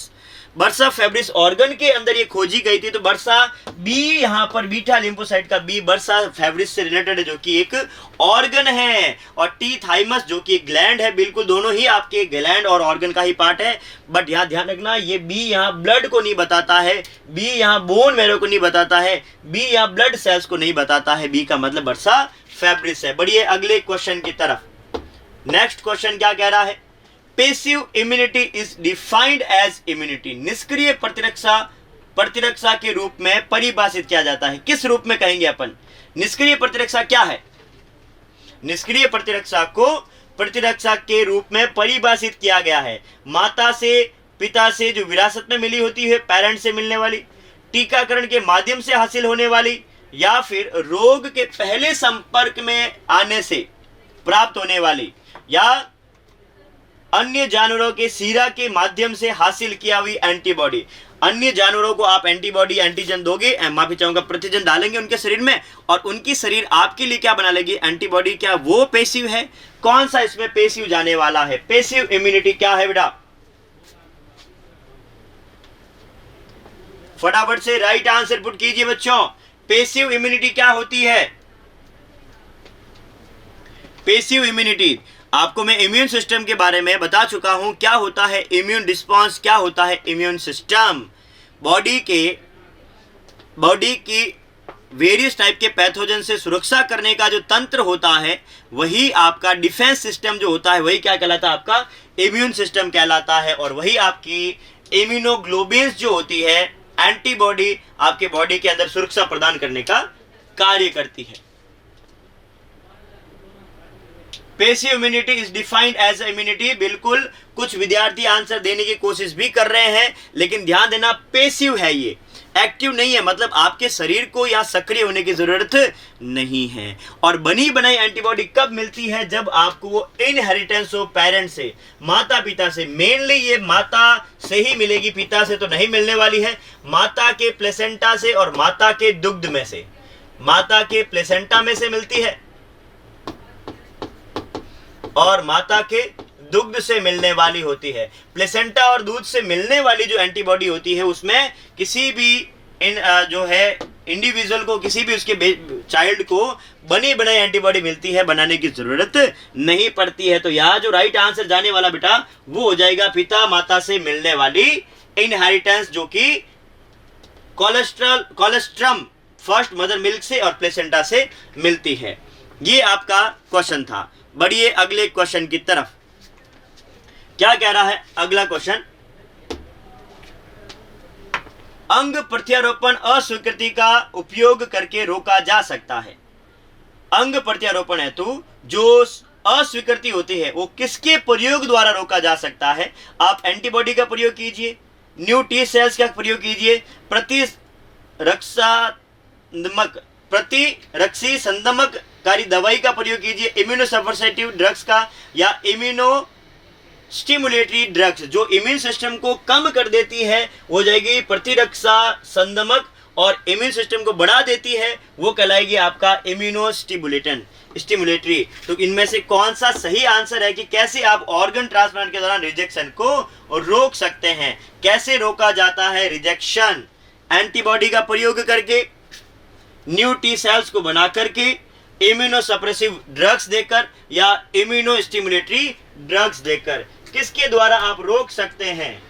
बर्सा फेब्रिस ऑर्गन के अंदर ये खोजी गई थी। तो बर्सा बी, यहाँ पर बीटा लिम्फोसाइट का बी बर्सा फेब्रिस से रिलेटेड है, जो कि एक ऑर्गन है। और टी थाइमस जो कि एक ग्लैंड है। बिल्कुल दोनों ही आपके ग्लैंड और ऑर्गन का ही पार्ट है। बट यहाँ ध्यान रखना, ये बी यहाँ ब्लड को नहीं बताता है, बी यहाँ बोन मैरो को नहीं बताता है, बी यहाँ ब्लड सेल्स को नहीं बताता है। बी का मतलब बर्सा फेब्रिस है। बढ़िए अगले क्वेश्चन की तरफ। नेक्स्ट क्वेश्चन क्या कह रहा है? Passive immunity is defined as immunity. निष्क्रिय प्रतिरक्षा के रूप में परिभाषित किया जाता है। किस रूप में कहेंगे अपन? निष्क्रिय प्रतिरक्षा क्या है? निष्क्रिय प्रतिरक्षा को प्रतिरक्षा के रूप में परिभाषित किया गया है। माता से, पिता से जो विरासत में मिली होती है, पेरेंट से मिलने वाली, टीकाकरण के माध्यम से हासिल होने वाली, या फिर रोग के पहले संपर्क में आने से प्राप्त होने वाली, या अन्य जानवरों के सीरा के माध्यम से हासिल किया हुई एंटीबॉडी। अन्य जानवरों को आप एंटीबॉडी, एंटीजन दोगे, माफी चाहूंगा, प्रतिजन डालेंगे उनके शरीर में, और उनकी शरीर आपके लिए क्या बना लेगी? एंटीबॉडी। क्या वो पैसिव है? कौन सा इसमें पैसिव जाने वाला है? पैसिव इम्यूनिटी क्या है बेटा? फटाफट से राइट आंसर पुट कीजिए बच्चों। पैसिव इम्यूनिटी क्या होती है? पैसिव इम्यूनिटी आपको मैं इम्यून सिस्टम के बारे में बता चुका हूं। क्या होता है इम्यून रिस्पांस, क्या होता है इम्यून सिस्टम? बॉडी की वेरियस टाइप के पैथोजन से सुरक्षा करने का जो तंत्र होता है, वही आपका डिफेंस सिस्टम जो होता है, वही क्या कहलाता है? आपका इम्यून सिस्टम कहलाता है। और वही आपकी इम्यूनोग्लोबिन्स जो होती है, एंटीबॉडी, आपके बॉडी के अंदर सुरक्षा प्रदान करने का कार्य करती है। Passive immunity is defined as immunity. बिल्कुल कुछ विद्यार्थी आंसर देने की कोशिश भी कर रहे हैं, लेकिन ध्यान देना पैसिव है, ये एक्टिव नहीं है। मतलब आपके शरीर को यहाँ सक्रिय होने की जरूरत नहीं है। और बनी बनाई एंटीबॉडी कब मिलती है? जब आपको वो इनहेरिटेंस हो पेरेंट से, माता पिता से। मेनली ये माता से ही मिलेगी, पिता से तो नहीं मिलने वाली है। माता के प्लेसेंटा से और माता के दुग्ध में से, माता के प्लेसेंटा में से मिलती है और माता के दुग्ध से मिलने वाली होती है। प्लेसेंटा और दूध से मिलने वाली जो एंटीबॉडी होती है, उसमें किसी भी जो है इंडिविजुअल को, किसी भी उसके चाइल्ड को बनी बनाई एंटीबॉडी मिलती है, बनाने की जरूरत नहीं पड़ती है। तो यहाँ जो राइट आंसर जाने वाला बेटा वो हो जाएगा पिता माता से मिलने वाली इनहेरिटेंस, जो कि कोलेस्ट्रम फर्स्ट मदर मिल्क से और प्लेसेंटा से मिलती है। ये आपका क्वेश्चन था। बढ़िए अगले क्वेश्चन की तरफ। क्या कह रहा है अगला क्वेश्चन? अंग प्रत्यारोपण अस्वीकृति का उपयोग करके रोका जा सकता है। अंग प्रत्यारोपण हेतु जो अस्वीकृति होती है वो किसके प्रयोग द्वारा रोका जा सकता है? आप एंटीबॉडी का प्रयोग कीजिए, न्यू टी सेल्स का प्रयोग कीजिए, प्रतिरक्षी संदमककारी दवाई का प्रयोग कीजिए, इम्यूनोसप्रेसिव ड्रग्स का, या इम्यूनो स्टिमुलेटरी ड्रग्स जो इम्यून सिस्टम को कम कर देती है, हो जाएगी प्रतिरक्षा संदमक, और इम्यून सिस्टम को बढ़ा देती है वो कहलाएगी आपका इम्यूनो स्टिमुलेटरी। तो इनमें से कौन सा सही आंसर है कि कैसे आप ऑर्गन ट्रांसप्लांट के दौरान रिजेक्शन को रोक सकते हैं? कैसे रोका जाता है रिजेक्शन? एंटीबॉडी का प्रयोग करके, न्यू टी सेल्स को बना करके इम्यूनोसप्रेसिव ड्रग्स देकर या इम्यूनो स्टिमुलेटरी ड्रग्स देकर किसके द्वारा आप रोक सकते हैं?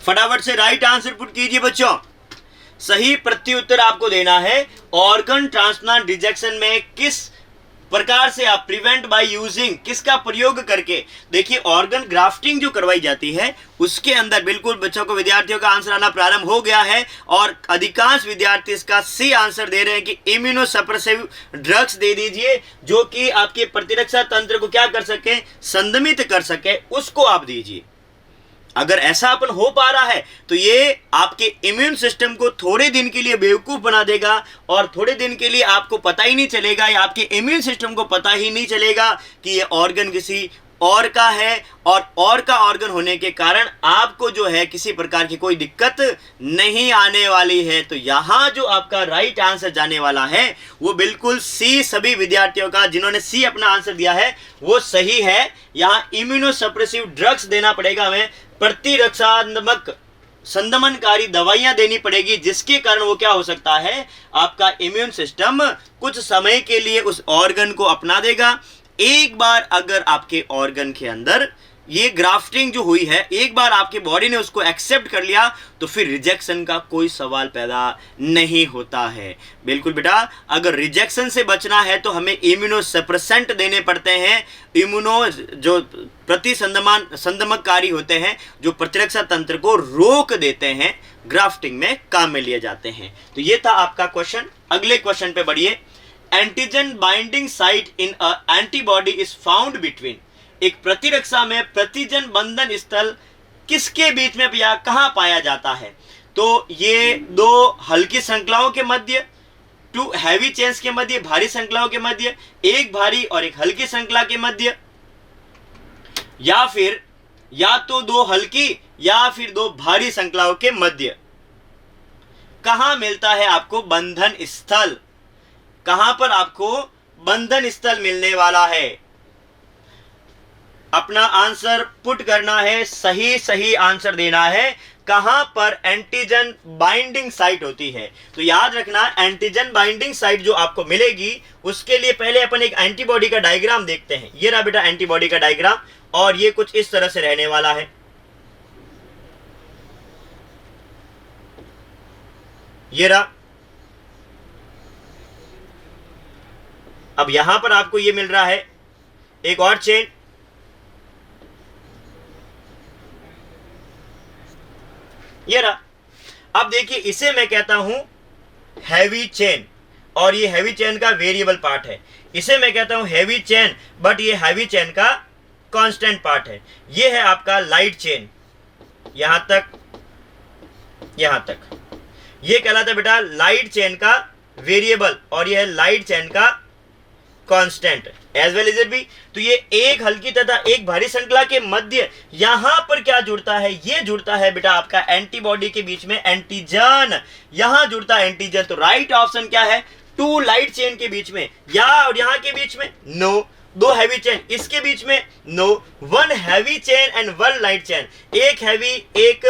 फटाफट से राइट आंसर पुट कीजिए बच्चों। सही प्रत्युत्तर आपको देना है ऑर्गन ट्रांसप्लांट रिजेक्शन में किस प्रकार से आप प्रिवेंट बाय यूजिंग, किसका प्रयोग करके। देखिए ऑर्गन ग्राफ्टिंग जो करवाई जाती है उसके अंदर बिल्कुल बच्चों को, विद्यार्थियों का आंसर आना प्रारंभ हो गया है और अधिकांश विद्यार्थी इसका सी आंसर दे रहे हैं कि इम्यूनोसप्रेसिव ड्रग्स दे दीजिए जो कि आपके प्रतिरक्षा तंत्र को क्या कर सके, संदमित कर सके, उसको आप दीजिए। अगर ऐसा अपन हो पा रहा है तो ये आपके इम्यून सिस्टम को थोड़े दिन के लिए बेवकूफ बना देगा और थोड़े दिन के लिए आपको पता ही नहीं चलेगा या आपके इम्यून सिस्टम को पता ही नहीं चलेगा कि ये ऑर्गन किसी और का है और का ऑर्गन होने के कारण आपको जो है किसी प्रकार की कोई दिक्कत नहीं आने वाली है। तो यहाँ जो आपका राइट आंसर जाने वाला है वो बिल्कुल सी। सभी विद्यार्थियों का जिन्होंने सी अपना आंसर दिया है वो सही है। यहाँ इम्यूनोसप्रेसिव ड्रग्स देना पड़ेगा, हमें प्रतिरक्षात्मक संदमनकारी दवाइयां देनी पड़ेगी जिसके कारण वो क्या हो सकता है, आपका इम्यून सिस्टम कुछ समय के लिए उस ऑर्गन को अपना देगा। एक बार अगर आपके ऑर्गन के अंदर ये ग्राफ्टिंग जो हुई है, एक बार आपकी बॉडी ने उसको एक्सेप्ट कर लिया तो फिर रिजेक्शन का कोई सवाल पैदा नहीं होता है। बिल्कुल बेटा, अगर रिजेक्शन से बचना है तो हमें इम्यूनोसप्रेसेंट देने पड़ते हैं। इम्यूनो जो संदमककारी होते हैं जो प्रतिरक्षा तंत्र को रोक देते हैं, ग्राफ्टिंग में काम में लिए जाते हैं। तो ये था आपका क्वेश्चन। अगले क्वेश्चन पे बढ़िए। Antigen binding site in a antibody is found between, एक प्रतिरक्षा में प्रतिजन बंधन स्थल किसके बीच में या कहां पाया जाता है? तो ये दो हल्की श्रृंखलाओं के मध्य, टू हैवी चेन्स के मध्य, भारी श्रृंखलाओं के मध्य, एक भारी और एक हल्की श्रृंखला के मध्य, या फिर या तो दो हल्की या फिर दो भारी श्रृंखलाओं के मध्य कहां मिलता है आपको बंधन स्थल? कहां पर आपको बंधन स्थल मिलने वाला है? अपना आंसर पुट करना है, सही आंसर देना है। कहां पर एंटीजन बाइंडिंग साइट होती है? तो याद रखना, एंटीजन बाइंडिंग साइट जो आपको मिलेगी उसके लिए पहले अपन एक एंटीबॉडी का डायग्राम देखते हैं। ये रहा बेटा एंटीबॉडी का डायग्राम और ये कुछ इस तरह से रहने वाला है। ये रहा। अब यहां पर आपको ये मिल रहा है एक और चेन, ये रहा। अब देखिए इसे मैं कहता हूं हैवी चेन और ये हैवी चेन का वेरिएबल पार्ट है। इसे मैं कहता हूं हैवी चेन बट ये हैवी चेन का कांस्टेंट पार्ट है। ये है आपका लाइट चेन, यहां तक ये कहलाता है बेटा लाइट चेन का वेरिएबल और ये है लाइट चेन का constant as well as it B. तो ये एक हल्की तथा एक भारी श्रृंखला के मध्य यहां पर क्या जुड़ता है? ये जुड़ता है बेटा आपका एंटीबॉडी के बीच में एंटीजन, यहां जुड़ता है एंटीजन। तो राइट ऑप्शन क्या है? टू लाइट चेन के बीच में, या और यहां के बीच में नो, दो हैवी चेन इसके बीच में no, one heavy chain and one light chain, एक हैवी एक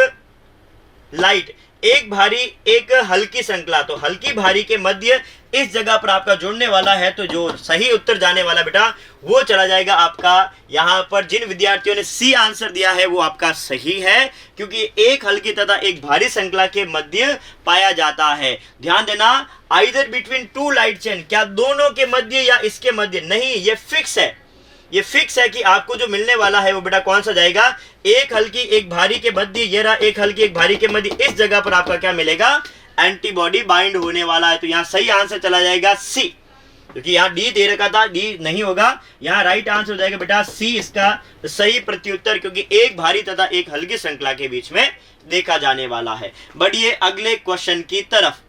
लाइट, एक भारी एक हल्की श्रृंखला। तो हल्की भारी के मध्य इस जगह पर आपका जुड़ने वाला है। तो जो सही उत्तर जाने वाला बेटा वो चला जाएगा आपका, यहां पर जिन विद्यार्थियों ने सी आंसर दिया है वो आपका सही है, क्योंकि एक हल्की तथा एक भारी श्रृंखला के मध्य पाया जाता है। ध्यान देना, either between two light chain, क्या दोनों के मध्य या इसके मध्य? नहीं, ये फिक्स है। ये फिक्स है कि आपको जो मिलने वाला है वो बेटा कौन सा जाएगा? एक हल्की एक भारी के मध्य, ये रहा एक हल्की एक भारी के मध्य, इस जगह पर आपका क्या मिलेगा? एंटीबॉडी बाइंड होने वाला है। तो यहाँ सही आंसर चला जाएगा सी, क्योंकि यहाँ डी दे रखा था, डी नहीं होगा, यहाँ राइट आंसर हो जाएगा बेटा सी इसका सही प्रत्युत्तर, क्योंकि एक भारी तथा एक हल्की श्रृंखला के बीच में देखा जाने वाला है। बढ़िए अगले क्वेश्चन की तरफ।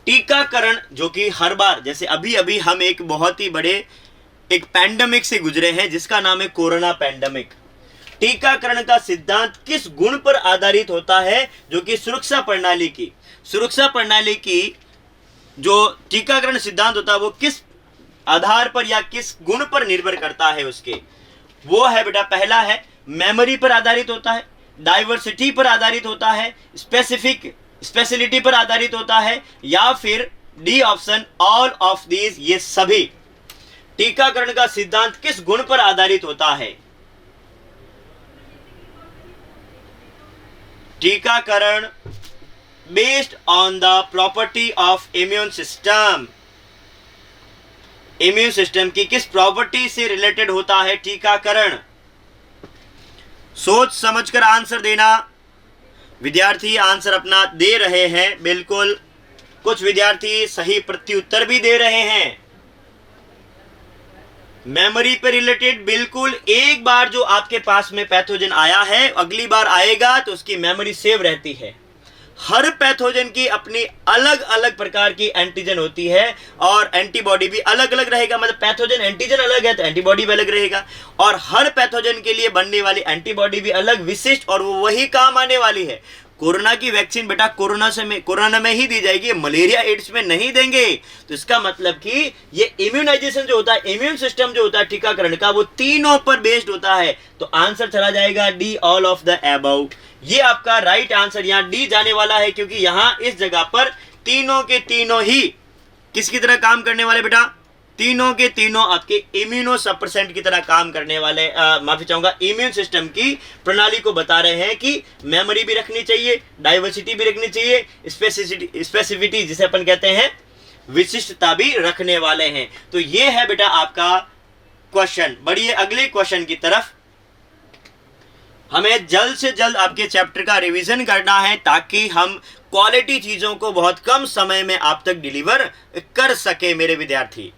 टीकाकरण, जो कि हर बार, जैसे अभी अभी हम एक बहुत ही बड़े एक पैंडेमिक से गुजरे हैं जिसका नाम है कोरोना पैंडेमिक। टीकाकरण का सिद्धांत किस गुण पर आधारित होता है, जो कि सुरक्षा प्रणाली की जो टीकाकरण सिद्धांत होता है वो किस आधार पर या किस गुण पर निर्भर करता है उसके, वो है बेटा, पहला है मेमोरी पर आधारित होता है, डाइवर्सिटी पर आधारित होता है, स्पेशलिटी पर आधारित होता है, या फिर D option all of these, ये सभी। टीकाकरण का सिद्धांत किस गुण पर आधारित होता है? टीकाकरण based on the property of immune system, immune system की किस प्रॉपर्टी से रिलेटेड होता है टीकाकरण? सोच समझकर आंसर देना। विद्यार्थी आंसर अपना दे रहे हैं, बिल्कुल, कुछ विद्यार्थी सही प्रत्युत्तर भी दे रहे हैं। मेमोरी पे रिलेटेड, बिल्कुल, एक बार जो आपके पास में पैथोजन आया है अगली बार आएगा तो उसकी मेमोरी सेव रहती है। हर पैथोजन की अपनी अलग अलग प्रकार की एंटीजन होती है और एंटीबॉडी भी अलग अलग रहेगा, मतलब पैथोजन एंटीजन अलग है तो एंटीबॉडी भी अलग रहेगा, और हर पैथोजन के लिए बनने वाली एंटीबॉडी भी अलग विशिष्ट, और वो वही काम आने वाली है। कोरोना की वैक्सीन बेटा कोरोना में ही दी जाएगी, मलेरिया एड्स में नहीं देंगे। तो इसका मतलब कि ये इम्यूनाइजेशन जो होता है, इम्यून सिस्टम जो होता है टीकाकरण का, वो तीनों पर बेस्ड होता है। तो आंसर चला जाएगा D, all of the above. ये आपका राइट आंसर यहाँ डी जाने वाला है, क्योंकि यहाँ इस जगह पर तीनों के तीनों ही किसकी तरह काम करने वाले बेटा? तीनों के तीनों आपके इम्यूनो सप्रेसेंट की तरह काम करने वाले, माफी चाहूंगा, इम्यून सिस्टम की प्रणाली को बता रहे हैं कि मेमोरी भी रखनी चाहिए, डाइवर्सिटी भी रखनी चाहिए, स्पेसिफिटी जिसे अपन कहते हैं विशिष्टता भी रखने वाले हैं। तो ये है बेटा आपका क्वेश्चन। बढ़िए अगले क्वेश्चन की तरफ। हमें जल्द से जल्द आपके चैप्टर का रिवीजन करना है ताकि हम क्वालिटी चीजों को बहुत कम समय में आप तक डिलीवर कर सके। मेरे विद्यार्थी,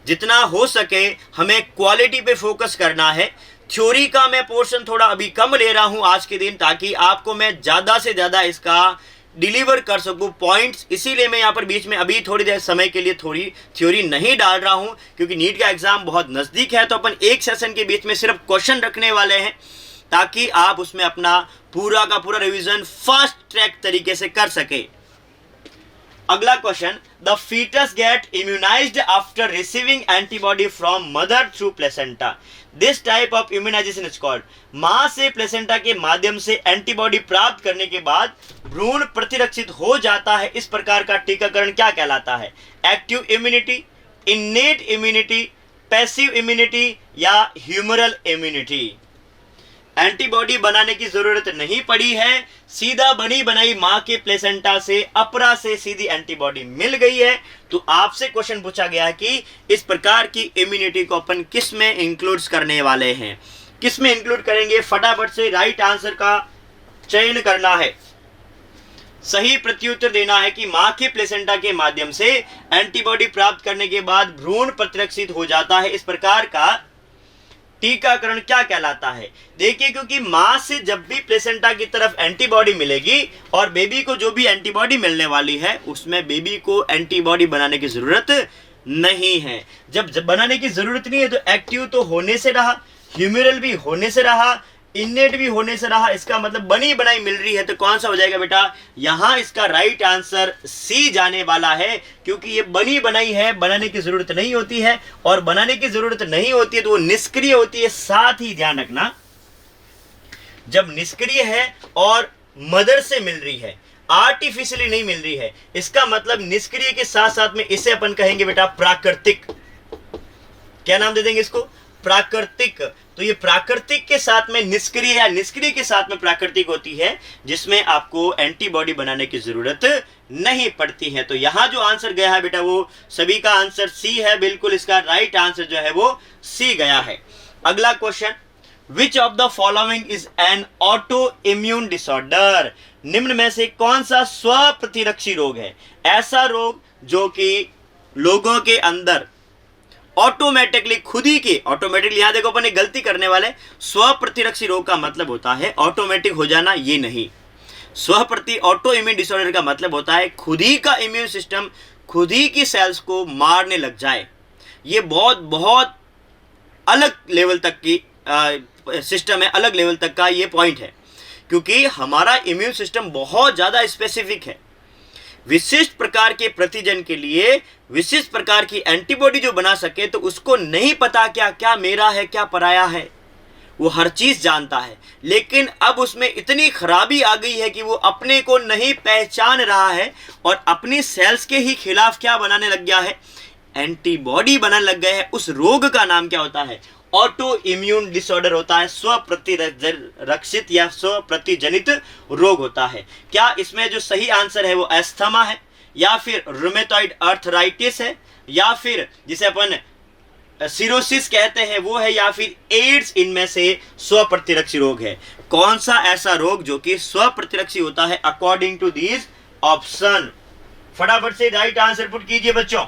जितना हो सके हमें क्वालिटी पे फोकस करना है। थ्योरी का मैं पोर्शन थोड़ा अभी कम ले रहा हूं आज के दिन, ताकि आपको मैं ज्यादा से ज्यादा इसका डिलीवर कर सकूं पॉइंट्स। इसीलिए मैं यहाँ पर बीच में अभी थोड़ी देर समय के लिए थोड़ी थ्योरी नहीं डाल रहा हूं, क्योंकि नीट का एग्जाम बहुत नजदीक है। तो अपन एक सेशन के बीच में सिर्फ क्वेश्चन रखने वाले हैं, ताकि आप उसमें अपना पूरा का पूरा रिवीजन फास्ट ट्रैक तरीके से कर सके। अगला question, the foetus get immunised after receiving antibody from mother through placenta. This type of immunisation is called. मां से प्लेसेंटा के माध्यम से एंटीबॉडी प्राप्त करने के बाद भ्रूण प्रतिरक्षित हो जाता है, इस प्रकार का टीकाकरण क्या कहलाता है? Active immunity, innate immunity, passive immunity या ह्यूमरल इम्यूनिटी। एंटीबॉडी बनाने की जरूरत नहीं पड़ी है, सीधा बनी बनाई मां के प्लेसेंटा से, अपरा से सीधी एंटीबॉडी मिल गई है। तो आपसे क्वेश्चन पूछा गया कि इस प्रकार की इम्यूनिटी को अपन किस में इंक्लूड करने वाले हैं, किस में इंक्लूड करेंगे? फटाफट से राइट आंसर का चयन करना है, सही प्रत्युत्तर देना है कि मां के प्लेसेंटा के माध्यम से एंटीबॉडी प्राप्त करने के बाद भ्रूण प्रतिरक्षित हो जाता है, इस प्रकार का टीकाकरण क्या कहलाता है? देखिए, क्योंकि मां से जब भी प्लेसेंटा की तरफ एंटीबॉडी मिलेगी और बेबी को जो भी एंटीबॉडी मिलने वाली है उसमें बेबी को एंटीबॉडी बनाने की जरूरत नहीं है। जब बनाने की जरूरत नहीं है तो एक्टिव तो होने से रहा, ह्यूमरल भी होने से रहा, इन्नेट भी होने से रहा, इसका मतलब बनी बनाई मिल रही है। तो कौन सा हो जाएगा बेटा? यहां इसका राइट आंसर सी जाने वाला है, क्योंकि ये बनी बनाई है, बनाने की जरूरत नहीं होती है, और बनाने की जरूरत नहीं होती है तो वो निष्क्रिय होती है। साथ ही ध्यान रखना, जब निष्क्रिय है और मदर से मिल रही है, आर्टिफिशियली नहीं मिल रही है, इसका मतलब निष्क्रिय के साथ साथ में इसे अपन कहेंगे बेटा प्राकृतिक। क्या नाम दे देंगे इसको? प्राकृतिक। तो ये प्राकृतिक के साथ में निष्क्रिय या निष्क्रिय के साथ में प्राकृतिक होती है, जिसमें आपको एंटीबॉडी बनाने की जरूरत नहीं पड़ती है। तो यहां जो आंसर गया है बेटा वो सभी का आंसर सी है, बिल्कुल इसका राइट आंसर जो है वो सी गया है। अगला question, which of the following is an auto immune disorder. निम्न में से कौन सा स्व प्रतिरक्षी रोग है? ऐसा रोग जो कि लोगों के अंदर ऑटोमेटिकली खुद ही के, ऑटोमेटिकली यहां देखो अपन एक गलती करने वाले, स्व प्रतिरक्षी रोग का मतलब होता है ऑटोमेटिक हो जाना, ये नहीं। स्व प्रति ऑटो इम्यून डिसऑर्डर का मतलब होता है खुद ही का इम्यून सिस्टम खुद ही की सेल्स को मारने लग जाए। ये बहुत बहुत अलग लेवल तक की सिस्टम है, अलग लेवल तक का ये पॉइंट है, क्योंकि हमारा इम्यून सिस्टम बहुत ज़्यादा स्पेसिफिक है। विशिष्ट प्रकार के प्रतिजन के लिए विशिष्ट प्रकार की एंटीबॉडी जो बना सके, तो उसको नहीं पता क्या क्या मेरा है क्या पराया है, वो हर चीज जानता है। लेकिन अब उसमें इतनी खराबी आ गई है कि वो अपने को नहीं पहचान रहा है और अपनी सेल्स के ही खिलाफ क्या बनाने लग गया है, एंटीबॉडी बनाने लग गए हैं। उस रोग का नाम क्या होता है, ऑटो इम्यून डिसऑर्डर होता है, स्व प्रतिरक्षित या स्व प्रतिजनित रोग होता है। क्या इसमें जो सही आंसर है वो एस्थमा है, या फिर रूमेटॉइड आर्थराइटिस है, या फिर जिसे अपन सिरोसिस कहते हैं वो है, या फिर एड्स इनमें से स्व प्रतिरक्षी रोग है? कौन सा ऐसा रोग जो कि स्व प्रतिरक्षी होता है अकॉर्डिंग टू दीज ऑप्शन? फटाफट से राइट आंसर पुट कीजिए बच्चों।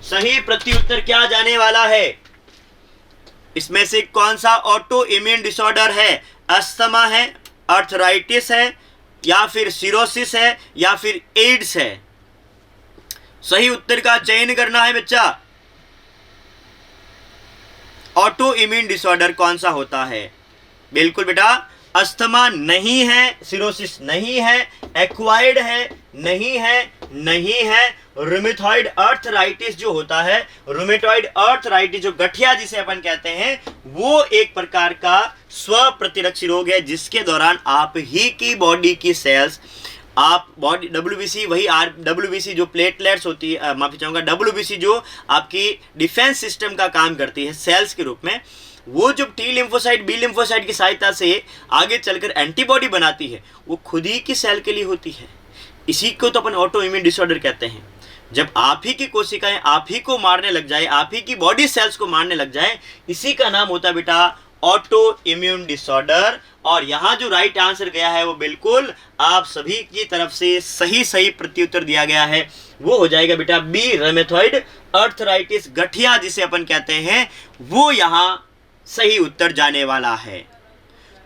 सही प्रत्युत्तर क्या जाने वाला है? इसमें से कौन सा ऑटो इम्यून डिसऑर्डर है? अस्थमा है, आर्थराइटिस है, या फिर सिरोसिस है, या फिर एड्स है? सही उत्तर का चयन करना है बच्चा। ऑटो इम्यून डिसऑर्डर कौन सा होता है? बिल्कुल बेटा, अस्थमा नहीं है, सिरोसिस नहीं है, एक्वायर्ड है नहीं है, नहीं है। रूमेटॉइड आर्थराइटिस जो होता है, रूमेटॉइड आर्थराइटिस जो गठिया जिसे अपन कहते हैं, वो एक प्रकार का स्व प्रतिरक्षी रोग है, जिसके दौरान आप ही की बॉडी की सेल्स, आप बॉडी डब्ल्यूबीसी, वही डब्ल्यूबीसी जो प्लेटलेट्स होती है, माफी चाहूंगा, डब्ल्यूबीसी जो आपकी डिफेंस सिस्टम का काम करती है सेल्स के रूप में, वो जो टी लिम्फोसाइट बी लिम्फोसाइट की सहायता से आगे चलकर एंटीबॉडी बनाती है, वो खुद ही की सेल के लिए होती है। इसी को तो अपन ऑटो इम्यून डिसऑर्डर कहते हैं। जब आप ही की कोशिकाएं आप ही को मारने लग जाए, आप ही की बॉडी सेल्स को मारने लग जाए, इसी का नाम होता है बेटा ऑटो इम्यून डिसऑर्डर। और यहाँ जो राइट आंसर गया है वो बिल्कुल आप सभी की तरफ से सही प्रत्युत्तर दिया गया है, वो हो जाएगा बेटा बी, रूमेटॉइड आर्थराइटिस गठिया जिसे अपन कहते हैं, वो यहाँ सही उत्तर जाने वाला है।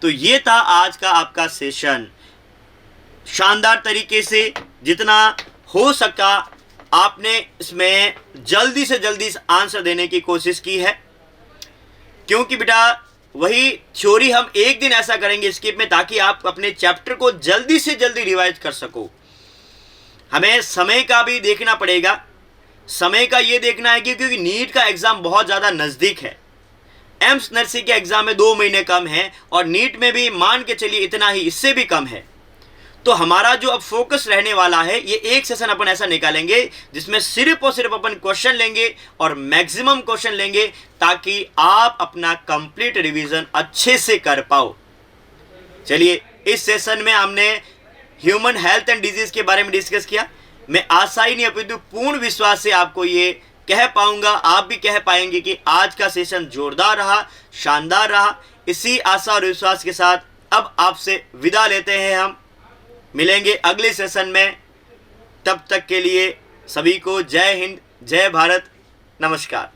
तो ये था आज का आपका सेशन। शानदार तरीके से जितना हो सका आपने इसमें जल्दी से जल्दी आंसर देने की कोशिश की है, क्योंकि बेटा वही थ्योरी हम एक दिन ऐसा करेंगे स्किप में, ताकि आप अपने चैप्टर को जल्दी से जल्दी रिवाइज कर सको। हमें समय का भी देखना पड़ेगा। समय का ये देखना है कि क्योंकि नीट का एग्जाम बहुत ज़्यादा नज़दीक है, एम्स नर्सिंग के एग्जाम में 2 महीने कम है, और नीट में भी मान के चलिए इतना ही, इससे भी कम है। तो हमारा जो अब फोकस रहने वाला है, ये एक सेशन अपन ऐसा निकालेंगे जिसमें सिर्फ और सिर्फ अपन क्वेश्चन लेंगे और मैक्सिमम क्वेश्चन लेंगे, ताकि आप अपना कंप्लीट रिवीजन अच्छे से कर पाओ। चलिए, इस सेशन में हमने ह्यूमन हेल्थ एंड डिजीज के बारे में डिस्कस किया। मैं आशा ही नहीं अपितु पूर्ण विश्वास से आपको ये कह पाऊंगा, आप भी कह पाएंगे कि आज का सेशन जोरदार रहा, शानदार रहा। इसी आशा और विश्वास के साथ अब आपसे विदा लेते हैं। हम मिलेंगे अगले सेशन में। तब तक के लिए सभी को जय हिंद, जय भारत, नमस्कार।